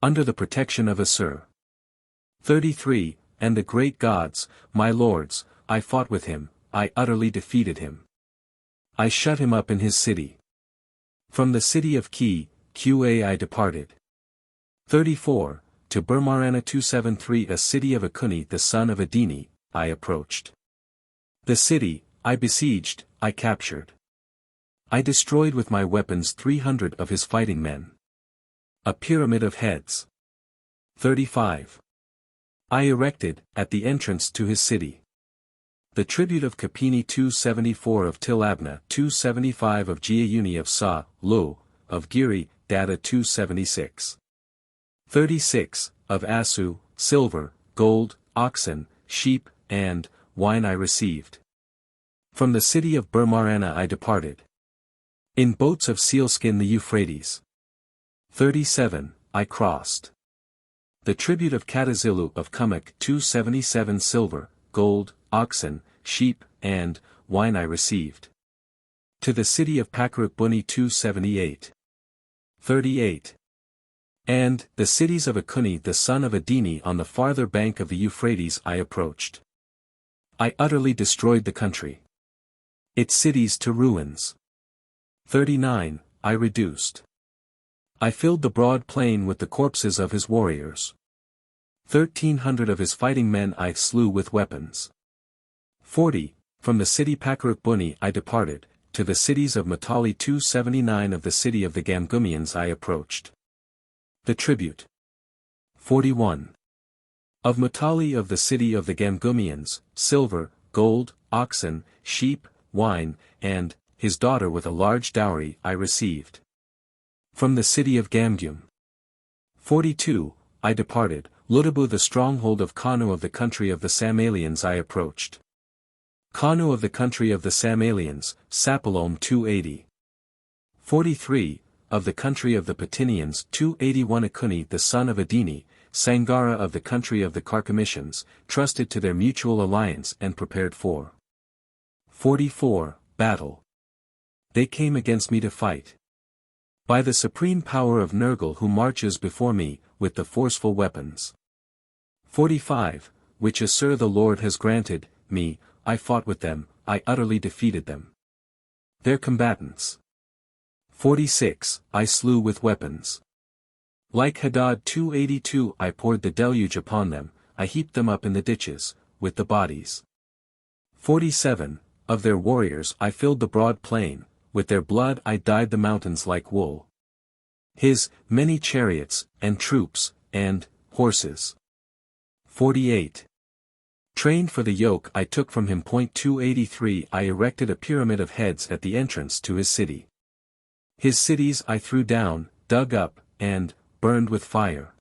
Under the protection of Assur. 33. And the great gods, my lords, I fought with him, I utterly defeated him. I shut him up in his city. From the city of Qa I departed. 34. To Burmarana 273 a city of Akuni the son of Adini, I approached. The city, I besieged, I captured. I destroyed with my weapons 300 of his fighting men. A pyramid of heads. 35. I erected, at the entrance to his city. The tribute of Kapini 274 of Tilabna 275 of Giauni of Sa, Lu, of Giri, Data 276. 36. Of Asu, silver, gold, oxen, sheep, and wine I received. From the city of Burmarana I departed. In boats of sealskin the Euphrates. 37. I crossed. The tribute of Katazilu of Kumak 277 silver, gold, oxen, sheep, and wine I received. To the city of Pakarukbuni 278. 38. And the cities of Akuni the son of Adini on the farther bank of the Euphrates I approached. I utterly destroyed the country. Its cities to ruins. 39. I reduced. I filled the broad plain with the corpses of his warriors. 1,300 of his fighting men I slew with weapons. 40. From the city Pakarukbuni I departed, to the cities of Matali 279 of the city of the Gamgumians I approached. The tribute. 41. Of Matali of the city of the Gamgumians, silver, gold, oxen, sheep, wine, and his daughter with a large dowry I received. From the city of Gamgum. 42. I departed, Ludabu the stronghold of Kanu of the country of the Samalians I approached. Kanu of the country of the Samalians, Sapalome 280. 43. Of the country of the Patinians 281 Akuni the son of Adini, Sangara of the country of the Carchemicians, trusted to their mutual alliance and prepared for. 44. Battle. They came against me to fight. By the supreme power of Nergal who marches before me, with the forceful weapons. 45. Which Assur the Lord has granted me, I fought with them, I utterly defeated them. Their combatants. 46. I slew with weapons. Like Hadad 282 I poured the deluge upon them, I heaped them up in the ditches, with the bodies. 47. Of their warriors I filled the broad plain, with their blood I dyed the mountains like wool. His many chariots, and troops, and horses. 48. Trained for the yoke I took from him. 283 I erected a pyramid of heads at the entrance to his city. His cities I threw down, dug up, and burned with fire.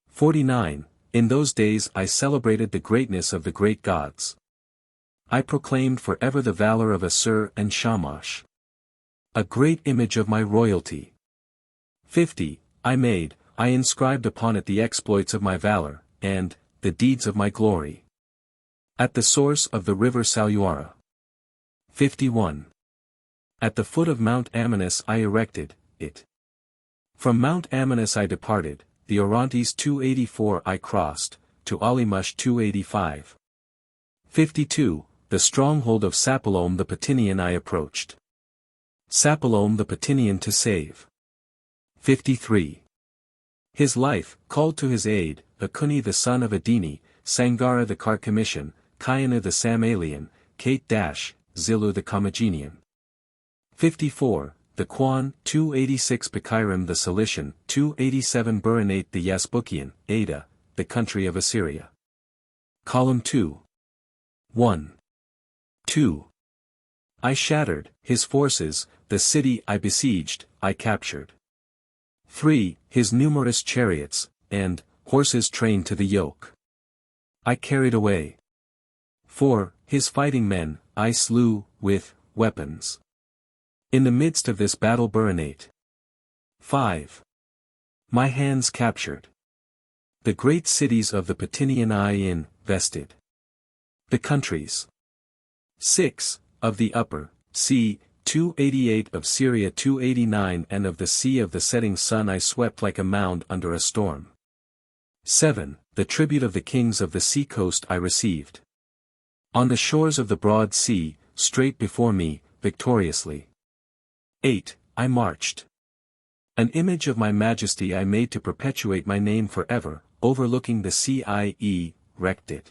49. In those days I celebrated the greatness of the great gods. I proclaimed forever the valor of Assur and Shamash. A great image of my royalty. 50. I inscribed upon it the exploits of my valor, and the deeds of my glory. At the source of the river Saluara. 51. At the foot of Mount Amanus I erected it. From Mount Amanus I departed, the Orontes 284 I crossed, to Alimush 285. 52. The stronghold of Sapalome the Patinian I approached. Sapalome the Patinian to save. 53. His life, called to his aid, Akuni the son of Adini, Sangara the Carchemician, Kayana the Samalian, Kate Zilu the Commagenian. 54. The Quan, 286 Pekirim the Cilician, 287 Burinate the Yasbukian, Ada, the country of Assyria. Column 2. 1. 2. I shattered his forces, the city I besieged, I captured. 3. His numerous chariots, and horses trained to the yoke. I carried away. 4. His fighting men, I slew, with weapons. In the midst of this battle Burinate. 5. My hands captured the great cities of the Patinian I invested. The countries. 6. Of the upper sea, 288 of Syria 289 and of the sea of the setting sun I swept like a mound under a storm. 7. The tribute of the kings of the sea coast I received. On the shores of the broad sea, straight before me, victoriously. 8. I marched. An image of my majesty I made to perpetuate my name forever, overlooking the sea I wrecked it.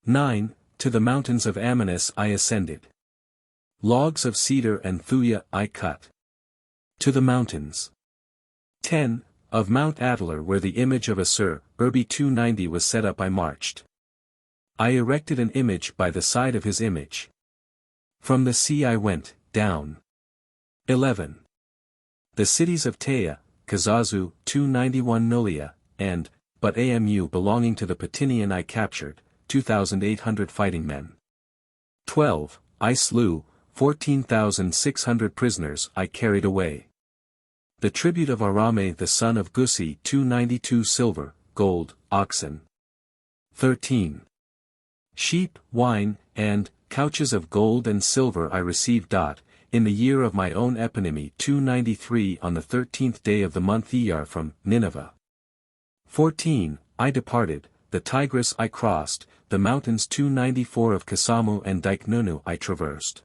9. To the mountains of Amanus I ascended. Logs of cedar and thuya I cut. To the mountains. 10. Of Mount Adler where the image of Assur, Urbi 290 was set up I marched. I erected an image by the side of his image. From the sea I went, down. 11. The cities of Taya, Kazazu, 291 Nulia, and, but Amu belonging to the Patinian I captured, 2,800 fighting men. 12. I slew, 14,600 prisoners I carried away. The tribute of Arame the son of Gusi 292 silver, gold, oxen. 13. Sheep, wine, and couches of gold and silver I received. In the year of my own eponymy 293 on the 13th day of the month Iyar from Nineveh. 14. I departed, the Tigris I crossed, the mountains 294 of Kasamu and Diknunu I traversed.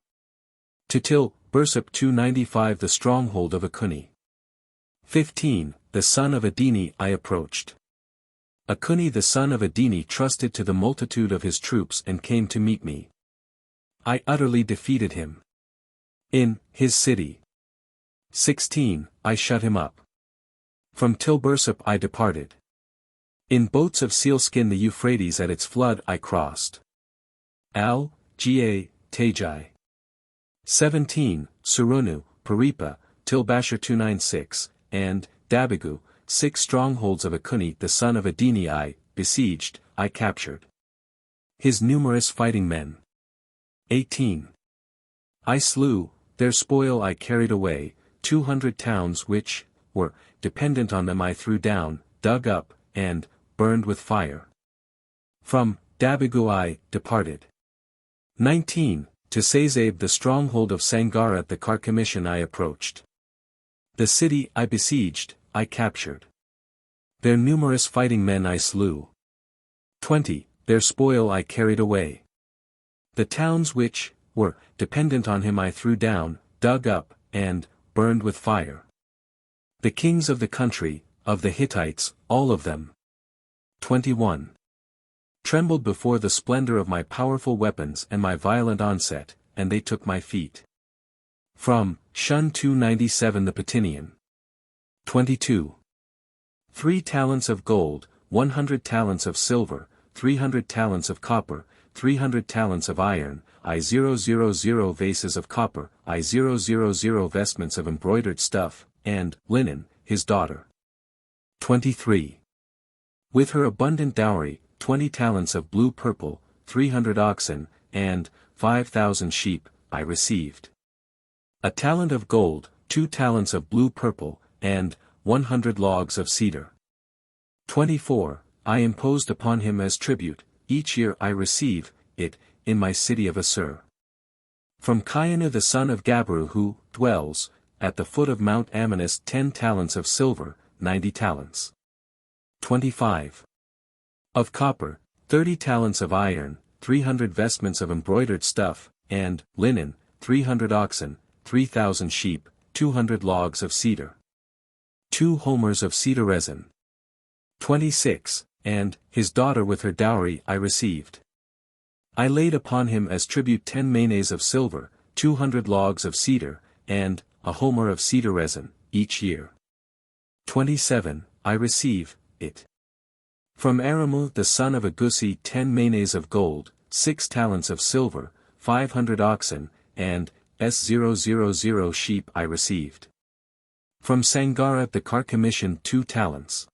To Til, Bursup 295 the stronghold of Akuni. 15. The son of Adini I approached. Akuni the son of Adini trusted to the multitude of his troops and came to meet me. I utterly defeated him. In his city. 16. I shut him up. From Til Bursup I departed. In boats of sealskin the Euphrates at its flood I crossed. Al-Ga, Tajai. 17. Surunu, Paripa, Til Bashar 296, and Dabigu, 6 strongholds of Akuni the son of Adini I besieged, I captured. His numerous fighting men. 18. I slew, their spoil I carried away, 200 towns which, were, dependent on them I threw down, dug up, and, burned with fire. From, Dabigu I, departed. 19. To Sayce the stronghold of Sangara the Carchemician I approached. The city I besieged, I captured. Their numerous fighting men I slew. 20. Their spoil I carried away. The towns which, were, dependent on him I threw down, dug up, and, burned with fire. The kings of the country, of the Hittites, all of them. 21. Trembled before the splendor of my powerful weapons and my violent onset, and they took my feet. From, Shun 297 the Patinian. 22. 3 talents of gold, 100 talents of silver, 300 talents of copper, 300 talents of iron, I000 vases of copper, I000 vestments of embroidered stuff, and linen, his daughter. 23. With her abundant dowry, 20 talents of blue purple, 300 oxen, and 5,000 sheep, I received. A talent of gold, 2 talents of blue purple, and 100 logs of cedar. 24. I imposed upon him as tribute, each year I receive it, in my city of Assur. From Kianu the son of Gabru who dwells at the foot of Mount Amanus 10 talents of silver, 90 talents. 25. Of copper, 30 talents of iron, 300 vestments of embroidered stuff, and linen, 300 oxen, 3,000 sheep, 200 logs of cedar. 2 homers of cedar resin. 26. And his daughter with her dowry I received. I laid upon him as tribute 10 manes of silver, 200 logs of cedar, and a homer of cedar resin, each year. 27. I receive it. From Aramu the son of Agusi 10 manes of gold, 6 talents of silver, 500 oxen, and S000 sheep I received. From Sangara the Carchemitian 2 talents.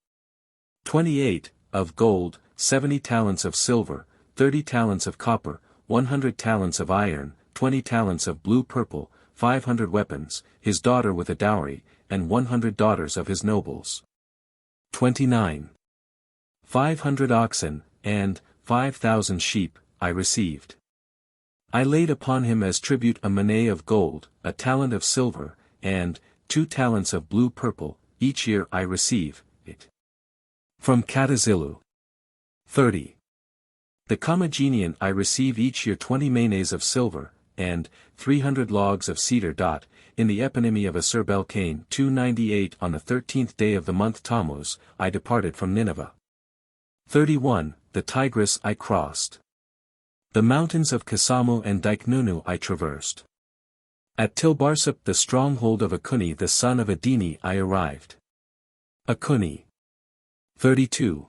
28. Of gold, 70 talents of silver, 30 talents of copper, 100 talents of iron, 20 talents of blue purple, 500 weapons, his daughter with a dowry, and 100 daughters of his nobles. 29. 500 oxen, and 5,000 sheep, I received. I laid upon him as tribute a manet of gold, a talent of silver, and 2 talents of blue purple, each year I receive it. From Katazilu. 30. The Commagenian I receive each year 20 manes of silver, and 300 logs of cedar. In the eponymy of Assur-Belkane 298 on the 13th day of the month Tammuz, I departed from Nineveh. 31. The Tigris I crossed. The mountains of Kasamu and Diknunu I traversed. At Tilbarsip the stronghold of Akuni the son of Adini I arrived. Akuni. 32.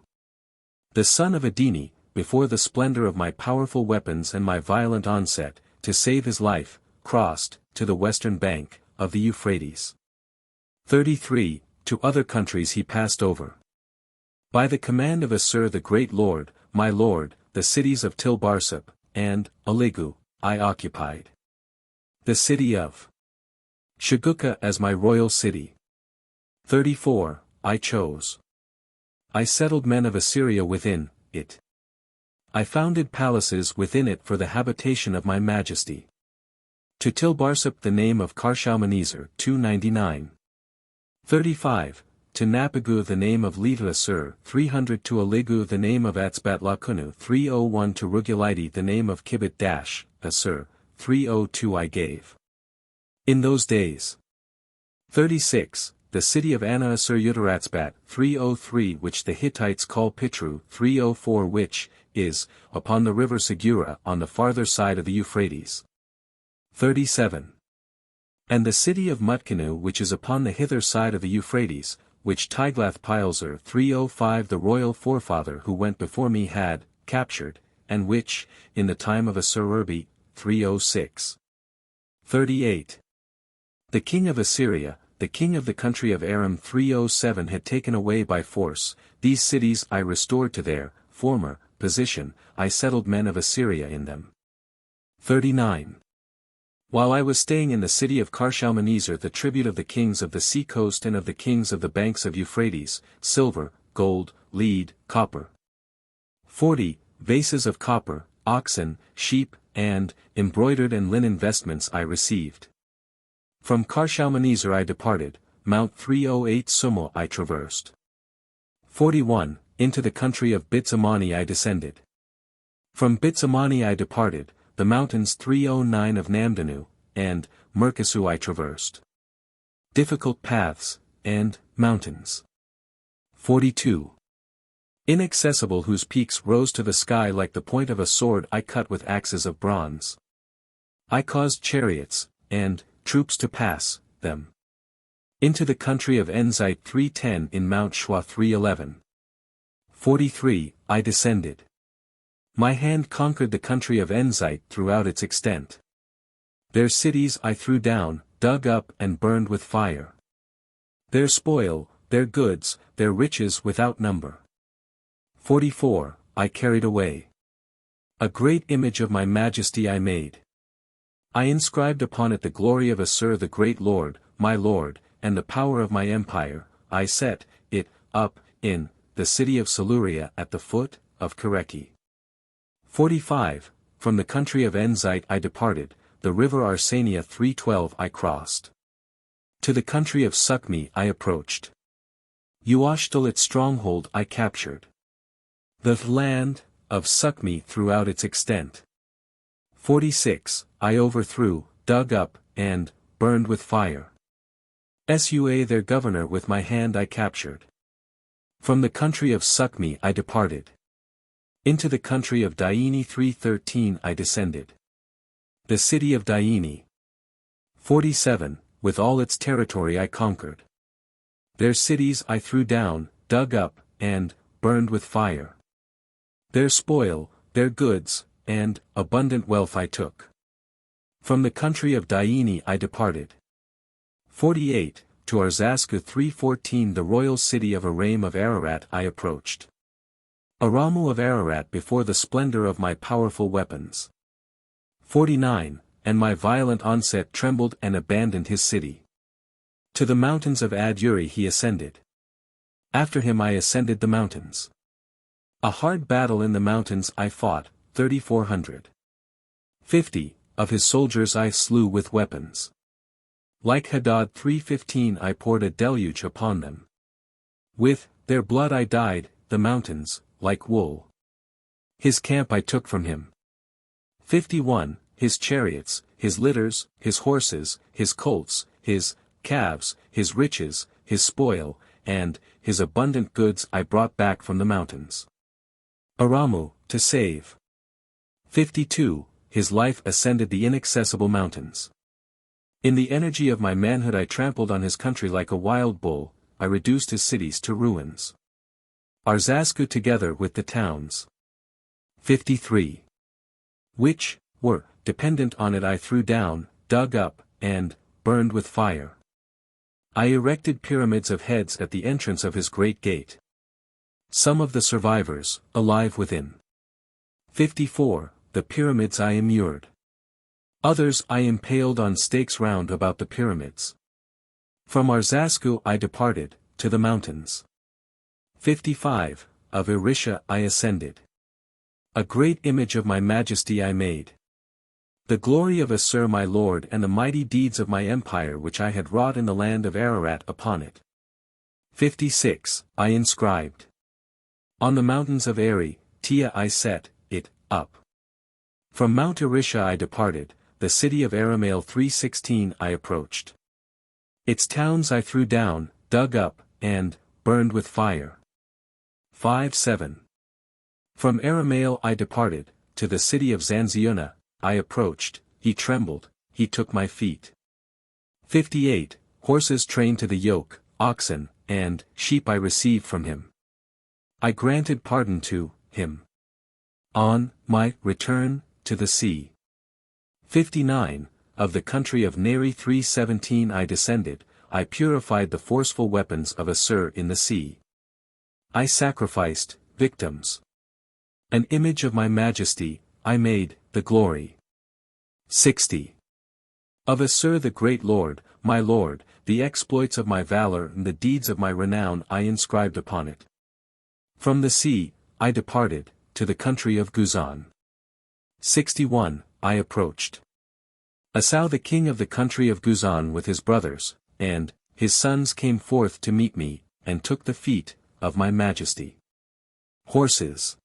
The son of Adini, before the splendor of my powerful weapons and my violent onset, to save his life, crossed, to the western bank, of the Euphrates. 33. To other countries he passed over. By the command of Assur the great lord, my lord, the cities of Tilbarsip, and Aligu, I occupied. The city of Shaguka as my royal city. 34. I chose. I settled men of Assyria within it. I founded palaces within it for the habitation of my majesty. To Tilbarsip the name of Shalmaneser 299. 35. To Napagu the name of Leta Assur 300. To Aligu the name of Atzbat-Lakunu 301. To Rugulite the name of Kibit Assur 302 I gave. In those days. 36. The city of Assur-Utaratzbat 303 which the Hittites call Pitru 304 which is, upon the river Segura on the farther side of the Euphrates. 37. And the city of Mutkanu which is upon the hither side of the Euphrates, which Tiglath-Pileser 305 the royal forefather who went before me had, captured, and which, in the time of Assur-Urbi, 306. 38. The king of Assyria, the king of the country of Aram 307 had taken away by force, these cities I restored to their former position, I settled men of Assyria in them. 39. While I was staying in the city of Shalmaneser the tribute of the kings of the sea coast and of the kings of the banks of Euphrates, silver, gold, lead, copper. 40. Vases of copper, oxen, sheep, and embroidered and linen vestments I received. From Shalmaneser I departed, Mount 308 Sumo I traversed. 41. Into the country of Bitsamani I descended. From Bitsamani I departed, the mountains 309 of Namdanu, and Merkasu I traversed. Difficult paths, and mountains. 42. Inaccessible whose peaks rose to the sky like the point of a sword I cut with axes of bronze. I caused chariots, and troops to pass them. Into the country of Enzite 3:10 in Mount Shua 3:11. 43, I descended. My hand conquered the country of Enzite throughout its extent. Their cities I threw down, dug up and burned with fire. Their spoil, their goods, their riches without number. 44, I carried away. A great image of my majesty I made. I inscribed upon it the glory of Assur the great Lord, my Lord, and the power of my empire. I set it up in the city of Siluria at the foot of Kereki. 45, From the country of Enzite I departed, the river Arsania 3:12 I crossed. To the country of Sukhmi I approached. Uashtal its stronghold I captured. The land of Sukhmi throughout its extent. 46, I overthrew, dug up, and burned with fire. Sua their governor with my hand I captured. From the country of Sukhmi I departed. Into the country of Daini 3:13 I descended. The city of Daini. 47, with all its territory I conquered. Their cities I threw down, dug up, and burned with fire. Their spoil, their goods, and abundant wealth I took. From the country of Daini I departed. 48, to Arzasku 3:14 the royal city of Aram of Ararat I approached. Aramu of Ararat before the splendor of my powerful weapons. 49, and my violent onset trembled and abandoned his city. To the mountains of Ad-Uri he ascended. After him I ascended the mountains. A hard battle in the mountains I fought, 3,400. 50, of his soldiers I slew with weapons. Like Hadad 3:15 I poured a deluge upon them. With their blood I dyed the mountains, like wool. His camp I took from him. 51, his chariots, his litters, his horses, his colts, his calves, his riches, his spoil, and his abundant goods I brought back from the mountains. Aramu, to save. 52, his life ascended the inaccessible mountains. In the energy of my manhood I trampled on his country like a wild bull, I reduced his cities to ruins. Arzasku together with the towns. 53. Which were dependent on it I threw down, dug up, and burned with fire. I erected pyramids of heads at the entrance of his great gate. Some of the survivors, alive within. 54, the pyramids I immured. Others I impaled on stakes round about the pyramids. From Arzasku I departed, to the mountains. 55, of Irisha I ascended. A great image of my majesty I made. The glory of Assur my lord and the mighty deeds of my empire which I had wrought in the land of Ararat upon it. 56, I inscribed. On the mountains of Eri, Tia I set it up. From Mount Irisha I departed, the city of Aramael 3:16 I approached. Its towns I threw down, dug up, and burned with fire. 57. From Aramael I departed, to the city of Zanziuna, I approached, he trembled, he took my feet. 58, horses trained to the yoke, oxen, and sheep I received from him. I granted pardon to him. On my return to the sea. 59, of the country of Neri 3:17 I descended, I purified the forceful weapons of Assur in the sea. I sacrificed victims. An image of my majesty, I made, the glory. 60. Of Assur the great Lord, my Lord, the exploits of my valor and the deeds of my renown I inscribed upon it. From the sea, I departed, to the country of Guzan. 61, I approached. Asau the king of the country of Guzan with his brothers, and his sons came forth to meet me, and took the feet of my majesty. Horses.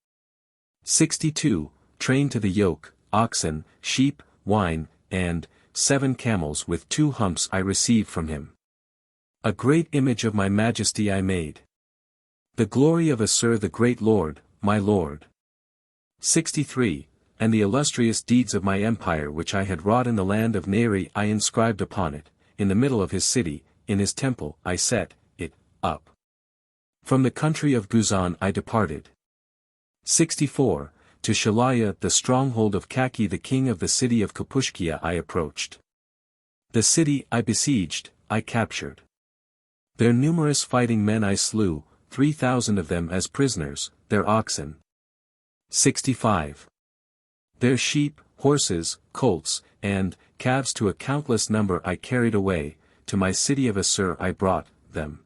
62, trained to the yoke, oxen, sheep, wine, and 7 camels with 2 humps I received from him. A great image of my majesty I made. The glory of Assur the great Lord, my Lord. 63, and the illustrious deeds of my empire which I had wrought in the land of Neri I inscribed upon it, in the middle of his city, in his temple I set it up. From the country of Guzan I departed. 64. To Shalaya the stronghold of Kaki the king of the city of Kapushkia I approached. The city I besieged, I captured. Their numerous fighting men I slew, 3,000 of them as prisoners, their oxen. 65. Their sheep, horses, colts, and calves to a countless number I carried away, to my city of Assur I brought them.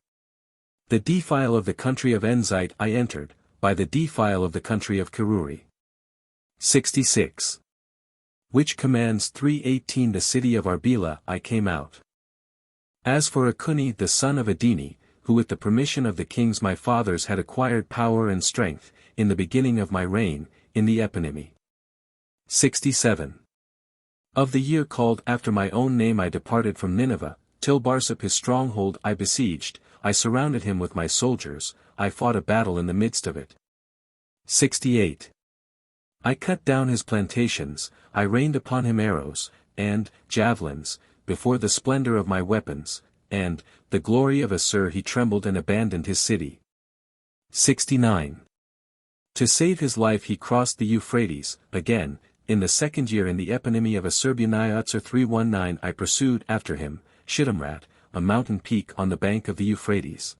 The defile of the country of Enzite I entered, by the defile of the country of Keruri. 66. Which commands 318 the city of Arbela I came out. As for Akuni the son of Adini, who with the permission of the kings my fathers had acquired power and strength, in the beginning of my reign, in the eponemy. 67. Of the year called after my own name I departed from Nineveh, till Barsap his stronghold I besieged, I surrounded him with my soldiers, I fought a battle in the midst of it. 68. I cut down his plantations, I rained upon him arrows, and javelins, before the splendor of my weapons, and the glory of Assur he trembled and abandoned his city. 69. To save his life he crossed the Euphrates, again, in the second year in the eponemy of Assur-Natsir-Pal 319 I pursued after him, Shittimrat, a mountain peak on the bank of the Euphrates.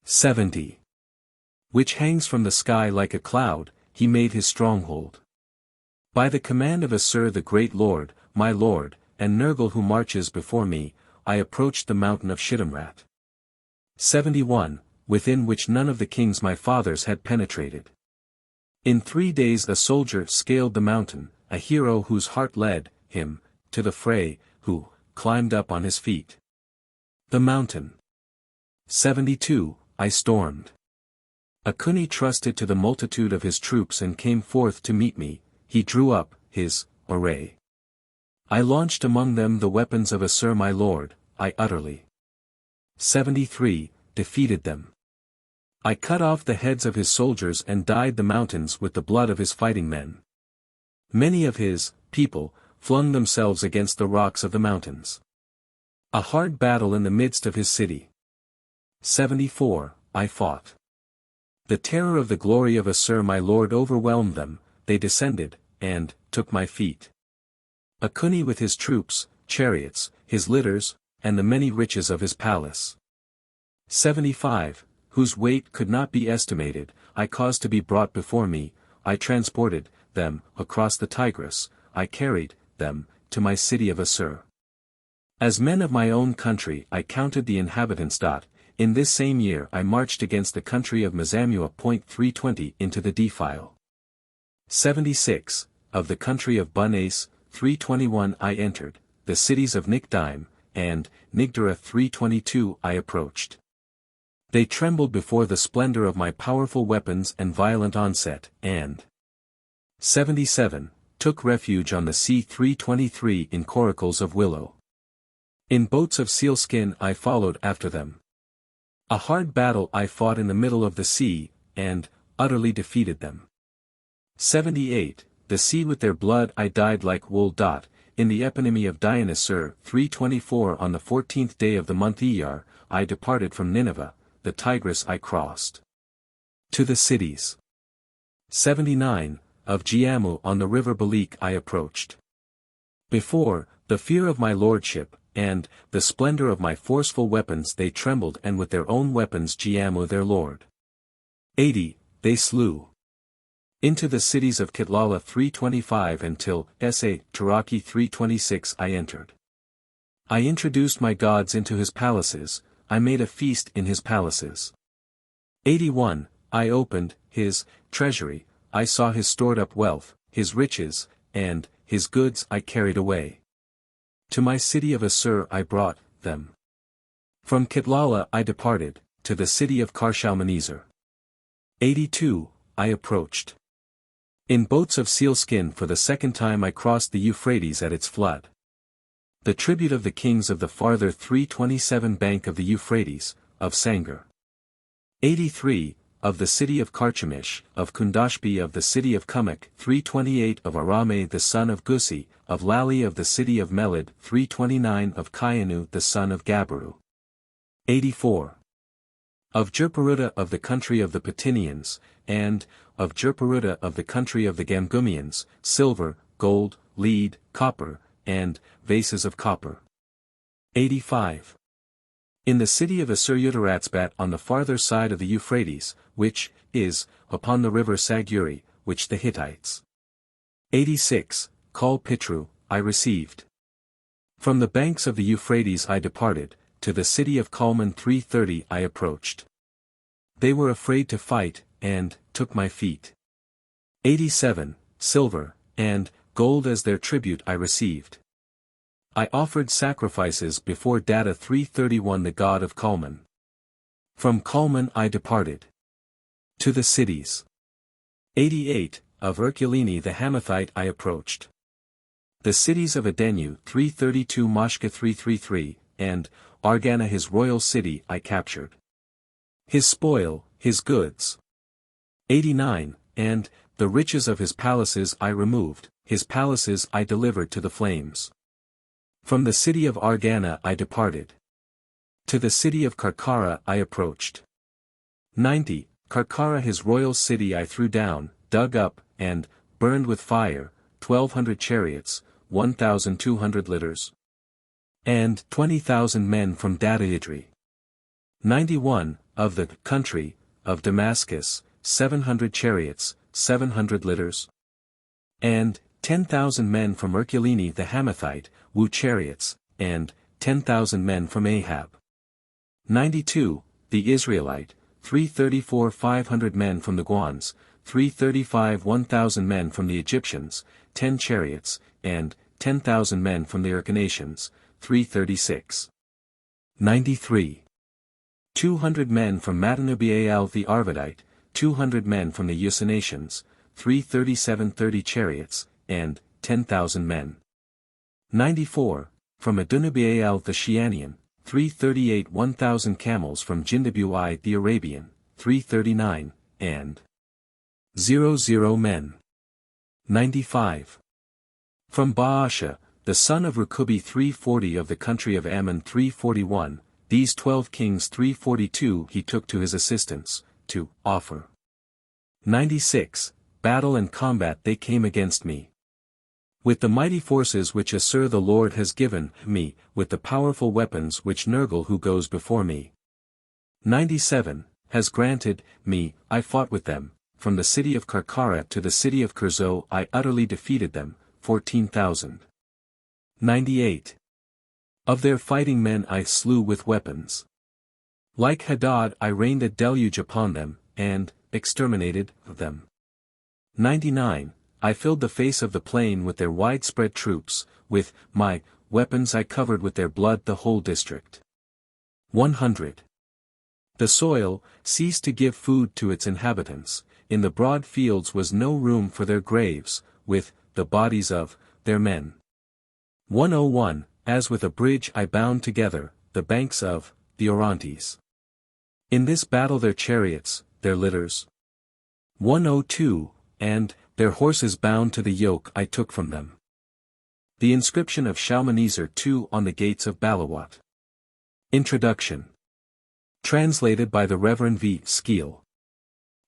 70. Which hangs from the sky like a cloud, he made his stronghold. By the command of Assur the great lord, my lord, and Nergal who marches before me, I approached the mountain of Shittimrat. 71, within which none of the kings my fathers had penetrated. In 3 days a soldier scaled the mountain, a hero whose heart led him to the fray, who climbed up on his feet. The mountain. 72, I stormed. Akuni trusted to the multitude of his troops and came forth to meet me, he drew up his array. I launched among them the weapons of Assur my lord, I utterly. 73, defeated them. I cut off the heads of his soldiers and dyed the mountains with the blood of his fighting men. Many of his people flung themselves against the rocks of the mountains. A hard battle in the midst of his city. 74, I fought. The terror of the glory of Assur my lord overwhelmed them, they descended, and took my feet. Akuni with his troops, chariots, his litters, and the many riches of his palace. 75, whose weight could not be estimated, I caused to be brought before me, I transported them across the Tigris, I carried them to my city of Assur. As men of my own country I counted the inhabitants. In this same year I marched against the country of Mazamua. 320 into the defile. 76, of the country of Bunace, 321 I entered, the cities of Nikdaim, and Nigdara 322 I approached. They trembled before the splendor of my powerful weapons and violent onset, and 77, took refuge on the sea 323 in coracles of willow. In boats of sealskin I followed after them. A hard battle I fought in the middle of the sea, and utterly defeated them. 78, the sea with their blood I dyed like wool. In the eponemy of Dionysus 324 on the 14th day of the month Iyar, I departed from Nineveh, the Tigris I crossed. To the cities. 79, of Jiamu on the river Balik I approached. Before the fear of my lordship, and the splendor of my forceful weapons they trembled, and with their own weapons Jiamu their lord. 80, they slew. Into the cities of Kitlala 325 until Sa Taraki 326 I entered. I introduced my gods into his palaces, I made a feast in his palaces. 81, I opened his treasury, I saw his stored up wealth, his riches, and his goods I carried away. To my city of Assur I brought them. From Kitlala I departed, to the city of Shalmaneser. 82, I approached. In boats of sealskin for the second time I crossed the Euphrates at its flood. The tribute of the kings of the farther 327 bank of the Euphrates, of Sangar. 83, of the city of Carchemish, of Kundashbi of the city of Kumak, 328 of Arame the son of Gusi, of Lali of the city of Melid, 329 of Kayanu the son of Gabaru. 84. Of Jerparuta of the country of the Patinians, and, of Jerparuta of the country of the Gamgumians, silver, gold, lead, copper, and, vases of copper. 85. In the city of Assur-Natsir-Pal on the farther side of the Euphrates, which, is, upon the river Saguri, which the Hittites. 86. Kal Pitru, I received. From the banks of the Euphrates I departed, to the city of Kalman 330 I approached. They were afraid to fight, and, took my feet. 87. Silver, and, gold as their tribute I received. I offered sacrifices before Data 331 the god of Kalman. From Kalman I departed. To the cities. 88. Of Herculine the Hamathite I approached. The cities of Adenu 332 Mashka 333, and, Argana his royal city I captured. His spoil, his goods. 89. And, the riches of his palaces I removed, his palaces I delivered to the flames. From the city of Argana I departed. To the city of Karkara I approached. 90. Karkara his royal city I threw down, dug up, and, burned with fire, 1,200 chariots, 1,200 litters. And 20,000 men from Dadaidri. 91. Of the country, of Damascus, 700 chariots, 700 litters. And, 10,000 men from Herculine the Hamathite, Wu chariots, and, 10,000 men from Ahab. 92. The Israelite, 334 500 men from the Guans, 335 1,000 men from the Egyptians, 10 chariots, and, 10,000 men from the Hyrcanaceans, 336. 93. 200 men from Matanubial the Arvadite, 200 men from the Eucinaceans, 337 30 chariots, and, 10,000 men. 94. From Adunubial the Shianian, 338 1,000 camels from Jindabui the Arabian, 339, and 00 men. 95. From Baasha, the son of Rukubi 340 of the country of Ammon 341, these 12 kings 342 he took to his assistance, to offer. 96. Battle and combat they came against me. With the mighty forces which Assur the Lord has given me, with the powerful weapons which Nergal who goes before me. 97. Has granted me, I fought with them, from the city of Karkara to the city of Kurzo I utterly defeated them, 14,000. 98. Of their fighting men I slew with weapons. Like Hadad I rained a deluge upon them, and, exterminated, them. 99. I filled the face of the plain with their widespread troops, with, my, weapons I covered with their blood the whole district. 100. The soil, ceased to give food to its inhabitants, in the broad fields was no room for their graves, with, the bodies of, their men. 101. As with a bridge I bound together, the banks of, the Orontes. In this battle their chariots, their litters. 102, and, their horses bound to the yoke I took from them. The Inscription of Shalmaneser II on the gates of Balawât. Introduction. Translated by the Reverend V. Skeel.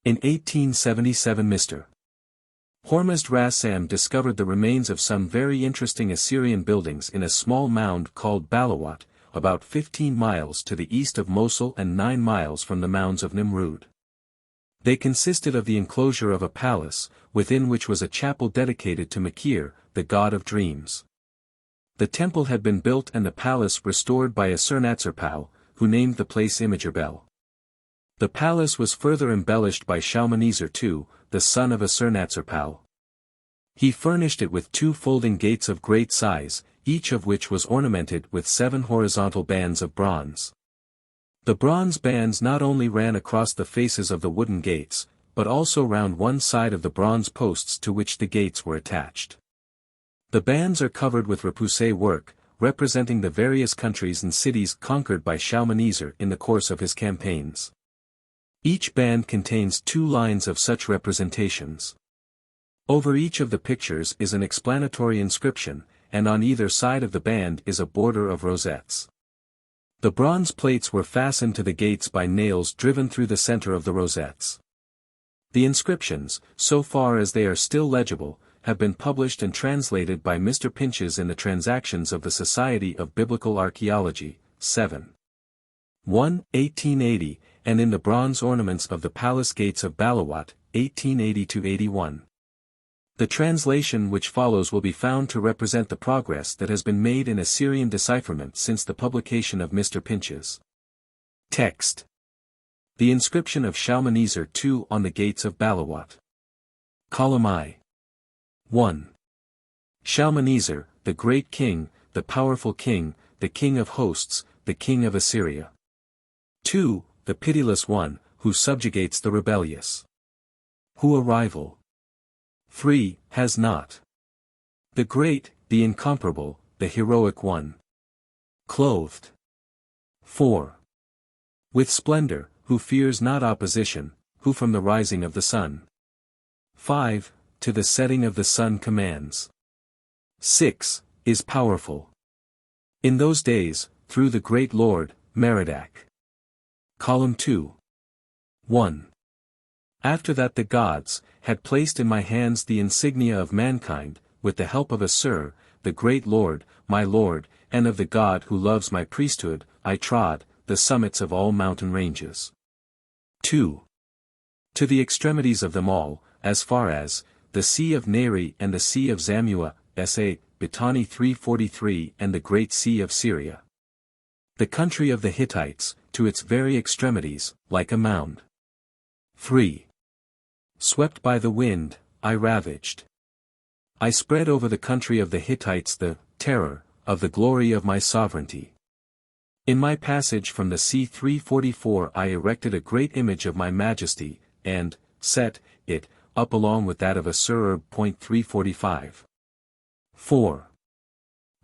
In 1877 Mr. Hormuzd Rassam discovered the remains of some very interesting Assyrian buildings in a small mound called Balawât, about 15 miles to the east of Mosul and 9 miles from the mounds of Nimrud. They consisted of the enclosure of a palace, within which was a chapel dedicated to Makir, the god of dreams. The temple had been built and the palace restored by Assur-Natsir-Pal, who named the place Imagerbel. The palace was further embellished by Shalmaneser II, the son of Assur-Natsir-Pal. He furnished it with 2 folding gates of great size, each of which was ornamented with 7 horizontal bands of bronze. The bronze bands not only ran across the faces of the wooden gates, but also round one side of the bronze posts to which the gates were attached. The bands are covered with repoussé work, representing the various countries and cities conquered by Shalmaneser in the course of his campaigns. Each band contains 2 lines of such representations. Over each of the pictures is an explanatory inscription, and on either side of the band is a border of rosettes. The bronze plates were fastened to the gates by nails driven through the center of the rosettes. The inscriptions, so far as they are still legible, have been published and translated by Mr. Pinches in the Transactions of the Society of Biblical Archaeology, 7. 1, 1880, and in the bronze ornaments of the palace gates of Balawât, 1880–81. The translation which follows will be found to represent the progress that has been made in Assyrian decipherment since the publication of Mr. Pinches. Text. The Inscription of Shalmaneser II on the gates of Balawât. Column I. 1. Shalmaneser, the great king, the powerful king, the king of hosts, the king of Assyria. 2. The pitiless one, who subjugates the rebellious. Who a rival. 3. Has not. The great, the incomparable, the heroic one. Clothed. 4. With splendor, who fears not opposition, who from the rising of the sun. 5. To the setting of the sun commands. 6. Is powerful. In those days, through the great Lord, Merodach. Column 2. 1. After that the gods had placed in my hands the insignia of mankind, with the help of Assur, the great Lord, my Lord, and of the God who loves my priesthood, I trod the summits of all mountain ranges. 2. To the extremities of them all, as far as the Sea of Neri and the Sea of Zamua, S.A. Bitani 343 and the Great Sea of Syria. The country of the Hittites, to its very extremities, like a mound. 3. Swept by the wind, I ravaged. I spread over the country of the Hittites the terror of the glory of my sovereignty. In my passage from the sea 344 I erected a great image of my majesty, and set it up along with that of Assur-Natsir-Pal. 4.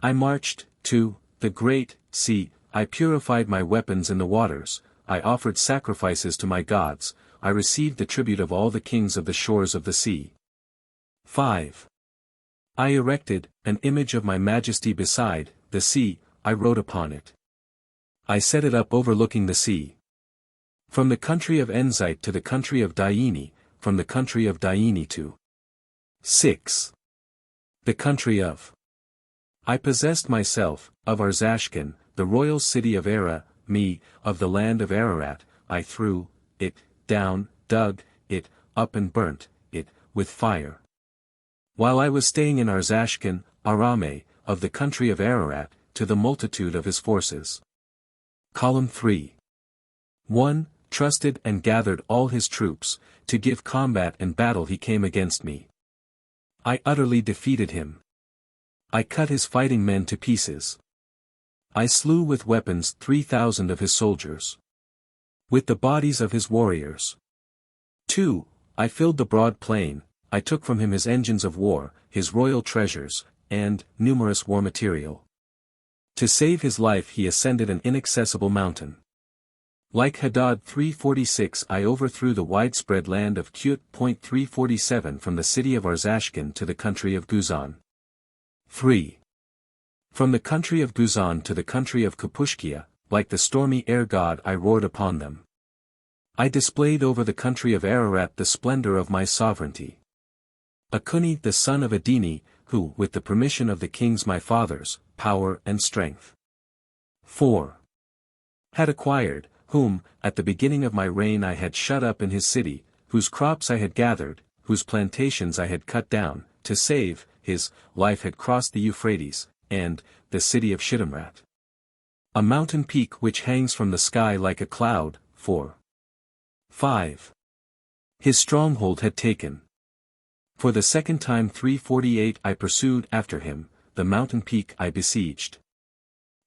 I marched to the great sea, I purified my weapons in the waters, I offered sacrifices to my gods, I received the tribute of all the kings of the shores of the sea. 5. I erected an image of my majesty beside the sea, I wrote upon it. I set it up overlooking the sea. From the country of Enzite to the country of Diene, from the country of Diene to 6. The country of. I possessed myself, of Arzashken, the royal city of Era, me, of the land of Ararat, I threw it down, dug it up and burnt it with fire. While I was staying in Arzashken, Arame, of the country of Ararat, to the multitude of his forces. Column 3. 1. Trusted and gathered all his troops, to give combat and battle he came against me. I utterly defeated him. I cut his fighting men to pieces. I slew with weapons 3,000 of his soldiers. With the bodies of his warriors. 2. I filled the broad plain, I took from him his engines of war, his royal treasures, and numerous war material. To save his life he ascended an inaccessible mountain. Like Hadad 346 I overthrew the widespread land of Kut.347 from the city of Arzashken to the country of Guzan. 3. From the country of Guzan to the country of Kapushkia, like the stormy air god I roared upon them. I displayed over the country of Ararat the splendor of my sovereignty. Akuni the son of Adini, who, with the permission of the kings my fathers, power and strength. 4. Had acquired, whom, at the beginning of my reign I had shut up in his city, whose crops I had gathered, whose plantations I had cut down, to save, his life had crossed the Euphrates, and the city of Shittimrat. A mountain peak which hangs from the sky like a cloud. 4. 5. His stronghold had taken. For the second time 348 I pursued after him, the mountain peak I besieged.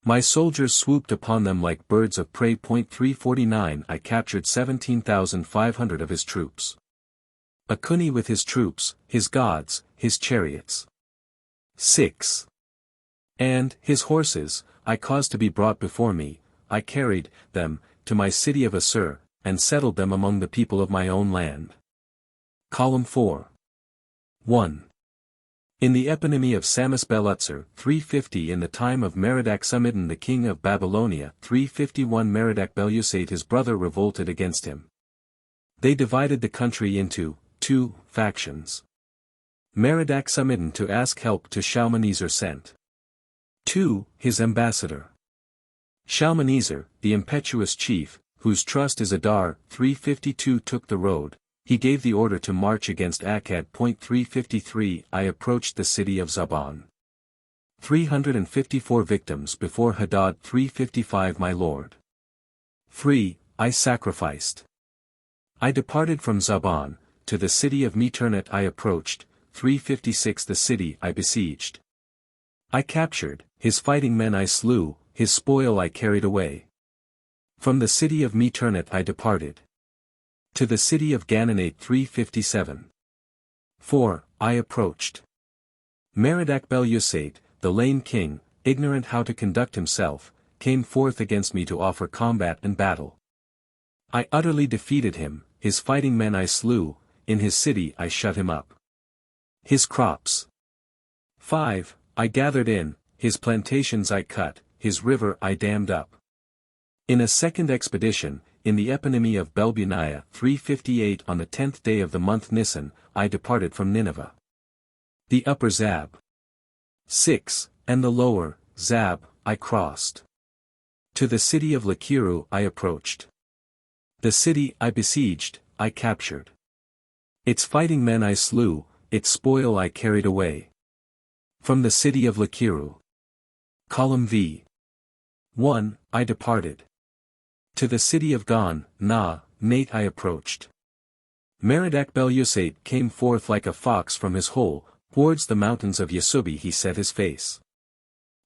My soldiers swooped upon them like birds of prey. 349 I captured 17,500 of his troops. Akuni with his troops, his gods, his chariots. 6. And his horses, I caused to be brought before me, I carried them to my city of Assur, and settled them among the people of my own land. Column 4. 1. In the eponymy of Samas-Belutsar, 350 in the time of Merodach-Samidon the king of Babylonia, 351 Merodach-Belusate his brother revolted against him. They divided the country into 2 factions. Merodach-Samidon to ask help to Shalmaneser sent 2 his ambassador. Shalmaneser, the impetuous chief, whose trust is Adar, 352 took the road. He gave the order to march against Akkad. 353 I approached the city of Zaban. 354 victims before Hadad. 355 My lord. 3 I sacrificed. I departed from Zaban, to the city of Meternet I approached. 356 The city I besieged. I captured, his fighting men I slew, his spoil I carried away. From the city of Meternet I departed. To the city of Gananate. 357. 4 I approached. Merodach-Belusate, the lame king, ignorant how to conduct himself, came forth against me to offer combat and battle. I utterly defeated him, his fighting men I slew, in his city I shut him up. His crops. 5 I gathered in, his plantations I cut, his river I dammed up. In a second expedition, in the eponymy of Babylonia 358 on the 10th day of the month Nisan, I departed from Nineveh. The upper Zab. 6 and the lower, Zab, I crossed. To the city of Lakiru I approached. The city I besieged, I captured. Its fighting men I slew, its spoil I carried away. From the city of Lakiru. Column V. 1 I departed. To the city of Nate I approached. Merodach-Belusate came forth like a fox from his hole, towards the mountains of Yasubi he set his face.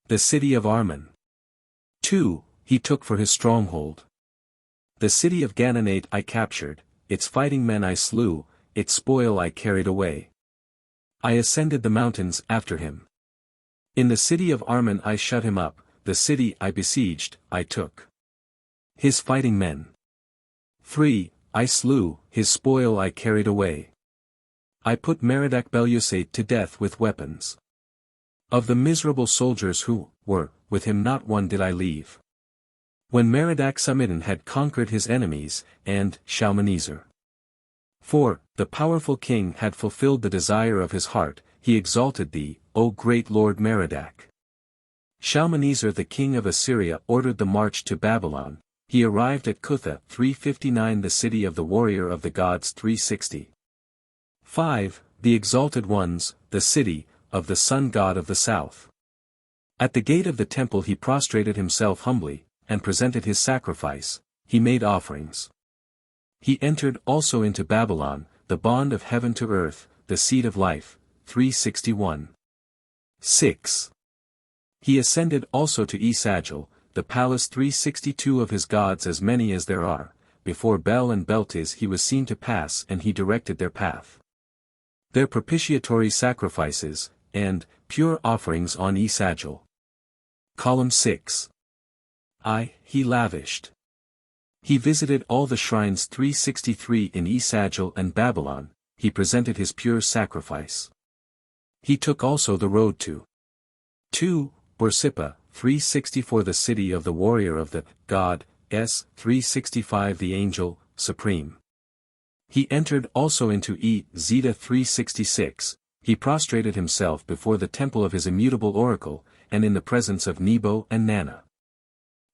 The city of Armon. 2 he took for his stronghold. The city of Gananate I captured, its fighting men I slew, its spoil I carried away. I ascended the mountains after him. In the city of Armon I shut him up, the city I besieged, I took. His fighting men. 3 I slew, his spoil I carried away. I put Merodach-Belusate to death with weapons. Of the miserable soldiers who were with him not one did I leave. When Merodach-Samidon had conquered his enemies, and Shalmaneser. 4 The powerful king had fulfilled the desire of his heart, he exalted thee, O great Lord Merodach. Shalmaneser the king of Assyria ordered the march to Babylon. He arrived at Cutha 359 the city of the warrior of the gods 360. 5 The exalted ones, the city, of the sun god of the south. At the gate of the temple he prostrated himself humbly, and presented his sacrifice, he made offerings. He entered also into Babylon, the bond of heaven to earth, the seat of life, 361. 6 He ascended also to Esagil, the palace 362 of his gods as many as there are, before Bel and Beltis he was seen to pass and he directed their path. Their propitiatory sacrifices, and pure offerings on Esagil. Column 6. He lavished. He visited all the shrines 363 in Esagil and Babylon, he presented his pure sacrifice. He took also the road to 2. Borsippa, 364 the city of the warrior of the god, 365 the angel, supreme. He entered also into Zeta 366, he prostrated himself before the temple of his immutable oracle, and in the presence of Nebo and Nana.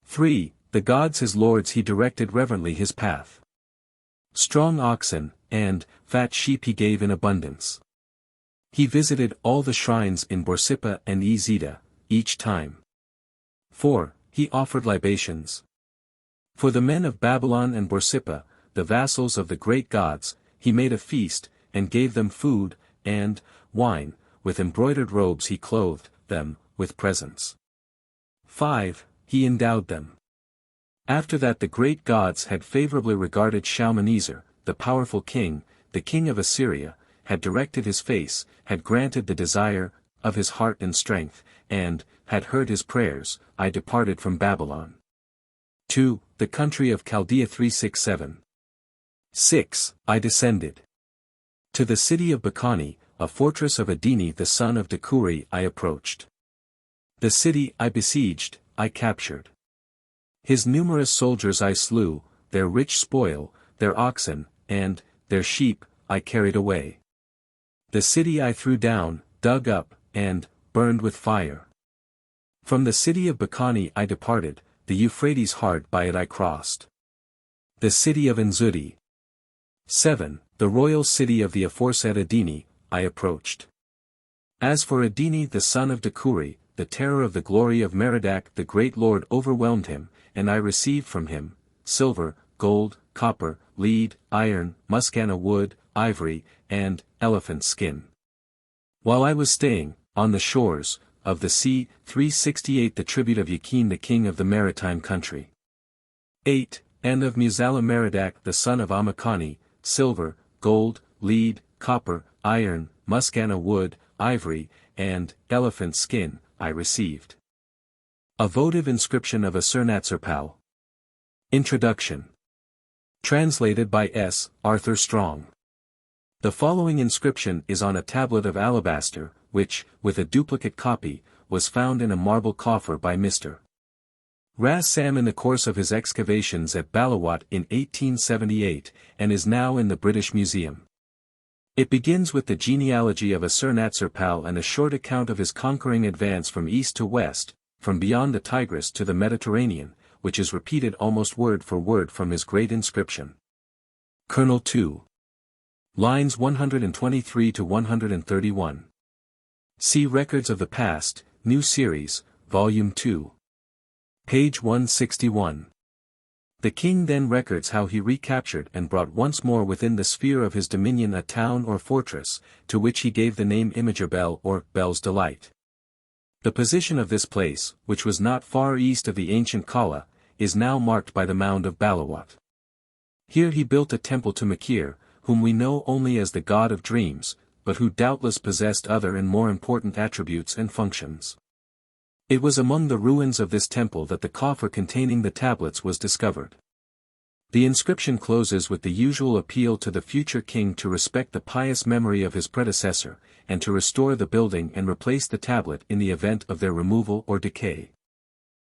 3. The gods his lords he directed reverently his path. Strong oxen, and fat sheep he gave in abundance. He visited all the shrines in Borsippa and Zeta, each time. 4. He offered libations. For the men of Babylon and Borsippa, the vassals of the great gods, he made a feast, and gave them food, and wine, with embroidered robes he clothed them, with presents. 5. He endowed them. After that the great gods had favorably regarded Shalmaneser, the powerful king, the king of Assyria, had directed his face, had granted the desire of his heart and strength, and had heard his prayers, I departed from Babylon. 2. The country of Chaldea 367. 6. I descended to the city of Bakani, a fortress of Adini the son of Dekuri I approached. The city I besieged, I captured. His numerous soldiers I slew, their rich spoil, their oxen, and, their sheep, I carried away. The city I threw down, dug up, and, burned with fire. From the city of Bakani I departed, the Euphrates hard by it I crossed. The city of Enzudi. 7. The royal city of the aforesaid Adini, I approached. As for Adini the son of Dekuri, the terror of the glory of Merodach the great lord overwhelmed him, and I received from him, silver, gold, copper, lead, iron, muskana wood, ivory, and, elephant skin. While I was staying, on the shores, of the sea, 368 the tribute of Yakin the king of the maritime country. 8. And of Muzala Merodach the son of Amakani, silver, gold, lead, copper, iron, muskana wood, ivory, and, elephant skin, I received. A Votive Inscription of Assur-Natsir-Pal. Introduction. Translated by S. Arthur Strong. The following inscription is on a tablet of alabaster, which, with a duplicate copy, was found in a marble coffer by Mr. Ras Sam in the course of his excavations at Balawât in 1878, and is now in the British Museum. It begins with the genealogy of Assur-Natsir-Pal and a short account of his conquering advance from east to west, from beyond the Tigris to the Mediterranean, which is repeated almost word for word from his great inscription. Kernel 2. Lines 123 to 131. See Records of the Past, New Series, Volume 2. Page 161. The king then records how he recaptured and brought once more within the sphere of his dominion a town or fortress, to which he gave the name Image-Bel or Bel's Delight. The position of this place, which was not far east of the ancient Kala, is now marked by the mound of Balawât. Here he built a temple to Makir, whom we know only as the god of dreams, but who doubtless possessed other and more important attributes and functions. It was among the ruins of this temple that the coffer containing the tablets was discovered. The inscription closes with the usual appeal to the future king to respect the pious memory of his predecessor, and to restore the building and replace the tablet in the event of their removal or decay.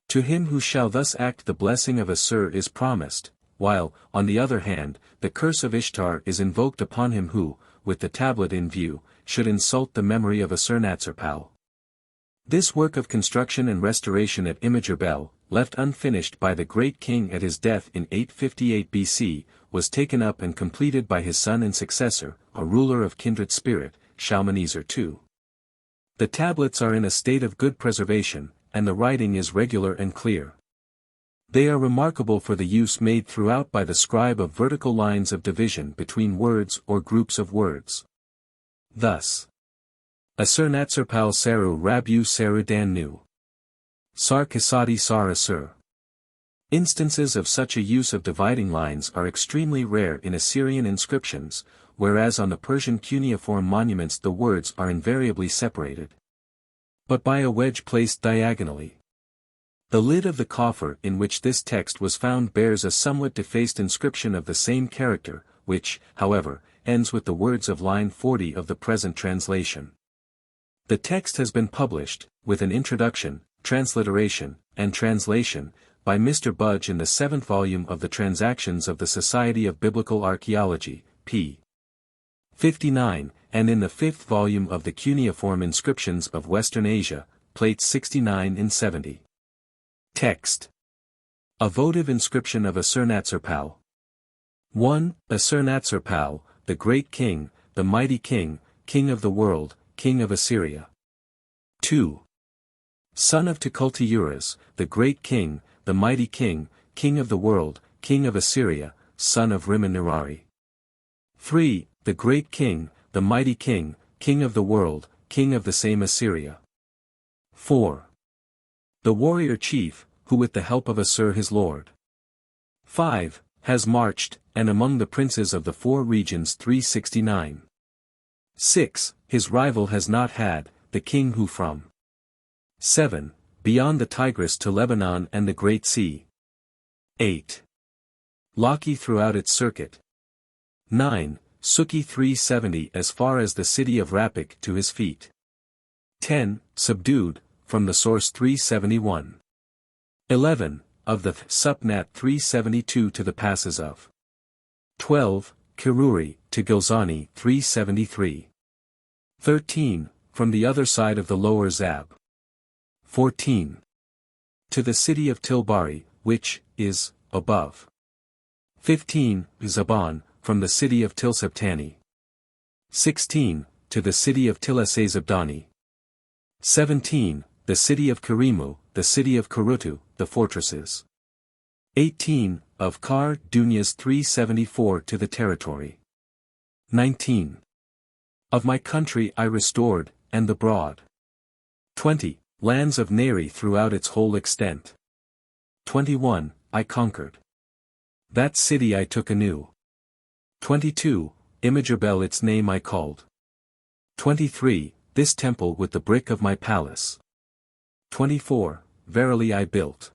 To him who shall thus act the blessing of Assur is promised, while, on the other hand, the curse of Ishtar is invoked upon him who, with the tablet in view, should insult the memory of Assur-Natsir-Pal. This work of construction and restoration at Image-Bel, left unfinished by the great king at his death in 858 BC, was taken up and completed by his son and successor, a ruler of kindred spirit, Shalmaneser II. The tablets are in a state of good preservation, and the writing is regular and clear. They are remarkable for the use made throughout by the scribe of vertical lines of division between words or groups of words. Thus, Assur-Natsir-Pal Saru Rabu Saru Dan Nu. Sar Kasadi Sar Assur. Instances of such a use of dividing lines are extremely rare in Assyrian inscriptions, whereas on the Persian cuneiform monuments the words are invariably separated, but by a wedge placed diagonally. The lid of the coffer in which this text was found bears a somewhat defaced inscription of the same character, which, however, ends with the words of line 40 of the present translation. The text has been published, with an introduction, transliteration, and translation, by Mr. Budge in the 7th volume of the Transactions of the Society of Biblical Archaeology, p. 59, and in the 5th volume of the Cuneiform Inscriptions of Western Asia, plates 69 and 70. Text. A Votive Inscription of Assur-Natsir-Pal. 1. Assur-Natsir-Pal, the great king, the mighty king, king of the world, king of Assyria. 2. Son of Tukulti-Uras, the great king, the mighty king, king of the world, king of Assyria, son of Rimmon-Nirari. 3. The great king, the mighty king, king of the world, king of the same Assyria. 4. The warrior chief, who with the help of Assur his lord. 5. Has marched, and among the princes of the 4 regions 369. 6. His rival has not had, the king who from 7. Beyond the Tigris to Lebanon and the Great Sea. 8. Laki throughout its circuit. 9. Suki 370 as far as the city of Rapik to his feet. 10. Subdued, from the source 371. 11. Of the Supnat 372 to the passes of. 12. Kiruri, to Gilzani 373. 13. From the other side of the lower Zab. 14. To the city of Tilbari, which is above. 15. Zaban, from the city of Tilseptani. 16. To the city of Tilasazabdani. 17. The city of Karimu, the city of Kurutu, the fortresses. 18. Of Kar Dunyas 374 to the territory. 19. Of my country I restored, and the broad. 20. Lands of Neri throughout its whole extent. 21. I conquered. That city I took anew. 22. Imagabel its name I called. 23. This temple with the brick of my palace. 24. Verily I built.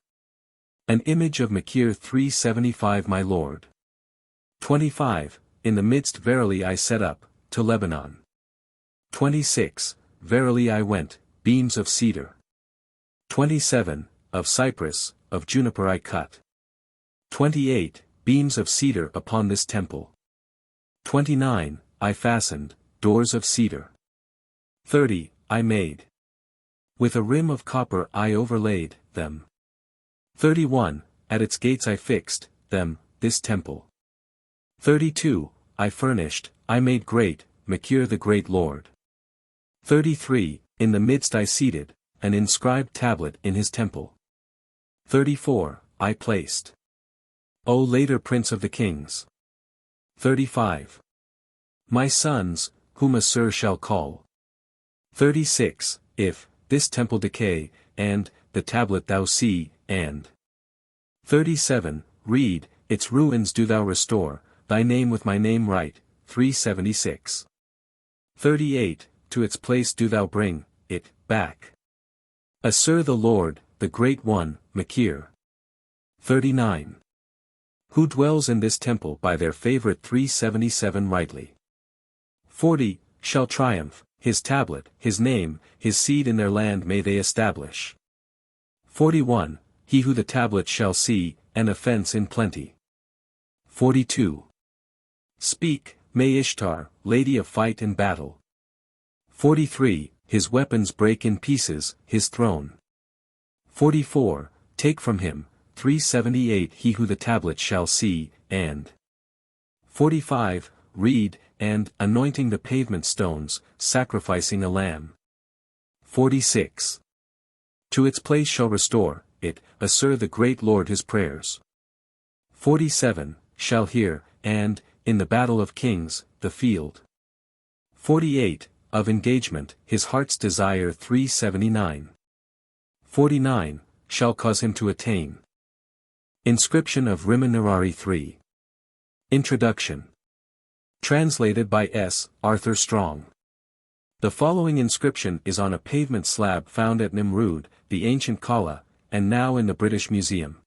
An image of Makir 375 my lord. 25. In the midst verily I set up, to Lebanon. 26. Verily I went, beams of cedar. 27. Of cypress, of juniper I cut. 28. Beams of cedar upon this temple. 29. I fastened, doors of cedar. 30. I made. With a rim of copper I overlaid, them. 31. At its gates I fixed, them, this temple. 32. I furnished, I made great, Makir the great Lord. 33. In the midst I seated, an inscribed tablet in his temple. 34. I placed. O later Prince of the Kings. 35. My sons, whom Assur shall call. 36. If, this temple decay, and, the tablet thou see, and. 37. Read, its ruins do thou restore, thy name with my name write, 376. 38. To its place do thou bring, it, back. Assur the Lord, the Great One, Makir. 39. Who dwells in this temple by their favorite 377 rightly. 40. Shall triumph, his tablet, his name, his seed in their land may they establish. 41. He who the tablet shall see, an offense in plenty. 42. Speak, may Ishtar, lady of fight and battle. 43. His weapons break in pieces, his throne. 44. Take from him, 378 he who the tablet shall see, and. 45. Read, and, anointing the pavement stones, sacrificing a lamb. 46. To its place shall restore, it, Assur the great Lord his prayers. 47. Shall hear, and, in the battle of kings, the field. 48. Of engagement, his heart's desire 379. 49. Shall cause him to attain. Inscription of Rimmon-Nirari III. Introduction. Translated by S. Arthur Strong. The following inscription is on a pavement slab found at Nimrud, the ancient Kala, and now in the British Museum.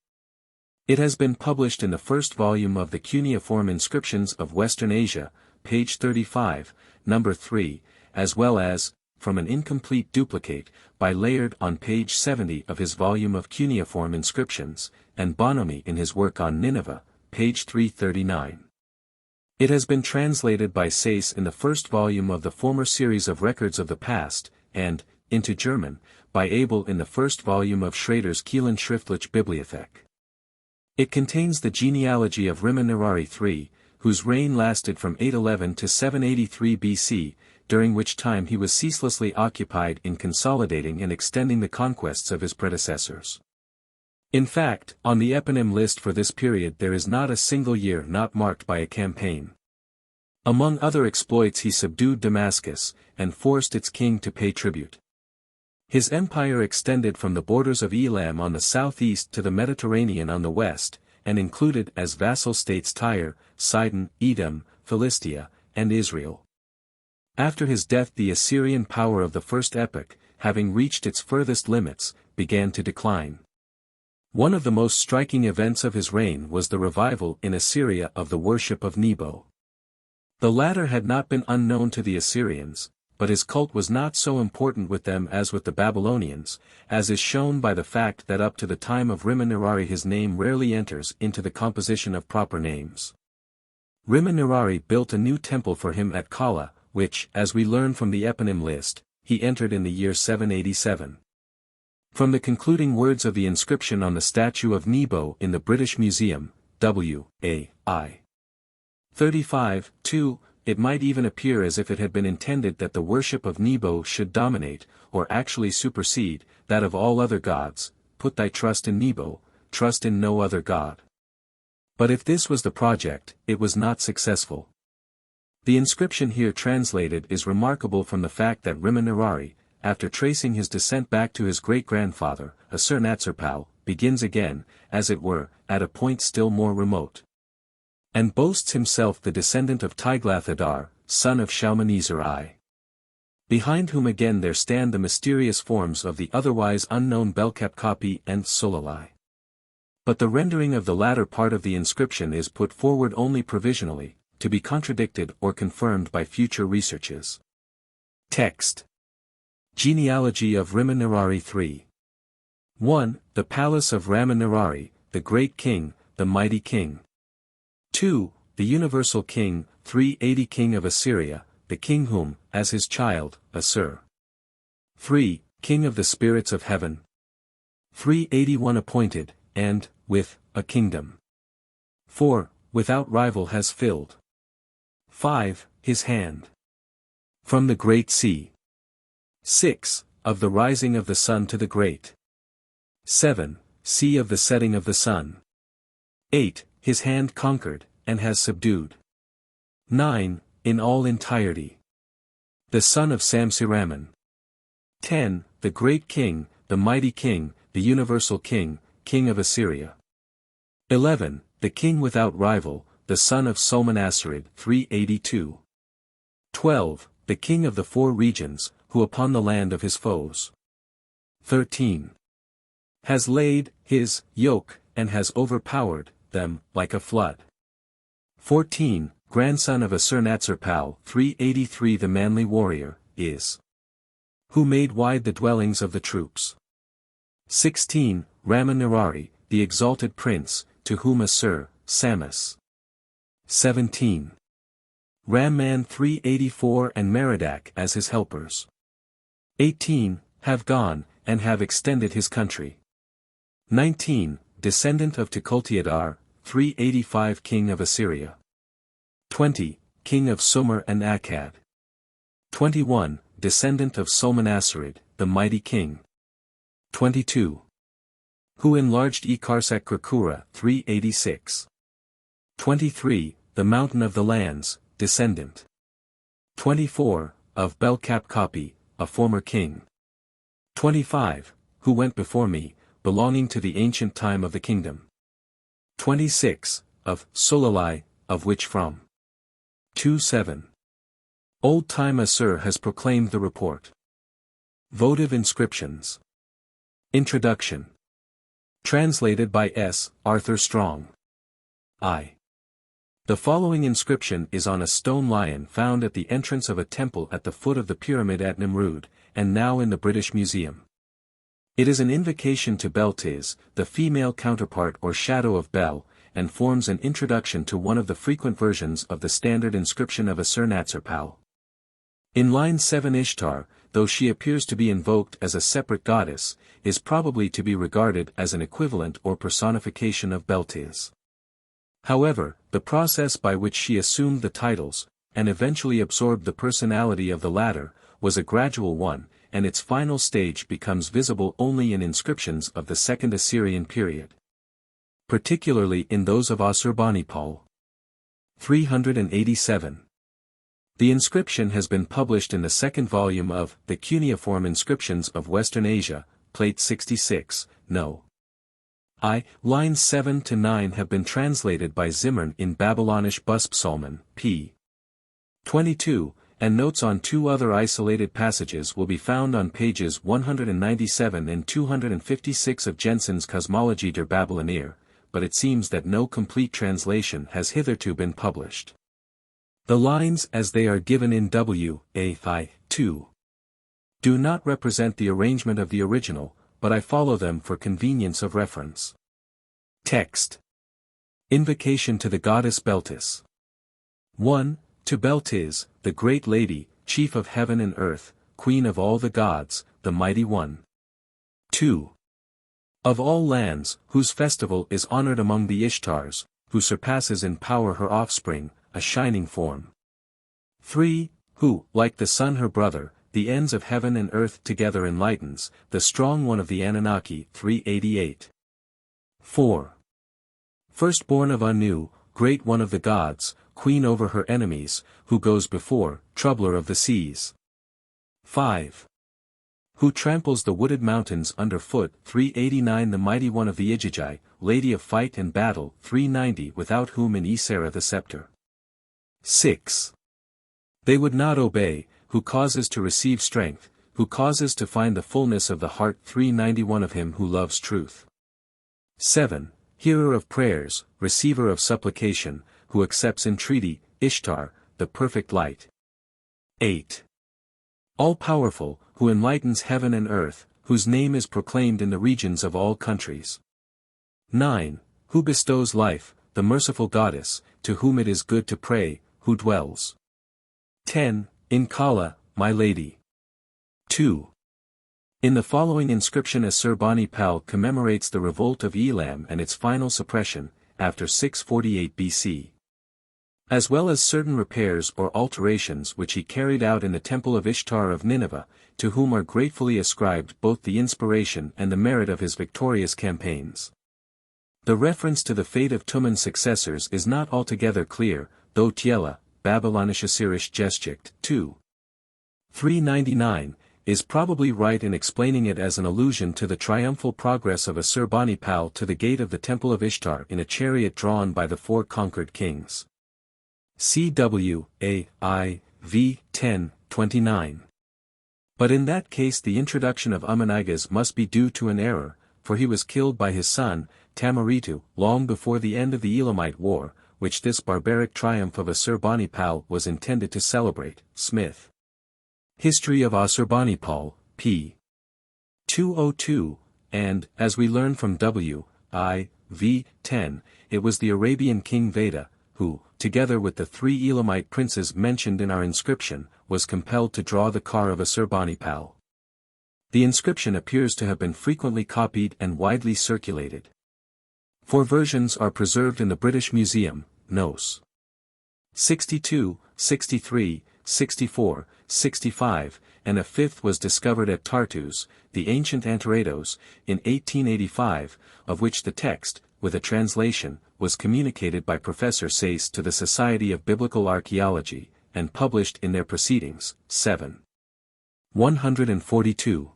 It has been published in the first volume of the Cuneiform Inscriptions of Western Asia, page 35, number 3, as well as, from an incomplete duplicate, by Layard on page 70 of his volume of Cuneiform Inscriptions, and Bonomi in his work on Nineveh, page 339. It has been translated by Sayce in the first volume of the former series of Records of the Past, and, into German, by Abel in the first volume of Schrader's Kielan Schriftliche Bibliothek. It contains the genealogy of Rimmon-Nirari III, whose reign lasted from 811 to 783 BC, during which time he was ceaselessly occupied in consolidating and extending the conquests of his predecessors. In fact, on the eponym list for this period there is not a single year not marked by a campaign. Among other exploits he subdued Damascus, and forced its king to pay tribute. His empire extended from the borders of Elam on the southeast to the Mediterranean on the west, and included as vassal states Tyre, Sidon, Edom, Philistia, and Israel. After his death the Assyrian power of the first epoch, having reached its furthest limits, began to decline. One of the most striking events of his reign was the revival in Assyria of the worship of Nebo. The latter had not been unknown to the Assyrians, but his cult was not so important with them as with the Babylonians, as is shown by the fact that up to the time of Rimmon-Nirari his name rarely enters into the composition of proper names. Rimmon-Nirari built a new temple for him at Kala, which, as we learn from the eponym list, he entered in the year 787. From the concluding words of the inscription on the statue of Nebo in the British Museum, W.A.I. 35:2, it might even appear as if it had been intended that the worship of Nebo should dominate, or actually supersede, that of all other gods. Put thy trust in Nebo, trust in no other god. But if this was the project, it was not successful. The inscription here translated is remarkable from the fact that Rimmon-Nirari, after tracing his descent back to his great-grandfather, Assur-Natsir-Pal, begins again, as it were, at a point still more remote. And boasts himself the descendant of Tiglath-Adar, son of Shalmaneser I. Behind whom again there stand the mysterious forms of the otherwise unknown Belkap-Kapi and Sololai. But the rendering of the latter part of the inscription is put forward only provisionally, to be contradicted or confirmed by future researches. Text. Genealogy of Rimmon-Nirari III. 1. The palace of Raman-Nirari, the great king, the mighty king. 2. The universal king, 380 king of Assyria, the king whom, as his child, Assur. 3. King of the spirits of heaven. 381 appointed, and, with, a kingdom. 4. Without rival has filled. 5. His hand. From the great sea. 6. Of the rising of the sun to the great. 7. Sea of the setting of the sun. 8. His hand conquered, and has subdued. 9. In all entirety. The son of Samsiraman. 10. The great king, the mighty king, the universal king, king of Assyria. 11. The king without rival, the son of Shalmaneser 382. 12. The king of the four regions, who upon the land of his foes. 13. Has laid his yoke, and has overpowered them, like a flood. 14. Grandson of Assur-Natsir-Pal 383 the manly warrior, is. Who made wide the dwellings of the troops. 16. Raman-Nirari, the exalted prince, to whom Assur, Samas. 17. Ramman 384 and Merodach as his helpers. 18. Have gone, and have extended his country. 19. Descendant of Tukulti-Adar, 385 king of Assyria. 20. King of Sumer and Akkad. 21. Descendant of Shalmaneser, the mighty king. 22. Who enlarged Ikarsek-Krakura 386. 23. The mountain of the lands, descendant. 24. Of Belkap-Kapi, a former king. 25. Who went before me, belonging to the ancient time of the kingdom. 26. Of Sololai, of which from. 2:7. Old time Assur has proclaimed the report. Votive Inscriptions. Introduction. Translated by S. Arthur Strong. I. The following inscription is on a stone lion found at the entrance of a temple at the foot of the pyramid at Nimrud, and now in the British Museum. It is an invocation to Beltis, the female counterpart or shadow of Bel, and forms an introduction to one of the frequent versions of the standard inscription of Assur-Natsir-Pal. In line 7 Ishtar, though she appears to be invoked as a separate goddess, is probably to be regarded as an equivalent or personification of Beltis. However, the process by which she assumed the titles, and eventually absorbed the personality of the latter, was a gradual one, and its final stage becomes visible only in inscriptions of the Second Assyrian period. Particularly in those of Assur-Bani-Pal. 387. The inscription has been published in the second volume of The Cuneiform Inscriptions of Western Asia, Plate 66, No. I. Lines 7 to 9 have been translated by Zimmern in Babylonish Buspsalmen, p. 22, and notes on two other isolated passages will be found on pages 197 and 256 of Jensen's Cosmologie der Babylonier, but it seems that no complete translation has hitherto been published. The lines as they are given in WAI 2 do not represent the arrangement of the original, but I follow them for convenience of reference. Text. Invocation to the goddess Beltis. 1. To Beltis, the great lady, chief of heaven and earth, queen of all the gods, the mighty one. 2. Of all lands, whose festival is honored among the Ishtars, who surpasses in power her offspring, a shining form. 3. Who, like the sun her brother, the ends of heaven and earth together enlightens, the strong one of the Anunnaki 388. 4. Firstborn of Anu, great one of the gods, queen over her enemies, who goes before, troubler of the seas. 5. Who tramples the wooded mountains underfoot 389 the mighty one of the Igigi, lady of fight and battle 390 without whom in Ysera the scepter. 6. They would not obey, who causes to receive strength, who causes to find the fullness of the heart 391 of him who loves truth. 7. Hearer of prayers, receiver of supplication, who accepts entreaty, Ishtar, the perfect light. 8. All-powerful, who enlightens heaven and earth, whose name is proclaimed in the regions of all countries. 9. Who bestows life, the merciful goddess, to whom it is good to pray, who dwells. 10. In Kala, my lady. 2. In the following inscription Assur-Bani-Pal commemorates the revolt of Elam and its final suppression, after 648 BC. As well as certain repairs or alterations which he carried out in the temple of Ishtar of Nineveh, to whom are gratefully ascribed both the inspiration and the merit of his victorious campaigns. The reference to the fate of Tuman's successors is not altogether clear, though Tiela, Babylonische Assyrisch Geschichte 2. 399, is probably right in explaining it as an allusion to the triumphal progress of Assur-Bani-Pal to the gate of the temple of Ishtar in a chariot drawn by the 4 conquered kings. CW, A.I. v. 10:29. But in that case the introduction of Amon-Em-Ha must be due to an error, for he was killed by his son, Tamaritu, long before the end of the Elamite War, which this barbaric triumph of Assur-Bani-Pal was intended to celebrate. Smith. History of Assur-Bani-Pal, p. 202, and, as we learn from W.I. v. 10, it was the Arabian king Veda, who, together with the 3 Elamite princes mentioned in our inscription, was compelled to draw the car of Assur-Bani-Pal. The inscription appears to have been frequently copied and widely circulated. 4 versions are preserved in the British Museum, Nos. 62, 63, 64, 65, and a 5th was discovered at Tartus, the ancient Antaratos, in 1885, of which the text, with a translation, was communicated by Professor Sayce to the Society of Biblical Archaeology, and published in their Proceedings, 7. 142.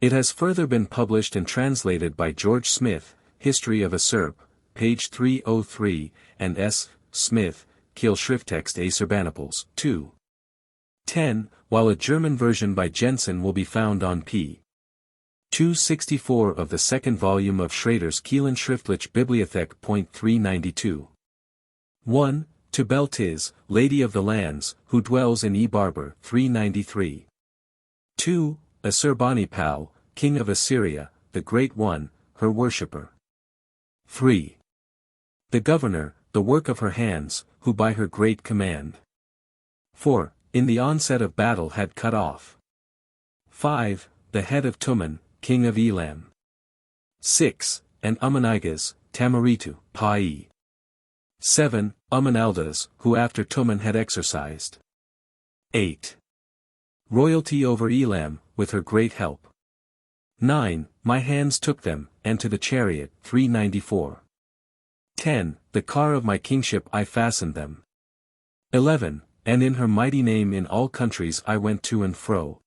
It has further been published and translated by George Smith, History of Assur, page 303, and S. Smith, Kiel Schrifttext Assur-Bani-Pals, 2. 10, while a German version by Jensen will be found on p. 264 of the 2nd volume of Schrader's Kielan Schriftliche Bibliothek. 392. 1. To Beltis, Lady of the Lands, who dwells in Barber 393. 2. Assur-Bani-Pal, King of Assyria, the Great One, her worshipper. 3. The governor, the work of her hands, who by her great command. 4. In the onset of battle had cut off. 5. The head of Tuman, king of Elam. 6. And Amon-Em-Ha, Tamaritu, Pai. 7. Amen-Em-Ha, who after Tuman had exercised. 8. Royalty over Elam, with her great help. 9. My hands took them, and to the chariot 394. 10. The car of my kingship I fastened them. 11. And in her mighty name in all countries I went to and fro.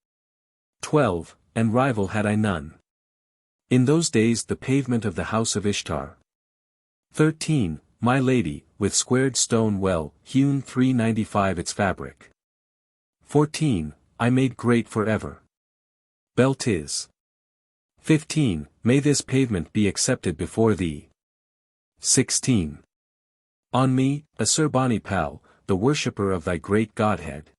12. And rival had I none. In those days the pavement of the house of Ishtar. 13. My lady, with squared stone well, hewn 395 its fabric. 14. I made great forever. Beltis. 15. May this pavement be accepted before thee. 16. On me, Assur-Bani-Pal, the worshipper of thy great Godhead.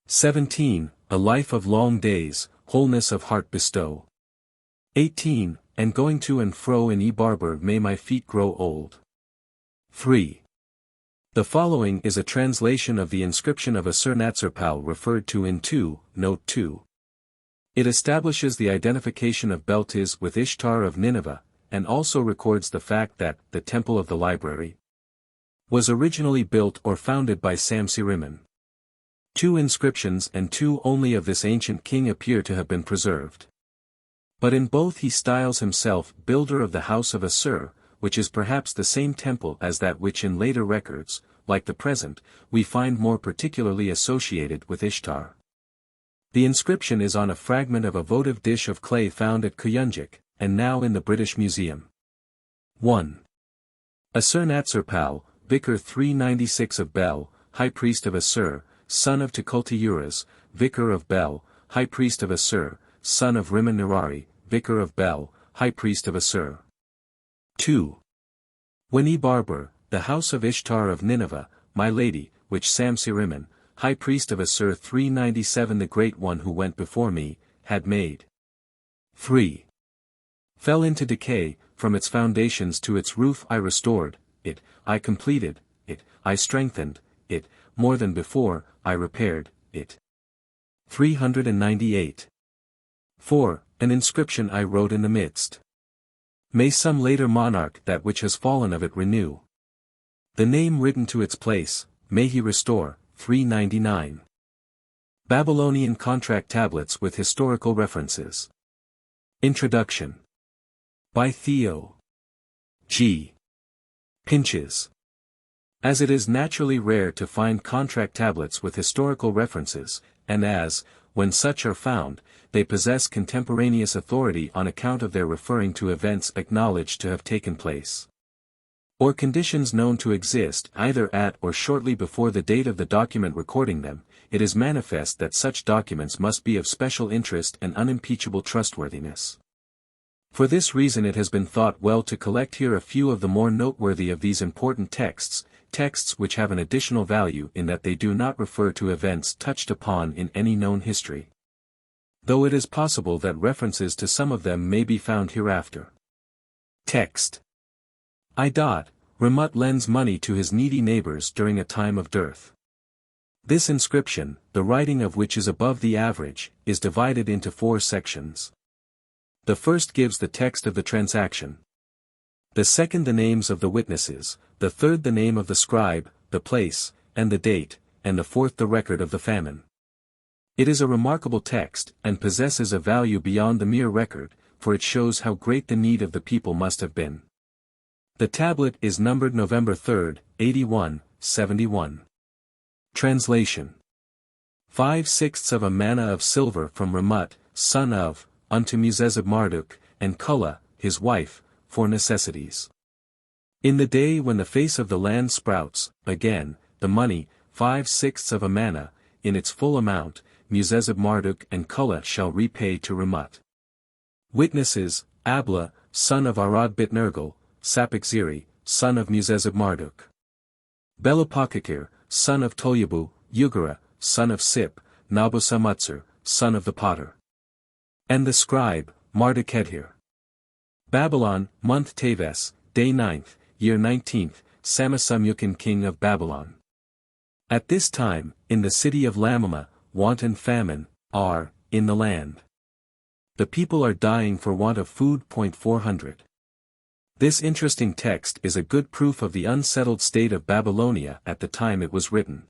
17. A life of long days, wholeness of heart bestow. 18. And going to and fro in Barber may my feet grow old. 3. The following is a translation of the inscription of Assur-Natsir-Pal referred to in 2, Note 2. It establishes the identification of Beltis with Ishtar of Nineveh, and also records the fact that the Temple of the Library was originally built or founded by Samsi-Rimmon. 2 inscriptions and 2 only of this ancient king appear to have been preserved. But in both he styles himself builder of the house of Assur, which is perhaps the same temple as that which in later records, like the present, we find more particularly associated with Ishtar. The inscription is on a fragment of a votive dish of clay found at Kuyunjik, and now in the British Museum. 1. Assur-Natsir-Pal, Vicar 396 of Bel, High Priest of Assur, son of Tukulti-Uras, Vicar of Bel, High Priest of Assur, son of Rimmon-Nirari, Vicar of Bel, High Priest of Assur. 2. When Barber, the house of Ishtar of Nineveh, my lady, which Samsi-Rimmon, High Priest of Assur 397 the Great One who went before me, had made. 3. Fell into decay, from its foundations to its roof I restored it, I completed it, I strengthened it, more than before, I repaired it. 398. 4. An inscription I wrote in the midst. May some later monarch that which has fallen of it renew. The name written to its place, may he restore. 399. Babylonian contract tablets with historical references. Introduction. By Theo G. Pinches. As it is naturally rare to find contract tablets with historical references, and as, when such are found, they possess contemporaneous authority on account of their referring to events acknowledged to have taken place, or conditions known to exist either at or shortly before the date of the document recording them, it is manifest that such documents must be of special interest and unimpeachable trustworthiness. For this reason it has been thought well to collect here a few of the more noteworthy of these important texts which have an additional value in that they do not refer to events touched upon in any known history, though it is possible that references to some of them may be found hereafter. Text. Rimmon lends money to his needy neighbors during a time of dearth. This inscription, the writing of which is above the average, is divided into 4 sections. The first gives the text of the transaction. The second the names of the witnesses, the third the name of the scribe, the place, and the date, and the fourth the record of the famine. It is a remarkable text, and possesses a value beyond the mere record, for it shows how great the need of the people must have been. The tablet is numbered November 3, 81-71. Translation. 5/6 of a manna of silver from Rimmon, son of, unto Muzezib-Marduk, and Kulla, his wife, for necessities. In the day when the face of the land sprouts, again, the money, 5/6 of a manna, in its full amount, Muzezib-Marduk and Kulla shall repay to Rimmon. Witnesses, Abla, son of Arad-Bit-Nergal, Sapik-Zeri, son of Muzezib-Marduk. Belapakakir, son of Tolyabu, Ugara, son of Sip, Nabusamutsar, son of the potter. And the scribe, Marduk-Edhir. Babylon, month Thebes, day 9th, year 19th, Sammukin king of Babylon. At this time, in the city of Lamama, want and famine are in the land. The people are dying for want of food. 400. This interesting text is a good proof of the unsettled state of Babylonia at the time it was written.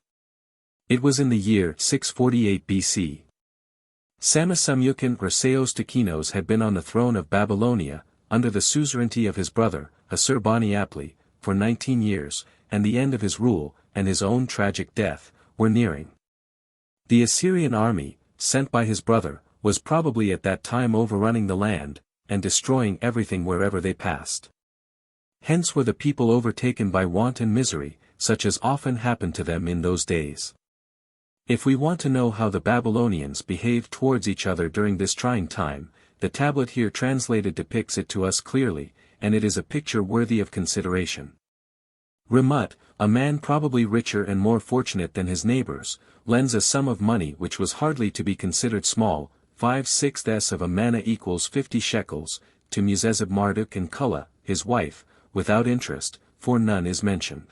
It was in the year 648 BC. Sammukin or Sayce had been on the throne of Babylonia, under the suzerainty of his brother, Assur-Bani-Apli, for 19 years, and the end of his rule, and his own tragic death, were nearing. The Assyrian army, sent by his brother, was probably at that time overrunning the land, and destroying everything wherever they passed. Hence were the people overtaken by want and misery, such as often happened to them in those days. If we want to know how the Babylonians behaved towards each other during this trying time, the tablet here translated depicts it to us clearly, and it is a picture worthy of consideration. Rimmon, a man probably richer and more fortunate than his neighbors, lends a sum of money which was hardly to be considered small, 5/6 of a manna equals 50 shekels, to Marduk and Kulla, his wife, without interest, for none is mentioned.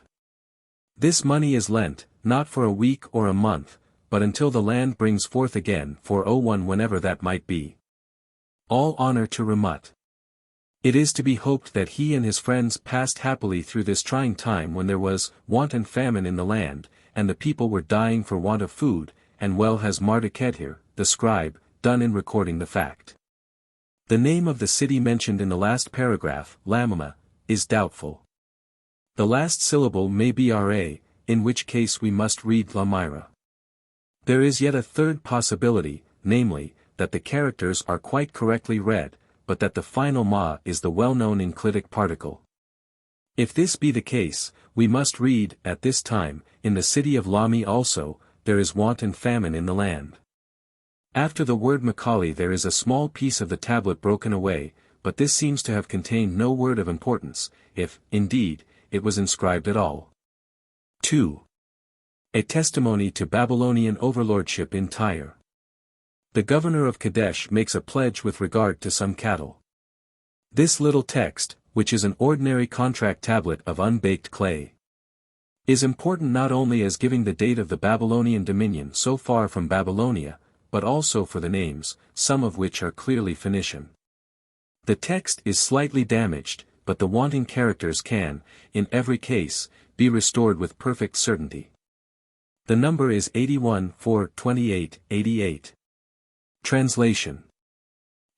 This money is lent, not for a week or a month, but until the land brings forth again for one whenever that might be. All honor to Rimmon. It is to be hoped that he and his friends passed happily through this trying time when there was want and famine in the land, and the people were dying for want of food, and well has Mardochedhir, the scribe, done in recording the fact. The name of the city mentioned in the last paragraph, Lamama, is doubtful. The last syllable may be Ra, in which case we must read Lamira. There is yet a third possibility, namely, that the characters are quite correctly read, but that the final ma is the well-known enclitic particle. If this be the case, we must read, at this time, in the city of Lami also, there is want and famine in the land. After the word Macaulay there is a small piece of the tablet broken away, but this seems to have contained no word of importance, if, indeed, it was inscribed at all. 2. A testimony to Babylonian overlordship in Tyre. The governor of Kadesh makes a pledge with regard to some cattle. This little text, which is an ordinary contract tablet of unbaked clay, is important not only as giving the date of the Babylonian dominion so far from Babylonia, but also for the names, some of which are clearly Phoenician. The text is slightly damaged, but the wanting characters can, in every case, be restored with perfect certainty. The number is 81-4-28-88. Translation.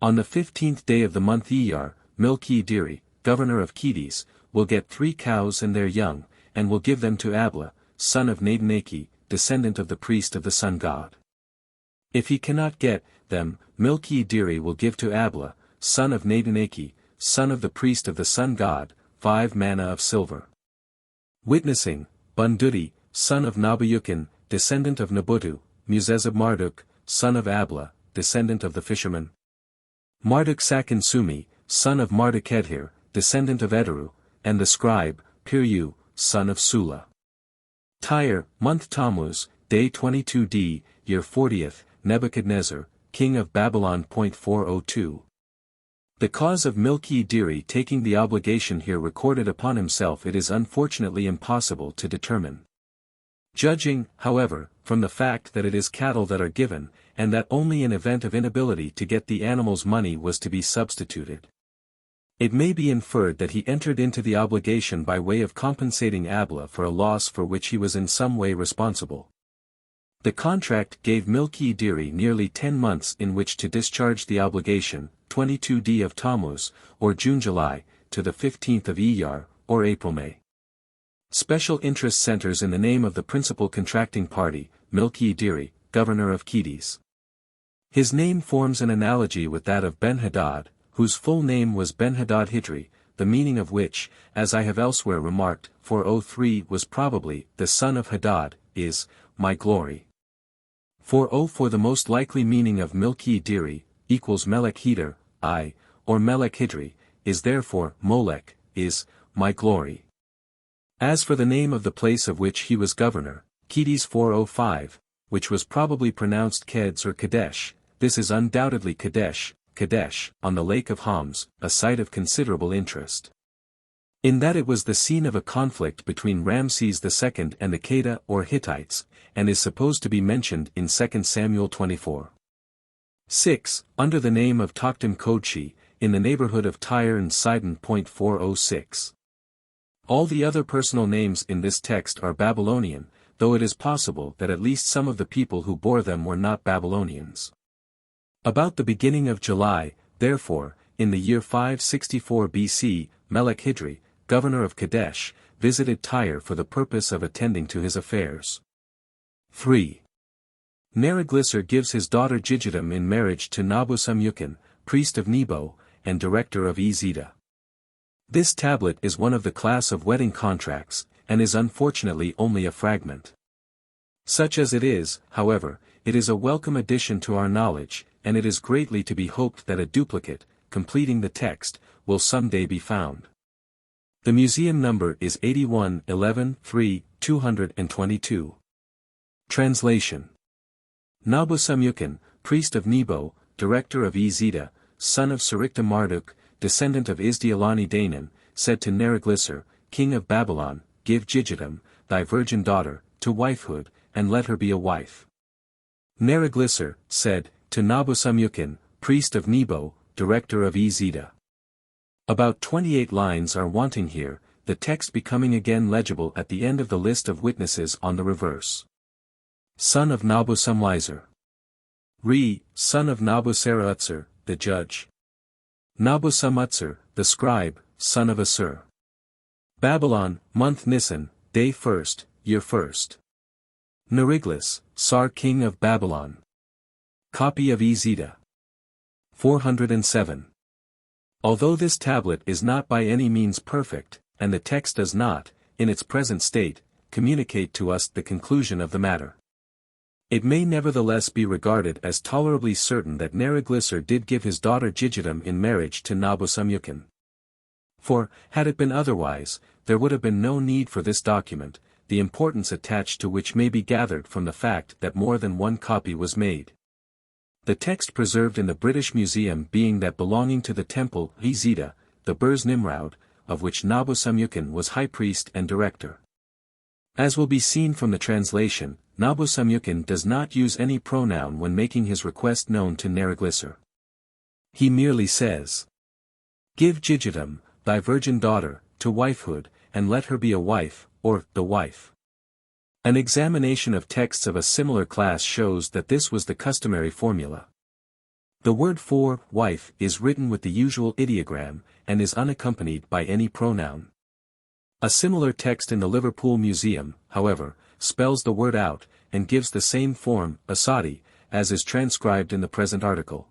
On the 15th day of the month Iyar, Milki-Diri, governor of Kedes, will get 3 cows and their young, and will give them to Abla, son of Nadanaki, descendant of the priest of the sun god. If he cannot get them, Milki-Diri will give to Abla, son of Nadanaki, son of the priest of the sun god, 5 manna of silver. Witnessing, Bunduti, son of Nabayukin, descendant of Nabutu, Marduk, son of Abla, descendant of the fisherman. Marduk-Sakin-Sumi, son of Mardochedhir, descendant of Ederu, and the scribe, Piryu, son of Sula. Tyre, month Tammuz, day 22d, year 40th, Nebuchadnezzar, king of Babylon. 402. The cause of Milki-Diri taking the obligation here recorded upon himself it is unfortunately impossible to determine. Judging, however, from the fact that it is cattle that are given, and that only in event of inability to get the animal's money was to be substituted, it may be inferred that he entered into the obligation by way of compensating Abla for a loss for which he was in some way responsible. The contract gave Milki-Diri nearly 10 months in which to discharge the obligation, 22d of Tammuz, or June-July, to the 15th of Iyar, or April-May. Special interest centers in the name of the principal contracting party, Milki-Diri, governor of Kedes. His name forms an analogy with that of Ben-Hadad, whose full name was Ben-Hadad Hidri, the meaning of which, as I have elsewhere remarked, 403 was probably, the son of Hadad, is, my glory. 404 the most likely meaning of Milki-Diri, equals Melech-Heder, or Melech-Hidri, is therefore, Molech, is, my glory. As for the name of the place of which he was governor, Kedes 405, which was probably pronounced Keds or Kadesh, this is undoubtedly Kadesh, on the lake of Homs, a site of considerable interest. In that it was the scene of a conflict between Ramses II and the Kheta or Hittites, and is supposed to be mentioned in 2 Samuel 24. 6, under the name of Toktim Kodshi, in the neighborhood of Tyre and Sidon. 406. All the other personal names in this text are Babylonian, though it is possible that at least some of the people who bore them were not Babylonians. About the beginning of July, therefore, in the year 564 BC, Melech-Hidri, governor of Kadesh, visited Tyre for the purpose of attending to his affairs. 3. Neriglissar gives his daughter Gigidum in marriage to Nabu-Samukin, priest of Nebo, and director of Ezida. This tablet is one of the class of wedding contracts, and is unfortunately only a fragment. Such as it is, however, it is a welcome addition to our knowledge, and it is greatly to be hoped that a duplicate, completing the text, will someday be found. The museum number is 81-11-3-222. Translation. Nabu-Samukin, priest of Nebo, director of Ezida, son of Sarikta Marduk, descendant of Isdialani Danan, said to Neriglissar, king of Babylon, give Gigitum, thy virgin daughter, to wifehood, and let her be a wife. Neriglissar said, to Nabu-Samukin, priest of Nebo, director of Ezida. About 28 lines are wanting here, the text becoming again legible at the end of the list of witnesses on the reverse. Son of Nabu-Samlazer. Re, son of Nabu-Saratsur, the judge. Nabu-Samutsar, the scribe, son of Assur. Babylon, month Nisan, day 1st, year 1st. Neriglissar, Sar king of Babylon. Copy of Ezida. 407. Although this tablet is not by any means perfect, and the text does not, in its present state, communicate to us the conclusion of the matter, it may nevertheless be regarded as tolerably certain that Neriglissar did give his daughter Gigitum in marriage to Nabu-Samukin. For, had it been otherwise, there would have been no need for this document, the importance attached to which may be gathered from the fact that more than one copy was made. The text preserved in the British Museum being that belonging to the temple Ezida, the Burz Nimrod, of which Nabu-Samukin was high priest and director. As will be seen from the translation, Nabu-Samukin does not use any pronoun when making his request known to Neriglissar. He merely says, give Gigitum, thy virgin daughter, to wifehood, and let her be a wife, or, the wife. An examination of texts of a similar class shows that this was the customary formula. The word for, wife, is written with the usual ideogram, and is unaccompanied by any pronoun. A similar text in the Liverpool Museum, however, spells the word out, and gives the same form, asadi, as is transcribed in the present article.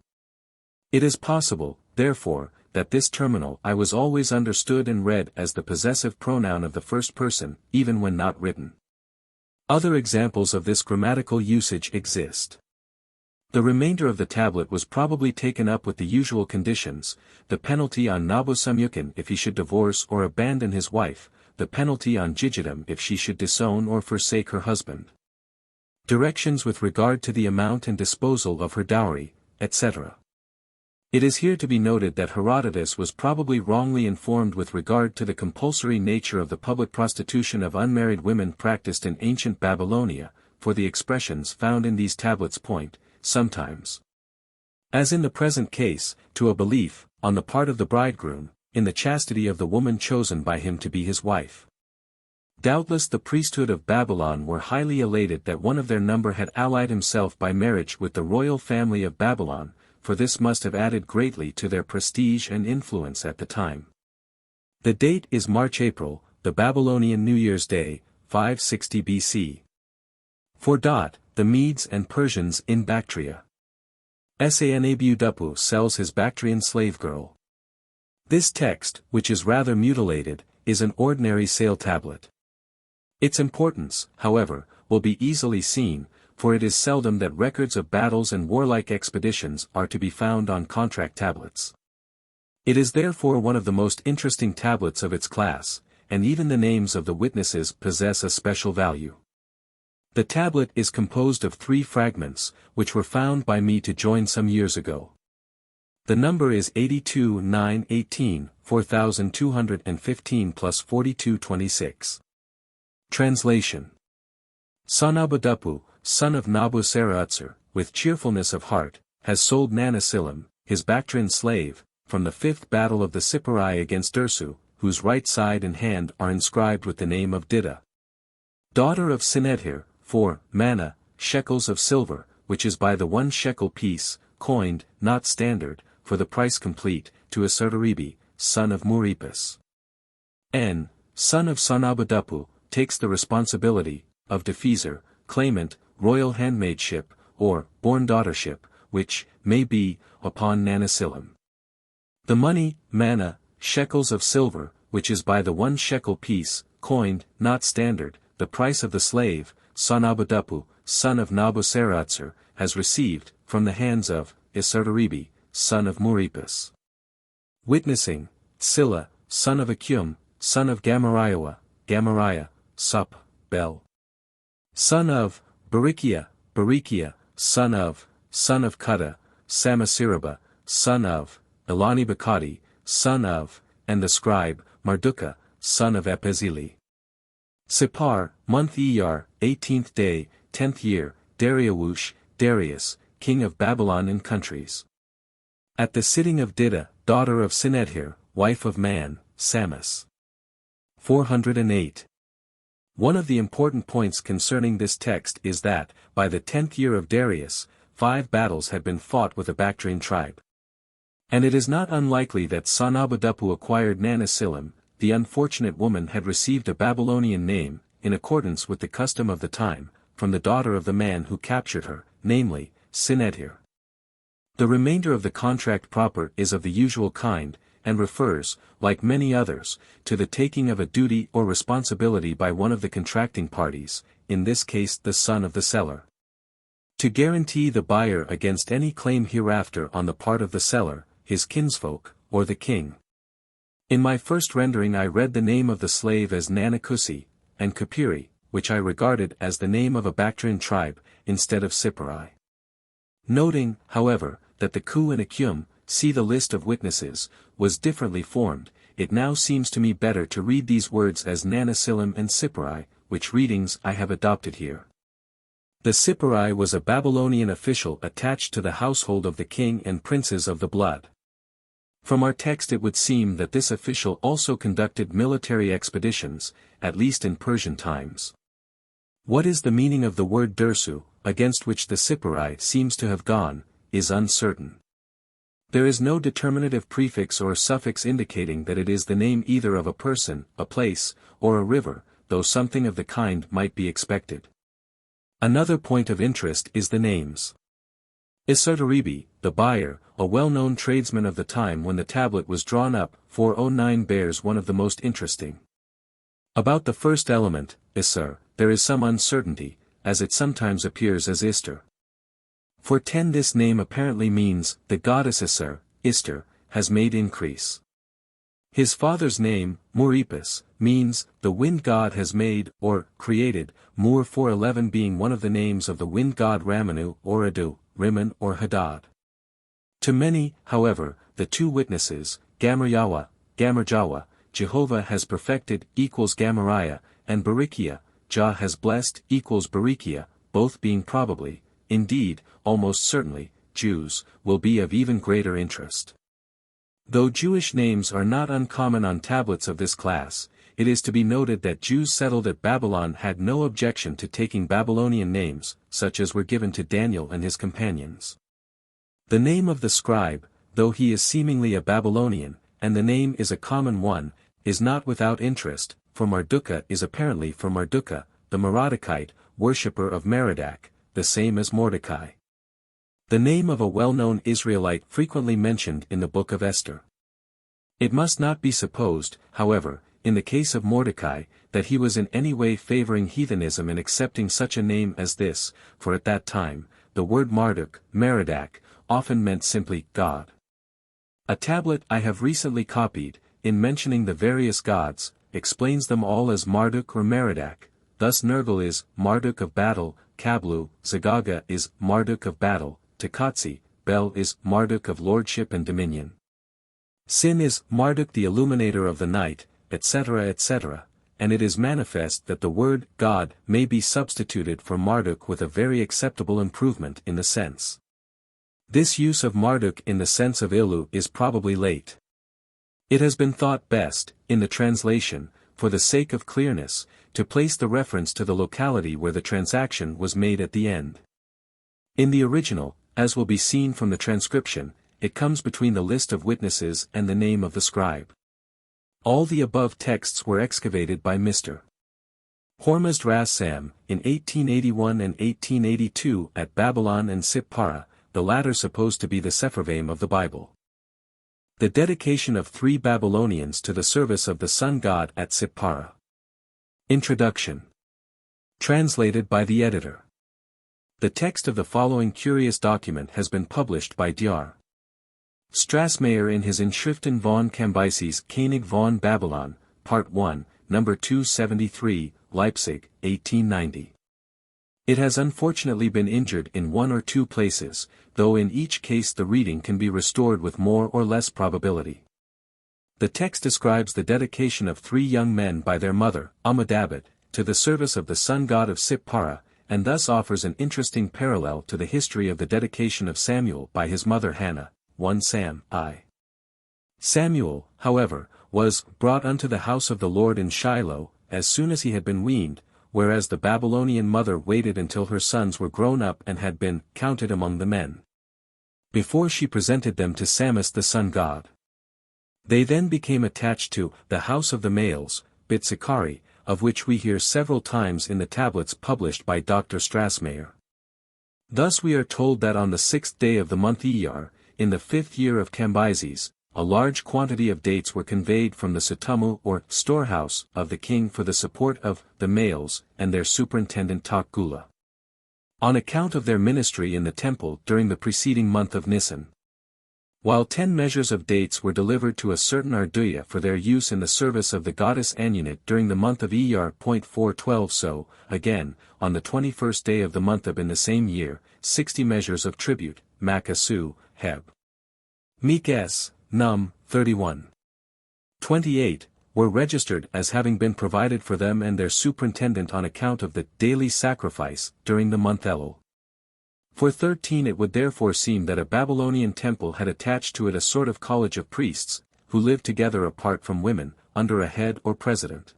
It is possible, therefore, that this terminal I was always understood and read as the possessive pronoun of the first person, even when not written. Other examples of this grammatical usage exist. The remainder of the tablet was probably taken up with the usual conditions, the penalty on Nabu-Samukin if he should divorce or abandon his wife, the penalty on Gigitum if she should disown or forsake her husband. Directions with regard to the amount and disposal of her dowry, etc. It is here to be noted that Herodotus was probably wrongly informed with regard to the compulsory nature of the public prostitution of unmarried women practiced in ancient Babylonia, for the expressions found in these tablets point, sometimes, as in the present case, to a belief, on the part of the bridegroom, in the chastity of the woman chosen by him to be his wife. Doubtless the priesthood of Babylon were highly elated that one of their number had allied himself by marriage with the royal family of Babylon, for this must have added greatly to their prestige and influence at the time. The date is March-April, the Babylonian New Year's Day, 560 BC. For the Medes and Persians in Bactria. Sanabu-Dupu sells his Bactrian slave girl. This text, which is rather mutilated, is an ordinary sale tablet. Its importance, however, will be easily seen, for it is seldom that records of battles and warlike expeditions are to be found on contract tablets. It is therefore one of the most interesting tablets of its class, and even the names of the witnesses possess a special value. The tablet is composed of 3 fragments, which were found by me to join some years ago. The number is 82-9-18, 4215 plus 4226. Translation. Sanabu-Dupu, son of Nabu-Saratsur, with cheerfulness of heart, has sold Nana-Silim, his Bactrian slave, from the 5th battle of the Sippara against Ursu, whose right side and hand are inscribed with the name of Dida. Daughter of Sinedhir, for manna, shekels of silver, which is by the 1 shekel piece, coined, not standard, for the price complete, to Assur-Natsir-Pal, son of Muripus. N, son of Sanabu-Dupu, takes the responsibility, of Defezer, claimant, royal handmaidship, or, born daughtership, which, may be, upon Nana-Silim. The money, manna, shekels of silver, which is by the 1 shekel piece, coined, not standard, the price of the slave, Sanabu-Dupu, son of Nabu-Saratsur, has received, from the hands of, Assur-Natsir-Pal, son of Muripus. Witnessing, Silla, son of Akum, son of Gamariah, Sup, Bel. Son of Berechiah, son of Cutta, Samasiraba, son of Elani-Bakati, son of, and the scribe, Mardukah, son of Epezili. Sippar, month Iyar, 18th day, 10th year, Darius, king of Babylon and countries. At the sitting of Diddah, daughter of Sinedhir, wife of Man, Samas. 408. One of the important points concerning this text is that, by the 10th year of Darius, 5 battles had been fought with the Bactrian tribe. And it is not unlikely that Sanabadupu acquired Nanasilem, the unfortunate woman had received a Babylonian name, in accordance with the custom of the time, from the daughter of the man who captured her, namely, Sinedhir. The remainder of the contract proper is of the usual kind, and refers, like many others, to the taking of a duty or responsibility by one of the contracting parties, in this case the son of the seller, to guarantee the buyer against any claim hereafter on the part of the seller, his kinsfolk, or the king. In my first rendering I read the name of the slave as Nanakusi, and Kapiri, which I regarded as the name of a Bactrian tribe, instead of Sippara. Noting, however, that the Ku and Akum, see the list of witnesses, was differently formed, it now seems to me better to read these words as Nanasilem and Sippara, which readings I have adopted here. The Sippara was a Babylonian official attached to the household of the king and princes of the blood. From our text it would seem that this official also conducted military expeditions, at least in Persian times. What is the meaning of the word Dersu, against which the Sippara seems to have gone, is uncertain. There is no determinative prefix or suffix indicating that it is the name either of a person, a place, or a river, though something of the kind might be expected. Another point of interest is the names. Isartaribi, the buyer, a well-known tradesman of the time when the tablet was drawn up, 409 bears one of the most interesting. About the first element, Isar, there is some uncertainty, as it sometimes appears as Ister. For 10 this name apparently means, the goddess Isar, Ister, has made increase. His father's name, Muripus, means, the wind god has made, or, created, Mur 411 being one of the names of the wind god Ramanu or Adu, Rimmon or Hadad. To many, however, the 2 witnesses, Gamarjawa, Jehovah has perfected equals Gamariah, and Berechiah, Jah has blessed equals Berechiah, both being probably, indeed, almost certainly, Jews, will be of even greater interest. Though Jewish names are not uncommon on tablets of this class, it is to be noted that Jews settled at Babylon had no objection to taking Babylonian names, such as were given to Daniel and his companions. The name of the scribe, though he is seemingly a Babylonian, and the name is a common one, is not without interest, for Mardukah is apparently from Mardukah, the Merodachite, worshipper of Merodach, the same as Mordecai. The name of a well-known Israelite frequently mentioned in the Book of Esther. It must not be supposed, however, in the case of Mordecai, that he was in any way favoring heathenism in accepting such a name as this, for at that time, the word Marduk, Merodach, often meant simply, God. A tablet I have recently copied, in mentioning the various gods, explains them all as Marduk or Merodach, thus Nergal is, Marduk of battle, Kablu, Zagaga is, Marduk of battle, Tekatsi, Bel is, Marduk of lordship and dominion. Sin is, Marduk the illuminator of the night, etc. etc., and it is manifest that the word, God, may be substituted for Marduk with a very acceptable improvement in the sense. This use of Marduk in the sense of Ilu is probably late. It has been thought best, in the translation, for the sake of clearness, to place the reference to the locality where the transaction was made at the end. In the original, as will be seen from the transcription, it comes between the list of witnesses and the name of the scribe. All the above texts were excavated by Mr. Hormizd Rassam, in 1881 and 1882 at Babylon and Sippara, the latter supposed to be the Sepharvaim of the Bible. The dedication of 3 Babylonians to the service of the sun god at Sippara. Introduction. Translated by the editor. The text of the following curious document has been published by Dr. Strassmayer in his Inschriften von Cambyses König von Babylon, Part 1, Number 273, Leipzig, 1890. It has unfortunately been injured in one or two places, though in each case the reading can be restored with more or less probability. The text describes the dedication of 3 young men by their mother, Amon-Em-Ha, to the service of the sun god of Sippara, and thus offers an interesting parallel to the history of the dedication of Samuel by his mother Hannah, 1 Sam. I. Samuel, however, was brought unto the house of the Lord in Shiloh, as soon as he had been weaned, whereas the Babylonian mother waited until her sons were grown up and had been counted among the men, before she presented them to Samus the sun god. They then became attached to the house of the males, Bitsikari, of which we hear several times in the tablets published by Dr. Strassmayer. Thus we are told that on the 6th day of the month Iyar, in the 5th year of Cambyses, a large quantity of dates were conveyed from the Sutumu or storehouse of the king for the support of the males and their superintendent Takgula, on account of their ministry in the temple during the preceding month of Nisan. While 10 measures of dates were delivered to a certain Arduya for their use in the service of the goddess Anunit during the month of Iyar. 412. So, again, on the 21st day of the month Ab in the same year, 60 measures of tribute, Asur-Natsir-Pal, Meek-S, Num. 31. 28, were registered as having been provided for them and their superintendent on account of the daily sacrifice during the month Elul. For 13 it would therefore seem that a Babylonian temple had attached to it a sort of college of priests, who lived together apart from women, under a head or president,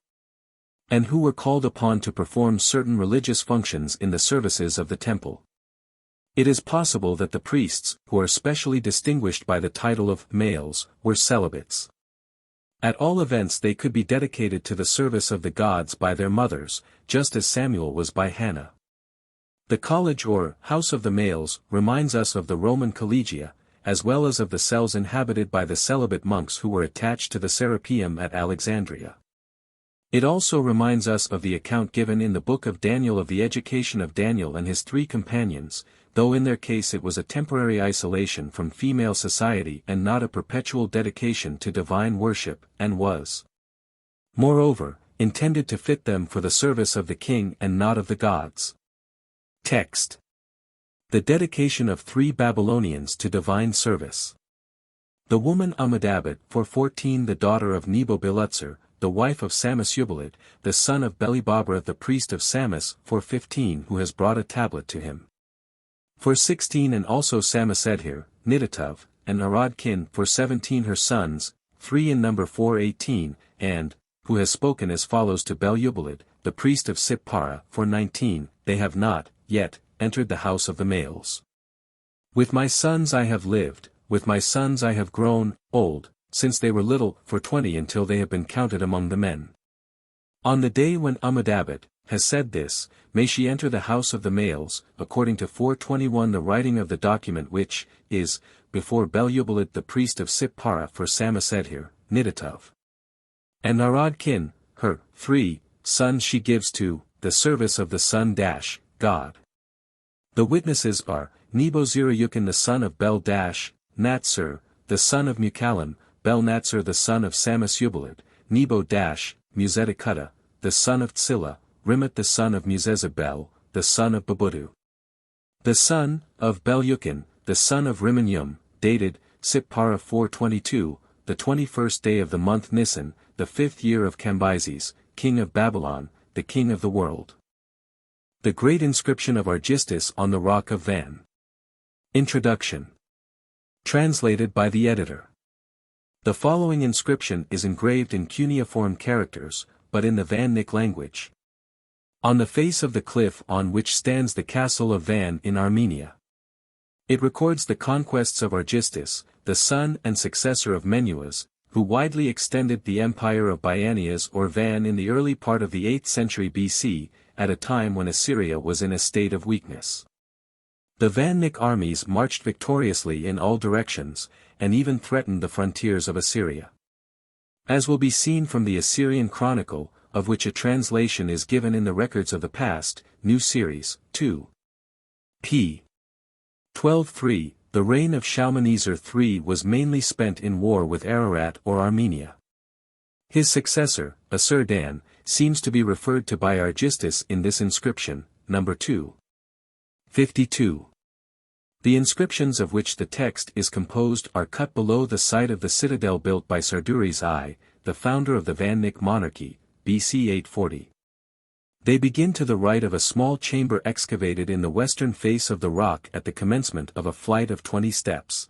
and who were called upon to perform certain religious functions in the services of the temple. It is possible that the priests, who are specially distinguished by the title of males, were celibates. At all events they could be dedicated to the service of the gods by their mothers, just as Samuel was by Hannah. The college or house of the males reminds us of the Roman collegia, as well as of the cells inhabited by the celibate monks who were attached to the Serapeum at Alexandria. It also reminds us of the account given in the book of Daniel of the education of Daniel and his 3 companions, though in their case it was a temporary isolation from female society and not a perpetual dedication to divine worship, and was, moreover, intended to fit them for the service of the king and not of the gods. Text. The dedication of 3 Babylonians to divine service. The woman Amon-Em-Ha, 414, the daughter of Nebo-Bilutsar, the wife of Samus-Ubalit, the son of Belibabra the priest of Samus, 415, who has brought a tablet to him. 416, and also Samus-Edhir, Nidatav, and Arad-Kin, 417, her sons, 3 in number, 418, and, who has spoken as follows to Bel-Ubalit, the priest of Sippara, 419, they have not, yet, entered the house of the males. With my sons I have lived, with my sons I have grown old, since they were little, 420, until they have been counted among the men. On the day when Amon-Em-Ha has said this, may she enter the house of the males, according to 421, the writing of the document which is before Bel-Ubalit the priest of Sippara for Samus-Edhir, Nidatav, and Arad-Kin, her 3 sons she gives to the service of the sun God. The witnesses are Nebo-Zerayukin the son of Bel-Natsir, the son of Mukallim, Bel-Natsir the son of Samus-Ubalit, Nebo-Muzedekutta, the son of Tsilla, Rimmot the son of Muzezabel, the son of Babudu, the son of Bel-Yukin, the son of Rimmon-Nirari, dated, Sippara 422, the 21st day of the month Nisan, the 5th year of Cambyses, king of Babylon, the king of the world. The Great Inscription of Argistis on the Rock of Van. Introduction. Translated by the editor. The following inscription is engraved in cuneiform characters, but in the Van-Nik language, on the face of the cliff on which stands the castle of Van in Armenia. It records the conquests of Argistis, the son and successor of Menuas, who widely extended the empire of Bianias or Van in the early part of the 8th century BC, at a time when Assyria was in a state of weakness. The Van-Nik armies marched victoriously in all directions, and even threatened the frontiers of Assyria. As will be seen from the Assyrian Chronicle, of which a translation is given in the Records of the Past, New Series, 2. p. 12-3, the reign of Shalmaneser III was mainly spent in war with Ararat or Armenia. His successor, Assur-Dan, seems to be referred to by Argistis in this inscription, number 2. 52. The inscriptions of which the text is composed are cut below the site of the citadel built by Sarduris I, the founder of the Van-Nik monarchy, BC 840. They begin to the right of a small chamber excavated in the western face of the rock at the commencement of a flight of 20 steps.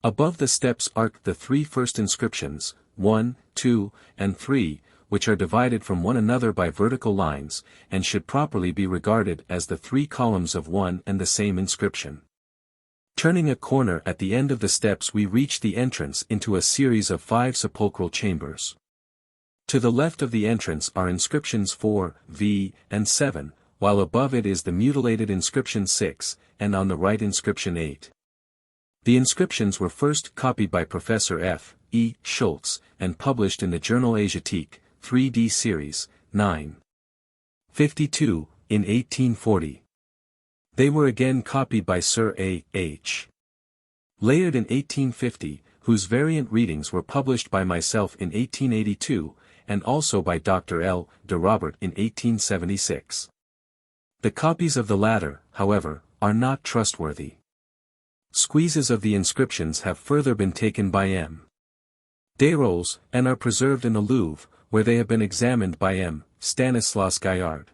Above the steps arc the 3 first inscriptions, 1, 2, and 3, which are divided from one another by vertical lines, and should properly be regarded as the 3 columns of one and the same inscription. Turning a corner at the end of the steps we reach the entrance into a series of 5 sepulchral chambers. To the left of the entrance are inscriptions 4, V, and 7, while above it is the mutilated inscription 6, and on the right inscription 8. The inscriptions were first copied by Professor F. E. Schultz, and published in the journal Asiatique, 3D series, 9. 52, in 1840. They were again copied by Sir A. H. Layard in 1850, whose variant readings were published by myself in 1882, and also by Dr. L. de Robert in 1876. The copies of the latter, however, are not trustworthy. Squeezes of the inscriptions have further been taken by M. Desrolles, and are preserved in the Louvre, where they have been examined by M. Stanislas Gaillard.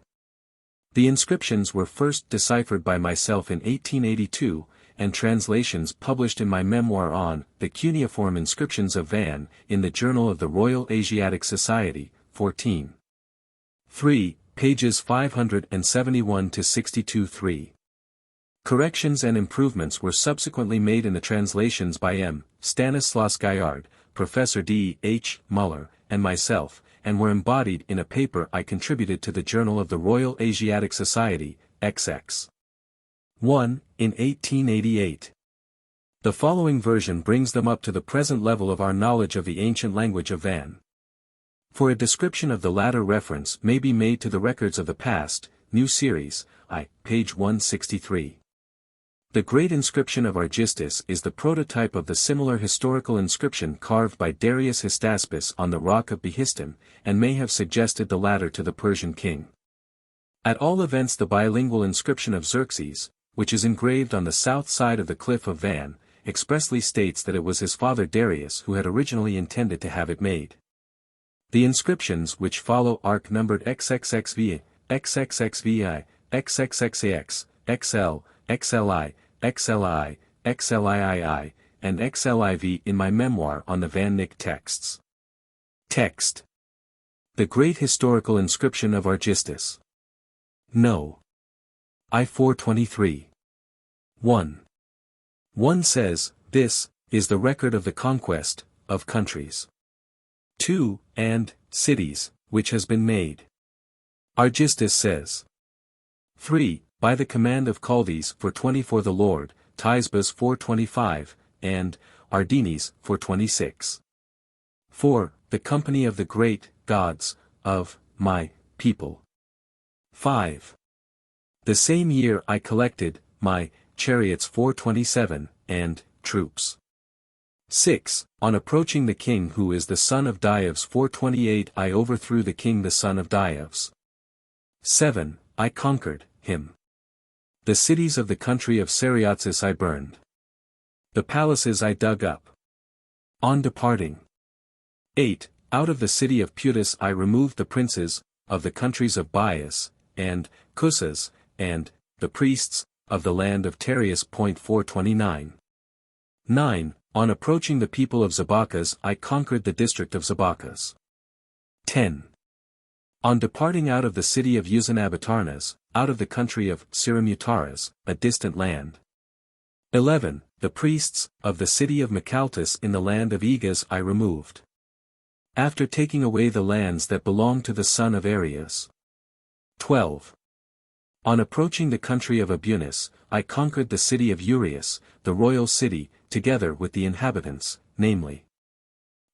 The inscriptions were first deciphered by myself in 1882, and translations published in my memoir on the cuneiform inscriptions of Van, in the Journal of the Royal Asiatic Society, 14. 3, pages 571 to 62 3. Corrections and improvements were subsequently made in the translations by M. Stanislas Gaillard, Professor D. H. Muller, and myself, and were embodied in a paper I contributed to the Journal of the Royal Asiatic Society, XX. 1, in 1888. The following version brings them up to the present level of our knowledge of the ancient language of Van. For a description of the latter reference may be made to the records of the past, new series, I, page 163. The great inscription of Argistis is the prototype of the similar historical inscription carved by Darius Hystaspes on the rock of Behistun, and may have suggested the latter to the Persian king. At all events the bilingual inscription of Xerxes, which is engraved on the south side of the cliff of Van, expressly states that it was his father Darius who had originally intended to have it made. The inscriptions which follow arc numbered XXXV, XXXVI, XXXAX, XL, XLI, XLI, XLIII, and XLIV in my memoir on the Van-Nik texts. Text. The Great Historical Inscription of Argistis. No. I 423. 1. 1 says, this, is the record of the conquest, of countries. 2, and, cities, which has been made. Argistis says. 3, by the command of Chaldees for 24 the Lord, Tisbes 425, and, Ardenes 426. 4, the company of the great, gods, of, my, people. 5. The same year I collected, my, chariots 427, and, troops. 6, on approaching the king who is the son of Dives 428 I overthrew the king the son of Dives. 7, I conquered, him. The cities of the country of Seriatzis I burned. The palaces I dug up. On departing. 8, out of the city of Putus I removed the princes, of the countries of Bias, and, Cusas, and, the priests, of the land of Terius. 429. 9, on approaching the people of Zabakas I conquered the district of Zabakas. 10. On departing out of the city of Uzanabatarnas, out of the country of Siramutaras, a distant land. 11, the priests, of the city of Mechaltus in the land of Egas I removed. After taking away the lands that belonged to the son of Arias. 12. On approaching the country of Abunis, I conquered the city of Urias, the royal city, together with the inhabitants, namely.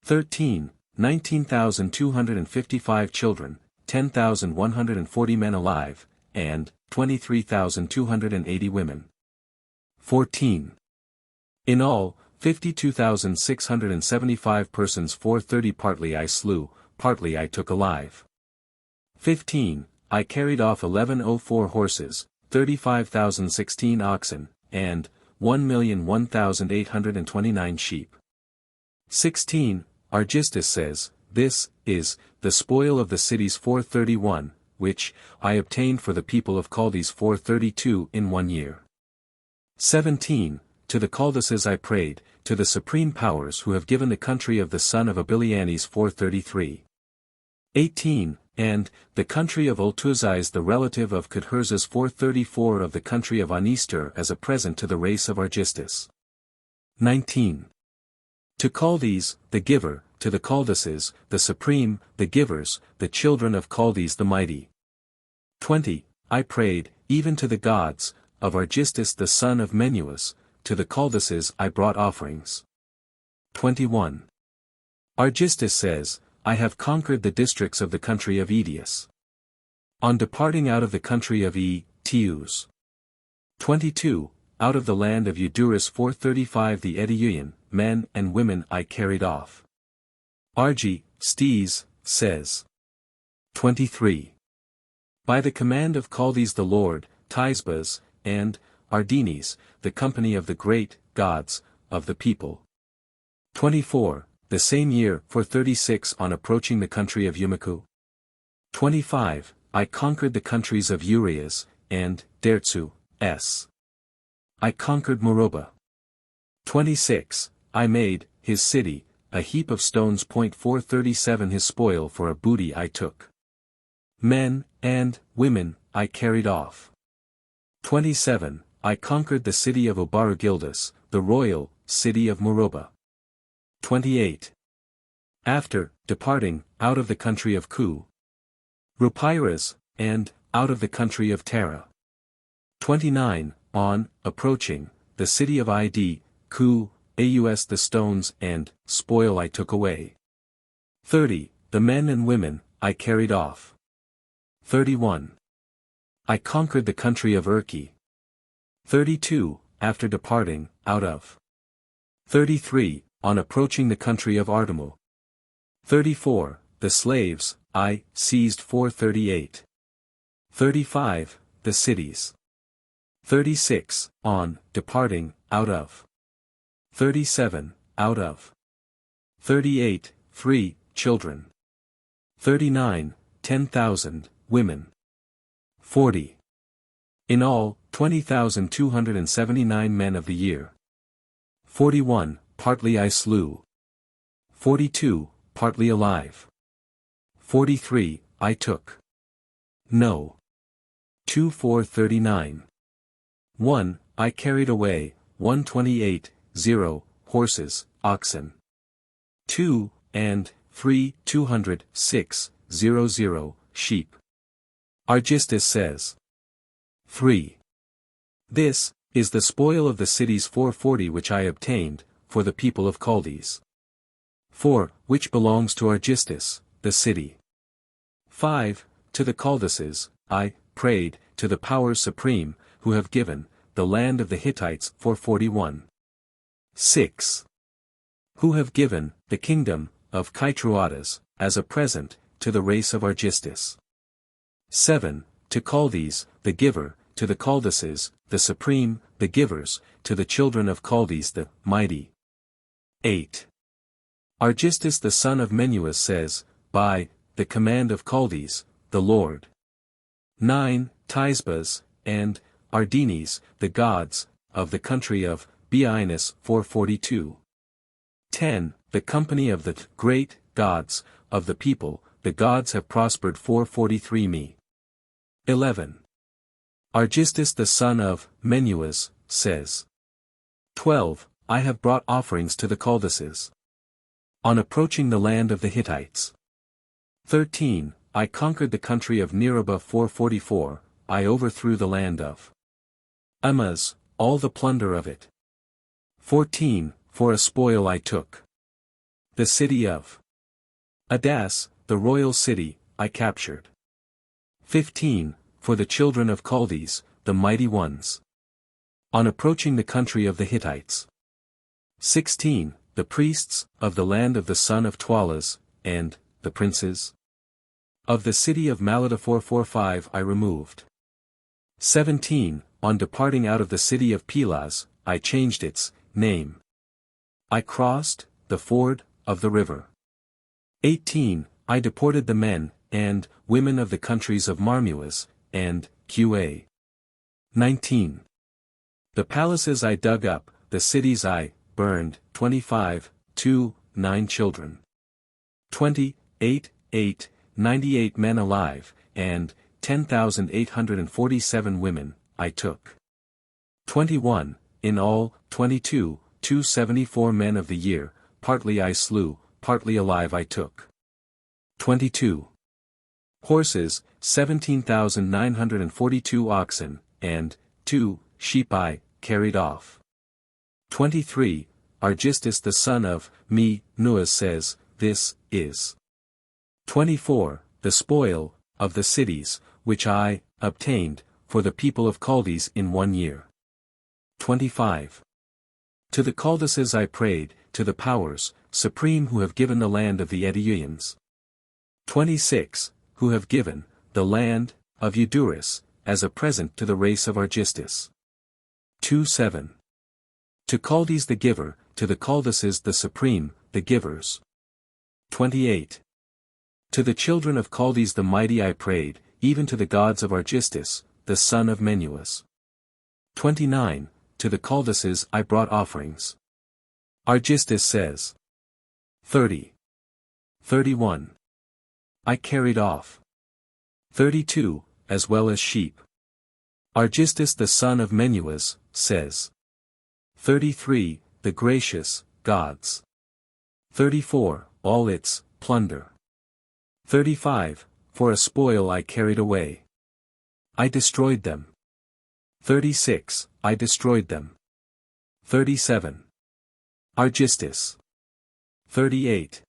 13, 19,255 children, 10,140 men alive, and 23,280 women. 14. In all, 52,675 persons 430 partly I slew, partly I took alive. 15. I carried off 1104 horses, 35,016 oxen, and 1,001,829 sheep. 16. Argistis says, this is the spoil of the cities 431, which I obtained for the people of Chaldees 432 in 1 year. 17. To the Chaldees I prayed, to the supreme powers who have given the country of the son of Abilianes 433. 18. And the country of Ultuzais the relative of Kedherzes 434 of the country of Anister as a present to the race of Argistis. 19. To Chaldees, the giver, to the Chaldees, the supreme, the givers, the children of Chaldees the mighty. 20. I prayed, even to the gods, of Argistis the son of Menuas, to the Chaldees I brought offerings. 21. Argistis says, I have conquered the districts of the country of Edius. On departing out of the country of Teus. 22. Out of the land of Euduris 435 the Ediuian, men and women I carried off. Argistis says. 23. By the command of Chaldees the Lord, Tisbas, and Ardenes, the company of the great gods of the people. 24. The same year 436 on approaching the country of Umaku. 25. I conquered the countries of Urias, and Dertsu, s. I conquered Moroba. 26. I made, his city, a heap of stones. 437 His spoil for a booty I took. Men, and women, I carried off. 27. I conquered the city of Obarugildas, the royal city of Moroba. 28. After departing out of the country of Ku, Rupiras, and out of the country of Tara. 29. On approaching the city of Id, Ku, Aus the stones and spoil I took away. 30. The men and women I carried off. 31. I conquered the country of Urki. 32. After departing out of. 33. On approaching the country of Ardamu. 34. The slaves I seized 438. 35. The cities. 36. On departing out of. 37. Out of. 38. Free children. 39. 10,000 women. 40. In all, 20,279 men of the year. 41. Partly I slew. 42. Partly alive. 43. I took. No. 2 439. 1. I carried away, 128, 0, horses, oxen. 2, and, 3, 206, 00, sheep. Argistis says. 3. This is the spoil of the cities 440 which I obtained, for the people of Chaldees. 4. Which belongs to Argistis, the city. 5. To the Chaldees, I prayed, to the powers supreme, who have given, the land of the Hittites 441. 6. Who have given, the kingdom, of Kytruadas, as a present, to the race of Argistis. 7. To Chaldees, the giver, to the Chaldees, the supreme, the givers, to the children of Chaldees the mighty. 8. Argistis the son of Menuas says, by the command of Chaldees, the Lord. 9. Tisbas, and Ardenes, the gods, of the country of Beinus 442. 10. The company of the great gods, of the people, the gods have prospered 443 me. 11. Argistis the son of Menuas, says. 12. I have brought offerings to the Chaldees. On approaching the land of the Hittites. 13. I conquered the country of Neraba 444, I overthrew the land of Amaz, all the plunder of it. 14. For a spoil I took. The city of Adas, the royal city, I captured. 15. For the children of Chaldees, the mighty ones. On approaching the country of the Hittites. 16. The priests, of the land of the son of Twalas, and, the princes of the city of Malada 445 I removed. 17. On departing out of the city of Pilas, I changed its name. I crossed the ford of the river. 18. I deported the men and women of the countries of Marmuas and Qa. 19. The palaces I dug up, the cities I burned. 25. 2. 9 children. 20. 8. 98 men alive, and 10,847 women I took. 21. In all, 22. 274 men of the year, partly I slew, partly alive I took. 22. Horses, 17,942 oxen, and 2 sheep I carried off. 23. Argistis the son of Me-Nuas says, this is. 24. The spoil of the cities, which I obtained for the people of Chaldees in 1 year. 25. To the Chaldees I prayed, to the powers supreme who have given the land of the Edeans. 26. Who have given the land of Eudoris as a present to the race of Argistis. 27. To Chaldees the giver, to the Chaldees the supreme, the givers. 28. To the children of Chaldees the mighty I prayed, even to the gods of Argistis, the son of Menuas. 29. To the Chaldees I brought offerings. Argistis says. 30. 31. I carried off. 32, as well as sheep. Argistis the son of Menuas says. 33. The gracious gods. 34. All its plunder. 35. For a spoil I carried away. I destroyed them. 36. I destroyed them. 37. Argistis. 38.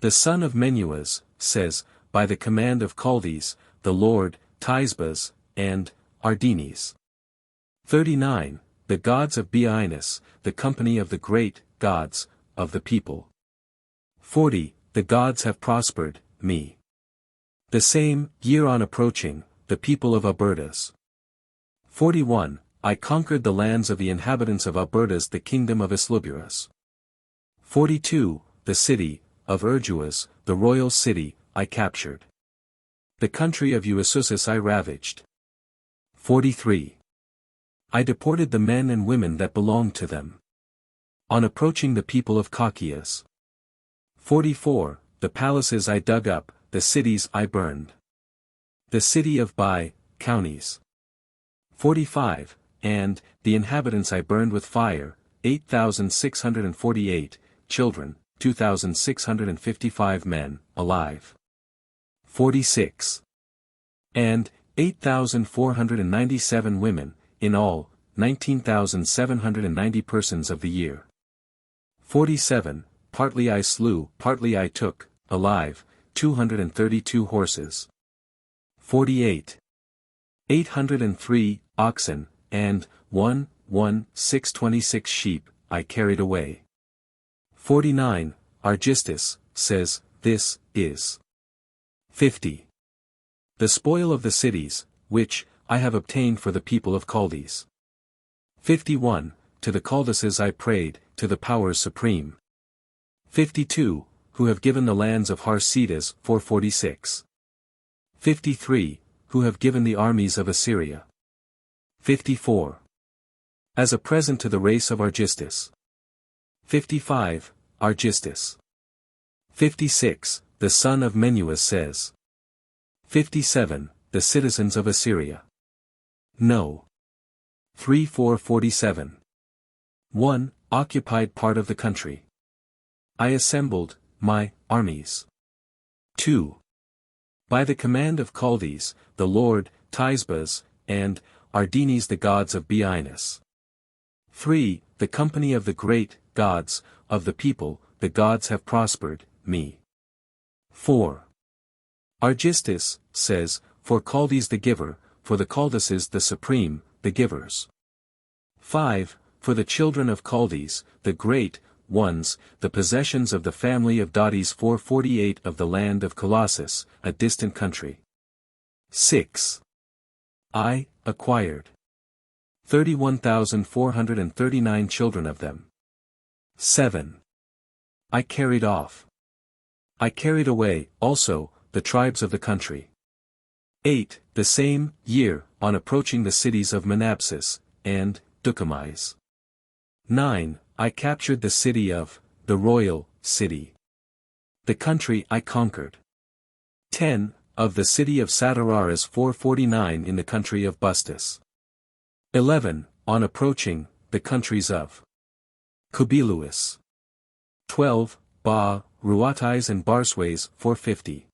The son of Menuas says, by the command of Chaldees, the Lord, Tisbas, and Ardenes. 39. The gods of Beainus, the company of the great gods of the people. 40. The gods have prospered me. The same year on approaching, the people of Abertas. 41. I conquered the lands of the inhabitants of Abertas, the kingdom of Isluburas. 42. The city of Urguas, the royal city, I captured. The country of Uasusas I ravaged. 43. I deported the men and women that belonged to them. On approaching the people of Cachias. 44. The palaces I dug up, the cities I burned. The city of Bai, counties. 45. And, the inhabitants I burned with fire, 8,648, children, 2,655 men, alive. 46. And, 8,497 women, in all, 19,790 persons of the year. 47. Partly I slew, partly I took, alive, 232 horses. 48. 803 oxen, and 626 sheep, I carried away. 49. Argistis says, this is. 50. The spoil of the cities, which I have obtained for the people of Chaldees. 51. To the Chaldees I prayed, to the powers supreme. 52. Who have given the lands of Harsidas 446. 53. Who have given the armies of Assyria. 54. As a present to the race of Argistis. 55. Argistis. 56. The son of Menuas says. 57. The citizens of Assyria. No. 3-4-47. 1. Occupied part of the country. I assembled my armies. 2. By the command of Chaldees, the Lord, Tisbas, and Ardenes the gods of Beainus. 3. The company of the great gods of the people, the gods have prospered me. 4. Argistis says, for Chaldees the giver, for the Chaldees the supreme, the givers. 5. for the children of Chaldees, the great ones, the possessions of the family of Dades 448 of the land of Colossus, a distant country. 6. I acquired 31,439 children of them. 7. I carried off. I carried away, also, the tribes of the country. 8. The same year, on approaching the cities of Menapsis, and Dukamis. 9. I captured the city of, the royal, city. The country I conquered. 10. Of the city of Satararas 449 in the country of Bustis. 11. On approaching, the countries of Kubiluis. 12. Ba, Ruatais and Barsways 450.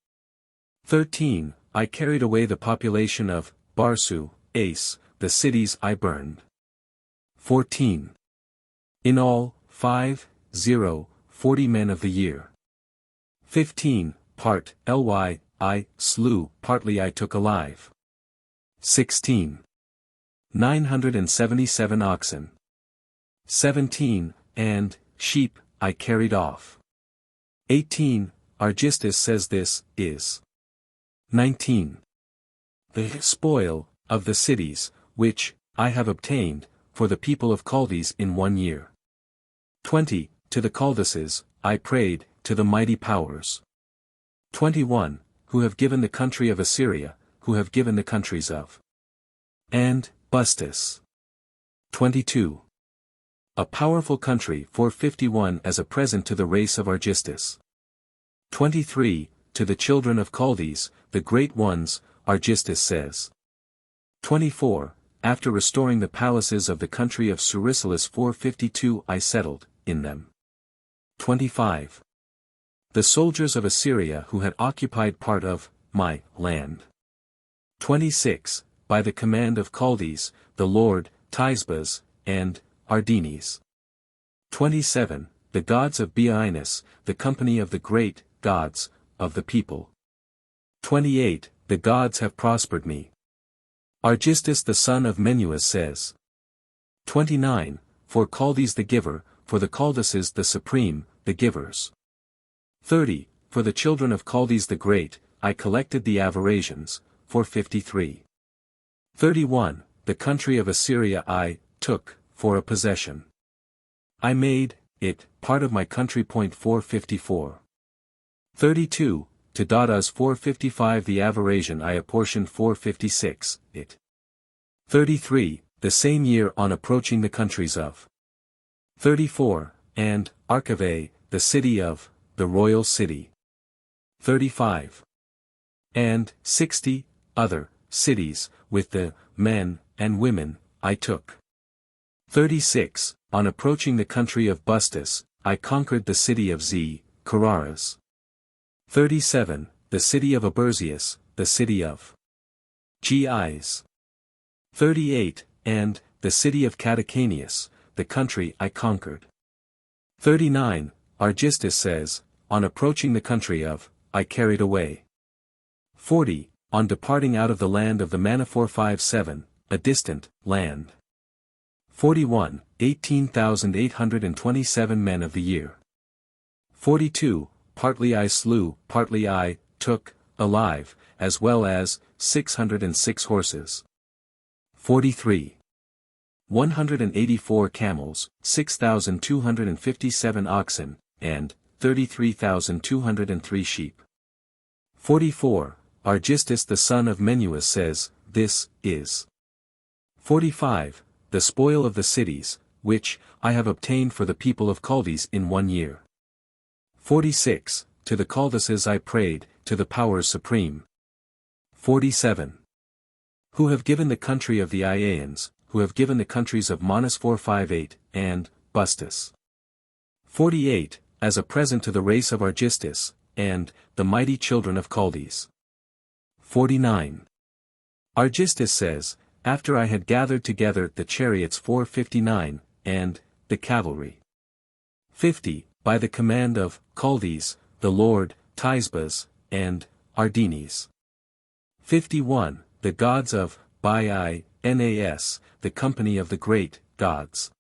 13. I carried away the population of Barsu, Ace, the cities I burned. 14. In all, 40 men of the year. 15. Part, ly, I slew, partly I took alive. 16. 977 oxen. 17, and, sheep, I carried off. 18, Argistis says this, is. 19. The spoil, of the cities, which, I have obtained, for the people of Chaldees in 1 year. 20, to the Chaldeses, I prayed, to the mighty powers. 21, who have given the country of Assyria, who have given the countries of. And, Bustis. 22. A powerful country 451 as a present to the race of Argistis. 23, to the children of Chaldees, the great ones, Argistis says. 24, after restoring the palaces of the country of Surissalus 452 I settled, in them. 25. The soldiers of Assyria who had occupied part of, my, land. 26, by the command of Chaldees, the Lord, Tisbas, and, Ardenes. 27, the gods of Beoinus, the company of the great, gods, of the people. 28, the gods have prospered me. Argistis the son of Menuas says. 29, for Chaldees the giver, for the Chaldeses the supreme, the givers. 30, for the children of Chaldees the great, I collected the Avarasians, 453. 31, the country of Assyria I, took, for a possession. I made, it, part of my country. 454. 32, to Dadas 455 the Avarasian I apportioned. 456, it. 33, the same year on approaching the countries of. 34, and, Archivai, the city of, the royal city. 35. And, 60, other, cities, with the, men, and women, I took. 36, on approaching the country of Bustis, I conquered the city of Cararas. 37, the city of Aberzius, the city of Gis. 38, and, the city of Catacanius, the country I conquered. 39, Argistis says, on approaching the country of, I carried away. 40, on departing out of the land of the Manaphor 57, a distant, land. 41, 18,827 men of the year. 42, partly I slew, partly I, took, alive, as well as, 606 horses. 43. 184 camels, 6,257 oxen, and, 33,203 sheep. 44, Argistis the son of Menuas says, this, is. 45, the spoil of the cities, which, I have obtained for the people of Chaldees in 1 year. 46, to the Chaldeses I prayed, to the powers supreme. 47. Who have given the country of the Iaeans, who have given the countries of Monas 458, and, Bustis. 48, as a present to the race of Argistis, and, the mighty children of Chaldees. 49. Argistis says, after I had gathered together the chariots 459, and, the cavalry. 50, by the command of, Chaldees, the Lord, Tisbas, and, Ardenes. 51, the gods of, Nas, the company of the great, gods.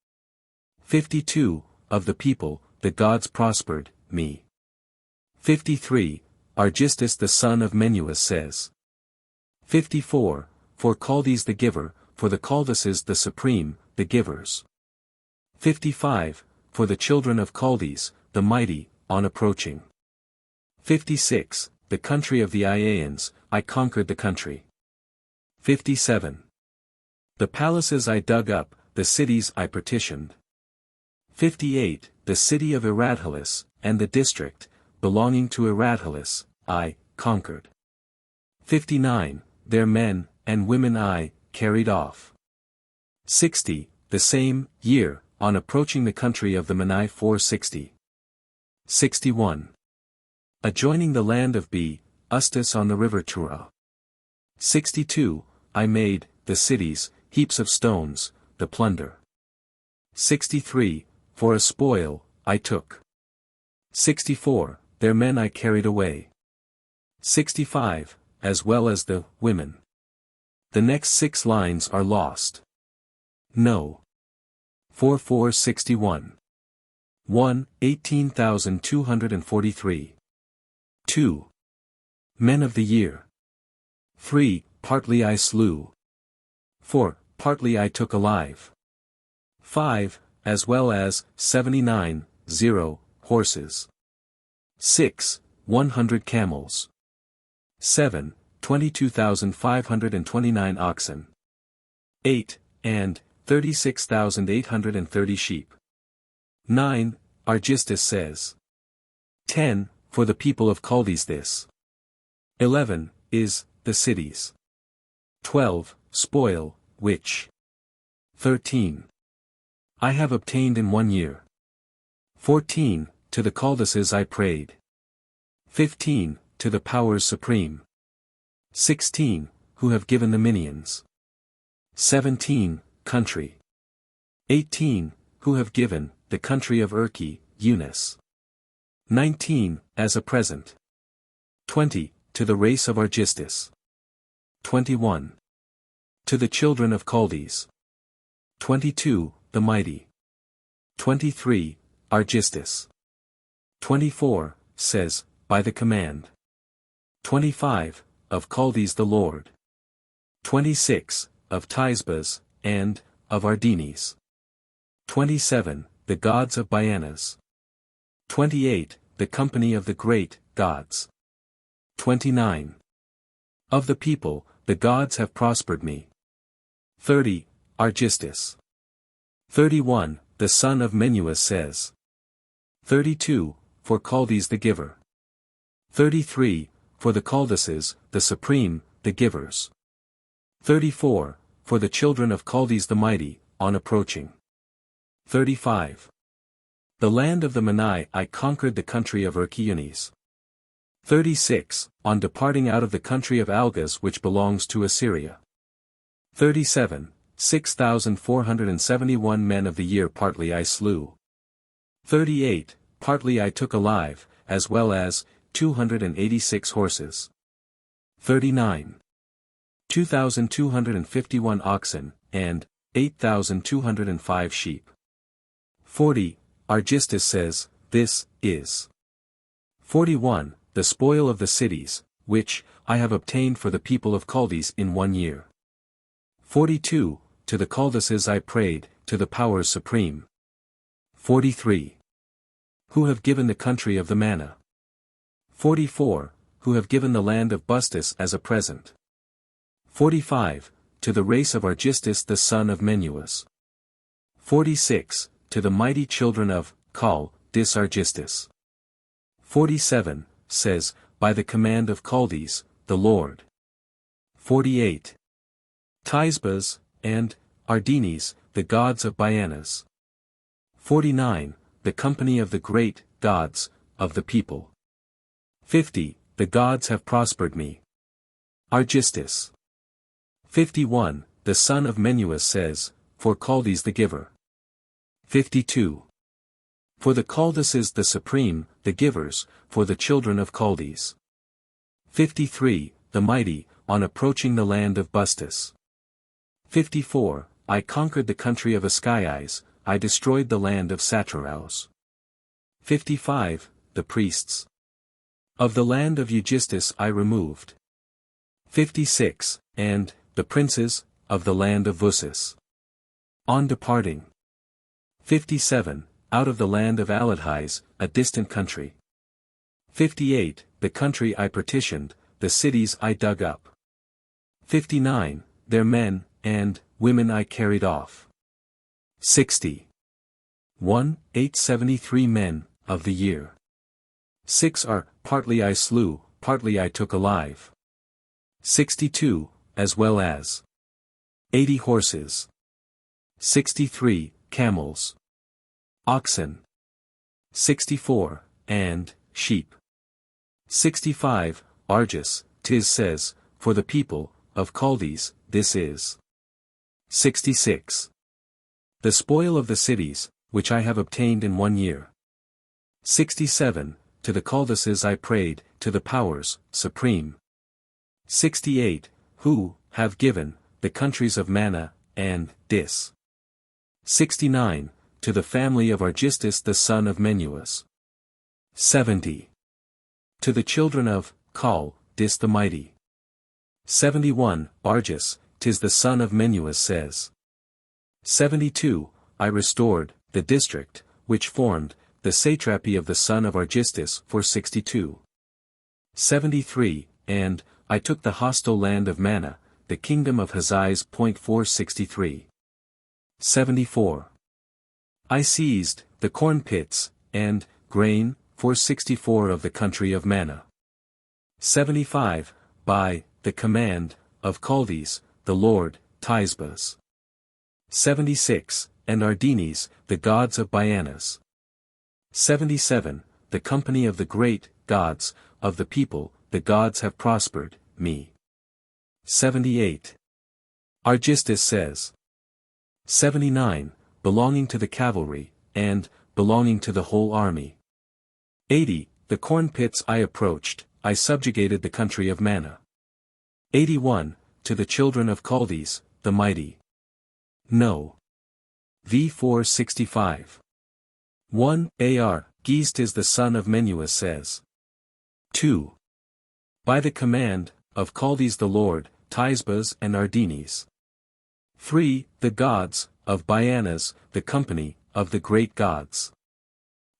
52, of the people, the gods prospered me. 53, Argistis the son of Menuas says. 54, for Chaldees the giver, for the Chaldases the supreme, the givers. 55, for the children of Chaldees, the mighty, on approaching. 56, the country of the Iaeans, I conquered the country. 57. The palaces I dug up, the cities I partitioned. 58, the city of Eradhalis, and the district, belonging to Eradhalis, I conquered. 59, their men, and women I carried off. 60, the same year, on approaching the country of the Mani 460. 61. Adjoining the land of Ustis on the river Tura. 62, I made, the cities, heaps of stones, the plunder. 63, for a spoil, I took. 64, their men I carried away. 65, as well as the women. The next 6 lines are lost. No. 4461. 1. 18,243. 2. Men of the year. 3. Partly I slew. 4. Partly I took alive. 5. As well as 79, 0, horses. 6. 100 camels. 7. 22,529 oxen. 8. And 36,830 sheep. 9. Argistis says. 10. For the people of Chaldees this. 11. Is, the cities. 12. Spoil, which. 13. I have obtained in 1 year. 14. To the Chaldases I prayed. 15. To the powers supreme. 16. Who have given the minions. 17. Country. 18. Who have given, the country of Urki, Eunice. 19. As a present. 20. To the race of Argistis. 21. To the children of Chaldees. 22. The mighty. 23. Argistis. 24. Says, by the command. 25. Of Chaldees the Lord. 26. Of Tisbas, and, of Ardenes. 27. The gods of Bianas. 28. The company of the great gods. 29. Of the people, the gods have prospered me. 30. Argistis. 31. The son of Menuas says. 32. For Chaldees the giver. 33. For the Chaldases, the supreme, the givers. 34. For the children of Chaldees the mighty, on approaching. 35. The land of the Mani I conquered the country of Urkiones. 36. On departing out of the country of Algas which belongs to Assyria. 37. 6,471 men of the year partly I slew. 38. Partly I took alive, as well as 286 horses. 39. 2,251 oxen, and 8,205 sheep. 40. Argistis says, this is. 41. The spoil of the cities, which I have obtained for the people of Chaldees in 1 year. 42. To the Chaldases I prayed, to the powers supreme. 43. Who have given the country of the manna. 44. Who have given the land of Bustis as a present. 45. To the race of Argistis the son of Menuas. 46. To the mighty children of Chal-dis Argistis. 47. Says, by the command of Chaldees, the Lord. 48. Tisbas, and Ardenes, the gods of Bianas. 49. The company of the great gods of the people. 50. The gods have prospered me. Argistis. 51. The son of Menuas says, for Chaldees the giver. 52. For the Chaldases the supreme, the givers, for the children of Chaldees. 53. The mighty, on approaching the land of Bustis. 54. I conquered the country of Askyis, I destroyed the land of Satraus. 55. The priests of the land of Argistis I removed. 56. And the princes of the land of Vusis. On departing. 57. Out of the land of Aladhis, a distant country. 58. The country I partitioned, the cities I dug up. 59. Their men and women I carried off. 60. 1. 873 men of the year. 6 are, partly I slew, partly I took alive. 62, as well as 80 horses. 63, camels. Oxen. 64, and sheep. 65, Argis, 'tis says, for the people of Chaldees, this is. 66. The spoil of the cities, which I have obtained in 1 year. 67, to the Chaldees I prayed, to the powers, supreme. 68, who have given the countries of Manna, and Dis. 69, to the family of Argistis the son of Menuas. 70. To the children of Kal, Dis the mighty. 71, Argis, 'tis the son of Menuas says. 72, I restored, the district, which formed, the satrapy of the son of Argistis for 62. 73, and, I took the hostile land of Manna, the kingdom of Hazais. 463. 74. I seized, the corn pits, and, grain, 464 of the country of Manna. 75, by, the command, of Chaldees, the Lord, Tisbas. 76, and Ardenes, the gods of Bianas. 77, the company of the great, gods, of the people, the gods have prospered, me. 78. Argistis says. 79, belonging to the cavalry, and, belonging to the whole army. 80, the corn pits I approached, I subjugated the country of Manna. 81, to the children of Chaldees, the mighty. No. V 465. 1. Argistis is the son of Menuas says. 2. By the command, of Chaldees the Lord, Tisbas and Ardenes. 3. The gods, of Bianas, the company, of the great gods.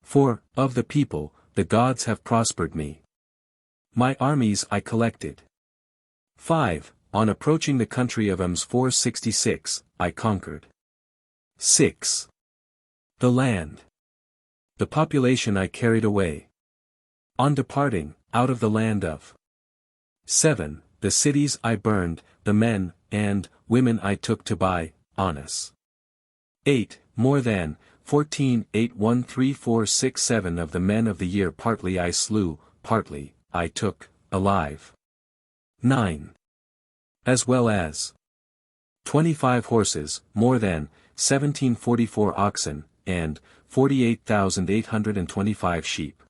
4. Of the people, the gods have prospered me. My armies I collected. 5. On approaching the country of Ems 466, I conquered. 6. The land. The population I carried away. On departing, out of the land of. 7. The cities I burned, the men, and, women I took to buy, honest. 8. More than, 14 8 1 3 4 6 7 of the men of the year partly I slew, partly, I took, alive. 9. As well as 25 horses, more than, 1744 oxen, and, 48,825 sheep.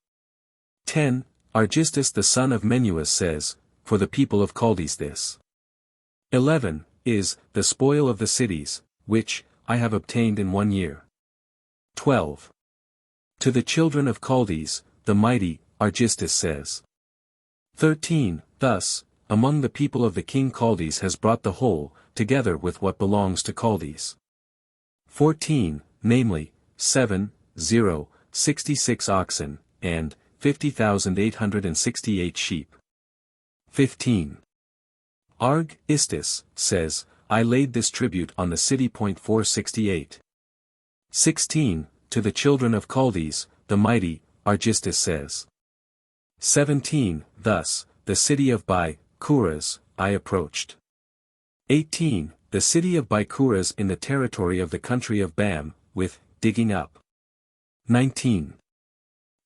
10. Argistis the son of Menuas says, for the people of Chaldees this. 11. Is, the spoil of the cities, which, I have obtained in 1 year. 12. To the children of Chaldees, the mighty, Argistis says. 13. Thus, among the people of the king Chaldees has brought the whole, together with what belongs to Chaldees. 14, namely, 66 oxen, and, 50,868 sheep. 15. Argistis, says, I laid this tribute on the city. 468. 16, to the children of Chaldees, the mighty, Argistis says. 17, thus, the city of Bai-Kuras, I approached. 18, the city of Bai-Kuras in the territory of the country of Bam, with, digging up. 19.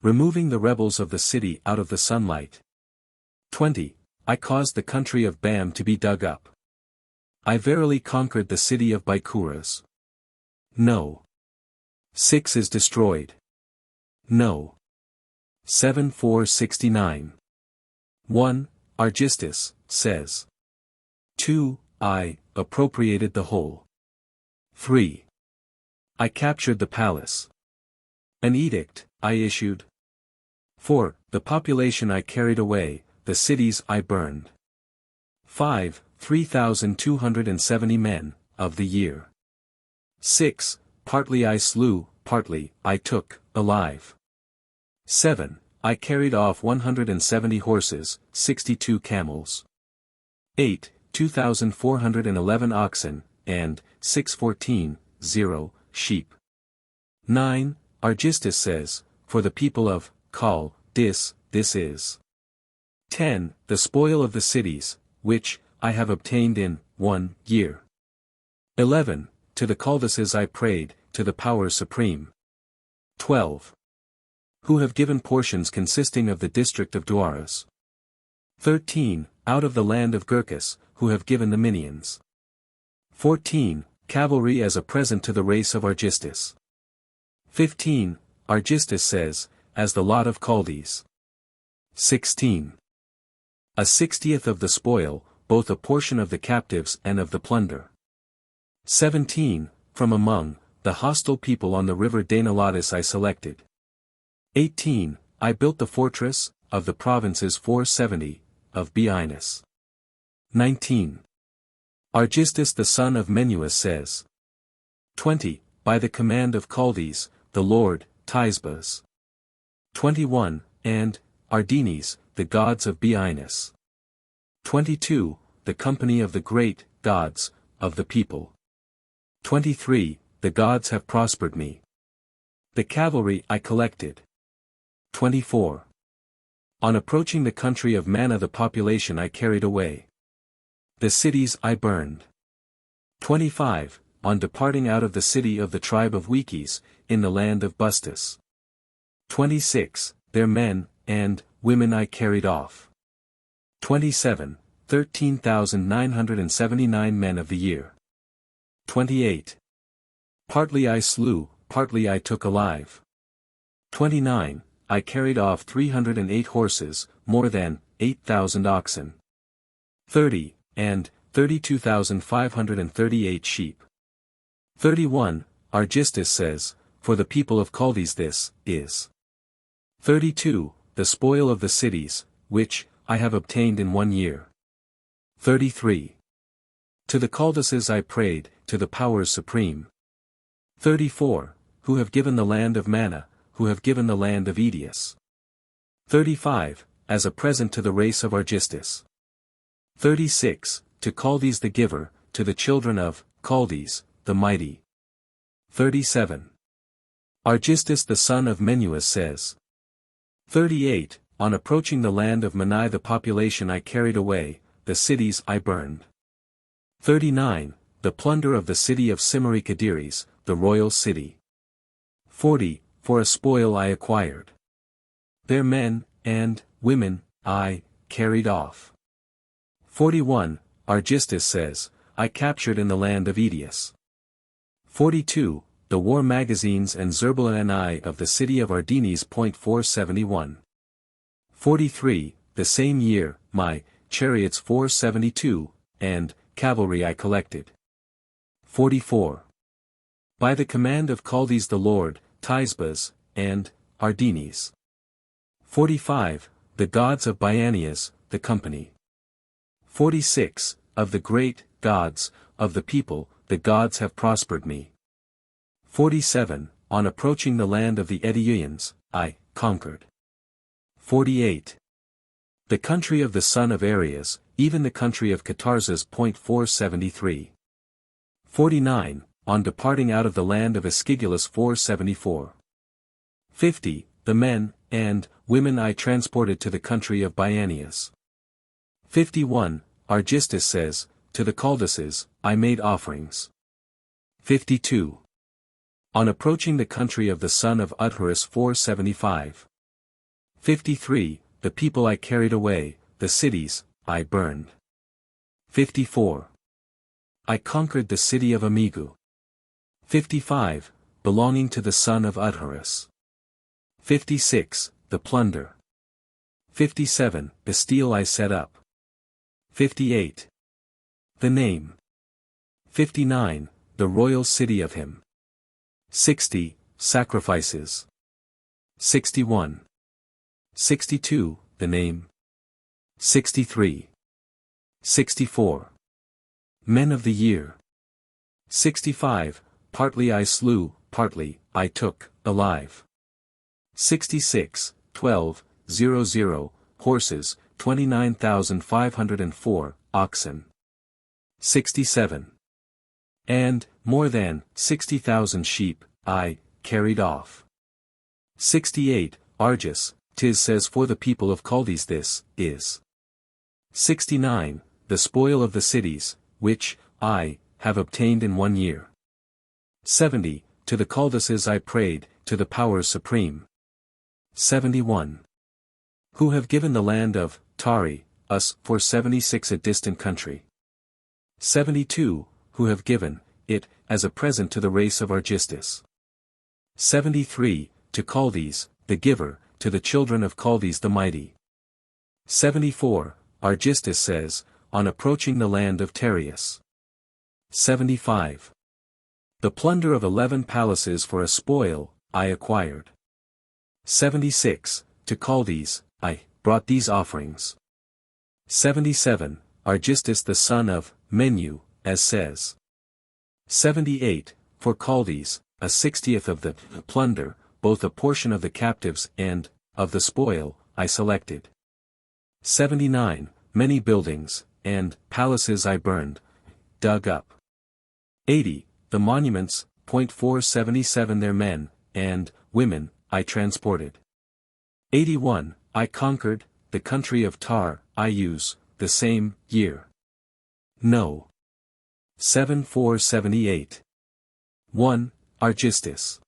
Removing the rebels of the city out of the sunlight. 20. I caused the country of Bam to be dug up. I verily conquered the city of Bai-Kuras. No. 6 is destroyed. No. 7 469. 1. Argistis, says. 2. I, appropriated the whole. 3. I captured the palace. An edict, I issued. 4. The population I carried away, the cities I burned. 5. 3,270 men, of the year. 6. Partly I slew, partly I took, alive. 7. I carried off 170 horses, 62 camels. 8. 2,411 oxen, and 614, sheep. 9. Argistis says, for the people of this is. 10. The spoil of the cities, which I have obtained in 1 year. 11. To the Chaldases I prayed, to the powers supreme. 12. Who have given portions consisting of the district of Duaras. 13. Out of the land of Gurkhas, who have given the minions. 14. Cavalry as a present to the race of Argistis. 15. Argistis says, as the lot of Chaldees. 16. A 60th of the spoil, both a portion of the captives and of the plunder. 17. From among the hostile people on the river Dainalatis I selected. 18. I built the fortress, of the provinces 470, of Beinus. 19. Argistis the son of Menuas says. 20. By the command of Chaldees, the Lord, Tisbas. 21. And, Ardenes, the gods of Beinus. 22. The company of the great gods, of the people. 23. The gods have prospered me. The cavalry I collected. 24. On approaching the country of Manna the population I carried away. The cities I burned. 25. On departing out of the city of the tribe of Wikis, in the land of Bustus. 26. Their men, and women I carried off. 27. 13,979 men of the year. 28. Partly I slew, partly I took alive. 29. I carried off 308 horses, more than 8,000 oxen. 30. And 32,538 sheep. 31. Argistis says, for the people of Chaldees this is. 32. The spoil of the cities, which I have obtained in 1 year. 33. To the Chaldases I prayed, to the powers supreme. 34. Who have given the land of Manna, who have given the land of Edius. 35. As a present to the race of Argistis. 36. To Chaldees the giver, to the children of Chaldees, the mighty. 37. Argistis the son of Menuas says. 38. On approaching the land of Manai the population I carried away, the cities I burned. 39. The plunder of the city of Simari-Kadiris, the royal city. 40. For a spoil I acquired. Their men, and women, I carried off. 41. Argistis says, I captured in the land of Edius. 42. The war magazines and Zerbala of the city of Ardenes. 471. 43. The same year, my chariots 472, and cavalry I collected. 44. By the command of Chaldees the Lord, Tisbas, and Ardenes. 45. The gods of Bianias, the company. 46. Of the great gods, of the people, the gods have prospered me. 47. On approaching the land of the Edians, I conquered. 48. The country of the son of Arias, even the country of Catarzas. 473. 49. On departing out of the land of Escigulus. 474. 50. The men, and women I transported to the country of Bianias. 51. Argistis says, to the Chaldases, I made offerings. 52. On approaching the country of the son of Utharus. 475. 53. The people I carried away, the cities, I burned. 54. I conquered the city of Amigu. 55. Belonging to the son of Utharus. 56. The plunder. 57. The stele I set up. 58. The name. 59. The royal city of him. 60. Sacrifices. 61. 62. The name. 63. 64. Men of the year. 65. Partly I slew, partly I took, alive. 66. 12. 00. Horses, 29,504, oxen. 67. And, more than, 60,000 sheep, I, carried off. 68. Argis, 'tis says for the people of Chaldees this, is. 69. The spoil of the cities, which, I, have obtained in 1 year. 70. To the Chaldees I prayed, to the powers supreme. 71. Who have given the land of, Tari, us, for 76 a distant country. 72. Who have given, it, as a present to the race of Argistis. 73. To Chaldees, the giver, to the children of Chaldees the mighty. 74. Argistis says, on approaching the land of Tereus. 75. The plunder of 11 palaces for a spoil, I acquired. 76. To Chaldees, I, brought these offerings. 77. Argistis the son of, Menu, as says. 78. For Chaldees, a 60th of the, plunder, both a portion of the captives and, of the spoil, I selected. 79. Many buildings, and, palaces I burned, dug up. 80. The monuments, .477 their men, and, women, I transported. 81. I conquered, the country of Tar, I use, the same, year. No. 7478. 1. Argistis.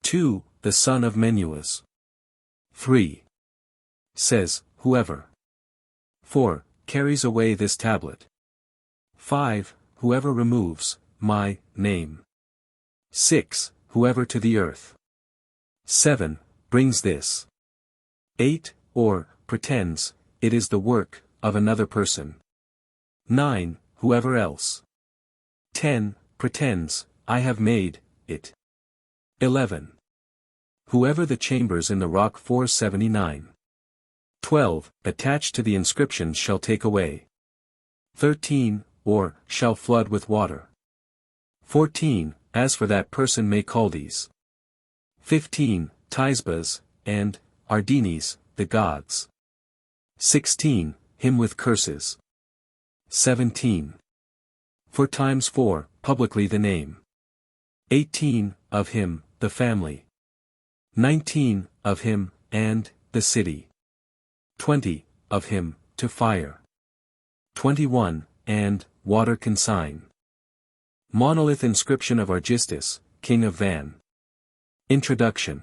2. The son of Menuas. 3. Says, whoever. 4. Carries away this tablet. 5. Whoever removes, my, name. 6. Whoever to the earth. 7. Brings this. 8. Or, pretends, it is the work, of another person. 9. Whoever else. 10. Pretends, I have made, it. 11. Whoever the chambers in the rock 479. 12. Attached to the inscriptions shall take away. 13. Or, shall flood with water. 14. As for that person may Chaldees. 15. Tisbas, and, Ardenes, the gods. 16. Him with curses. 17. For times 4, publicly the name. 18. Of him, the family. 19. Of him, and, the city. 20. Of him, to fire. 21. And, water consign. Monolith Inscription of Argistis, King of Van. Introduction.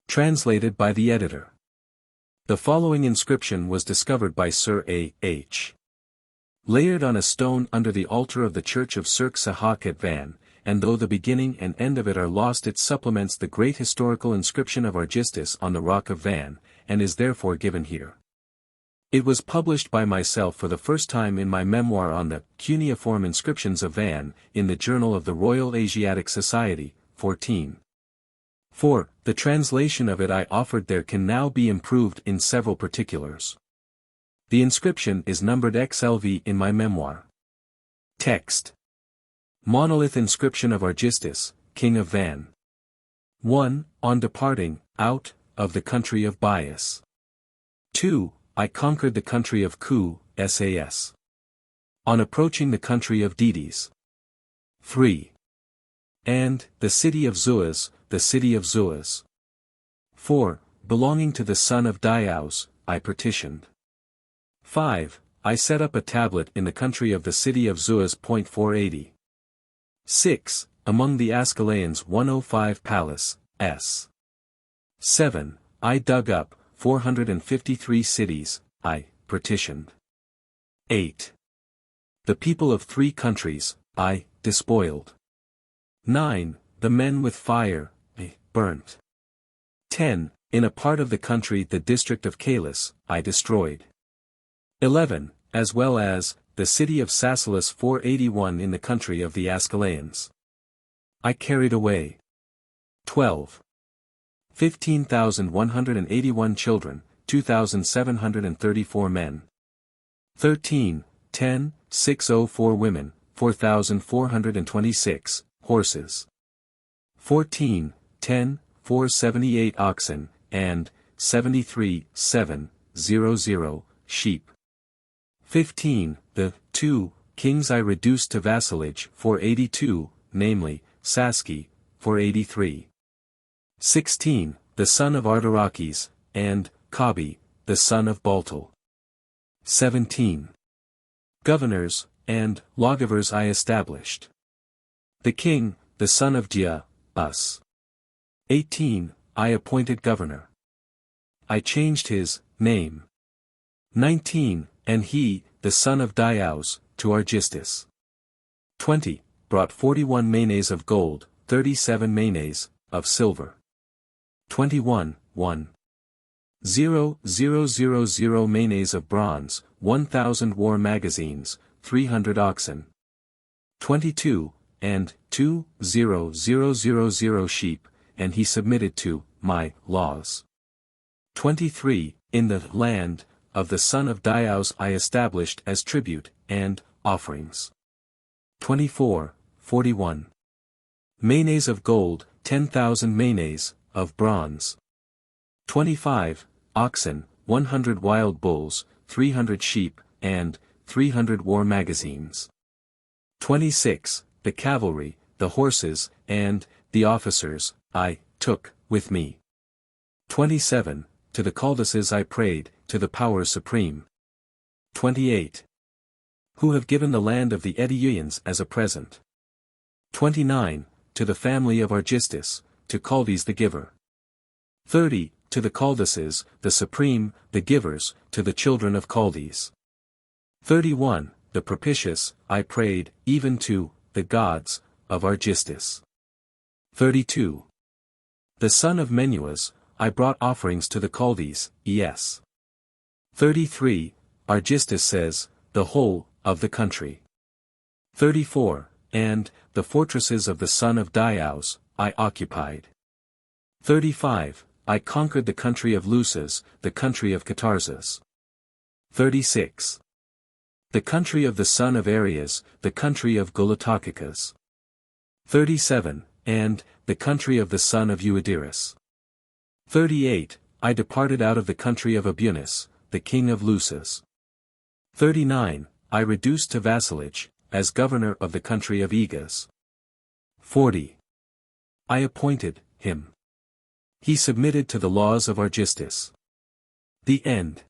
Translated by the editor. The following inscription was discovered by Sir A.H. Layered on a stone under the altar of the church of Sirk Sahak at Van, and though the beginning and end of it are lost, it supplements the great historical inscription of Argistis on the rock of Van, and is therefore given here. It was published by myself for the first time in my memoir on the cuneiform inscriptions of Van, in the Journal of the Royal Asiatic Society, 14. 4. The translation of it I offered there can now be improved in several particulars. The inscription is numbered XLV in my memoir. Text. Monolith Inscription of Argistis, King of Van. 1. On departing, out, of the country of Bias. 2. I conquered the country of Ku, Sas. On approaching the country of Dedes. 3. And, the city of Zuaz, the city of Zuaz. 4. Belonging to the son of Diaus, I partitioned. 5. I set up a tablet in the country of the city of Zuaz. 480. 6. Among the Ascalaeans 105 palace, s. 7. I dug up, 453 cities, I, partitioned. 8. The people of 3 countries, I, despoiled. 9. The men with fire, I, burnt. 10. In a part of the country the district of Calis, I destroyed. 11. As well as, the city of Sassalus 481 in the country of the Ascalaeans. I carried away. 12. 15,181 children, 2,734 men. 13. 10, 604 women, 4,426, horses. 14, 10, 478 oxen, and 73, 700 sheep. 15. The 2 kings I reduced to vassalage, 482, namely, Saski, 483. 16. The son of Artarakes, and Kabi, the son of Baltal. 17. Governors, and lawgivers I established. The king, the son of Dia, us. 18. I appointed governor. I changed his name. 19. And he, the son of Diaus, to Argistis. 20. Brought 41 manes of gold, 37 manes, of silver. 21. 1. 0,000 manes of bronze, 1,000 war magazines, 300 oxen. 22. And 2,000 sheep, and he submitted to my laws. 23. In the land of the son of Diaus I established as tribute, and offerings. 24. 41. Manes of gold, 10,000 manes, of bronze. 25. Oxen, 100 wild bulls, 300 sheep, and 300 war magazines. 26. The cavalry, the horses, and the officers, I took with me. 27. To the Chaldases I prayed, to the powers supreme. 28. Who have given the land of the Eteans as a present. 29. To the family of Argistis, to Chaldes the giver. 30. To the Chaldases, the supreme, the givers, to the children of Chaldes. 31. The propitious, I prayed, even to the gods of Argistis. 32. The son of Menuas, I brought offerings to the Chaldes, es. 33. Argistis says, the whole of the country. 34. And the fortresses of the son of Diaus, I occupied. 35. I conquered the country of Lusas, the country of Catarzas. 36. The country of the son of Arias, the country of Gulatakikas. 37. And the country of the son of Euodiris. 38. I departed out of the country of Abunis, the king of Lusas. 39. I reduced to vassalage, as governor of the country of Egas. 40. I appointed him. He submitted to the laws of Argistis. The end.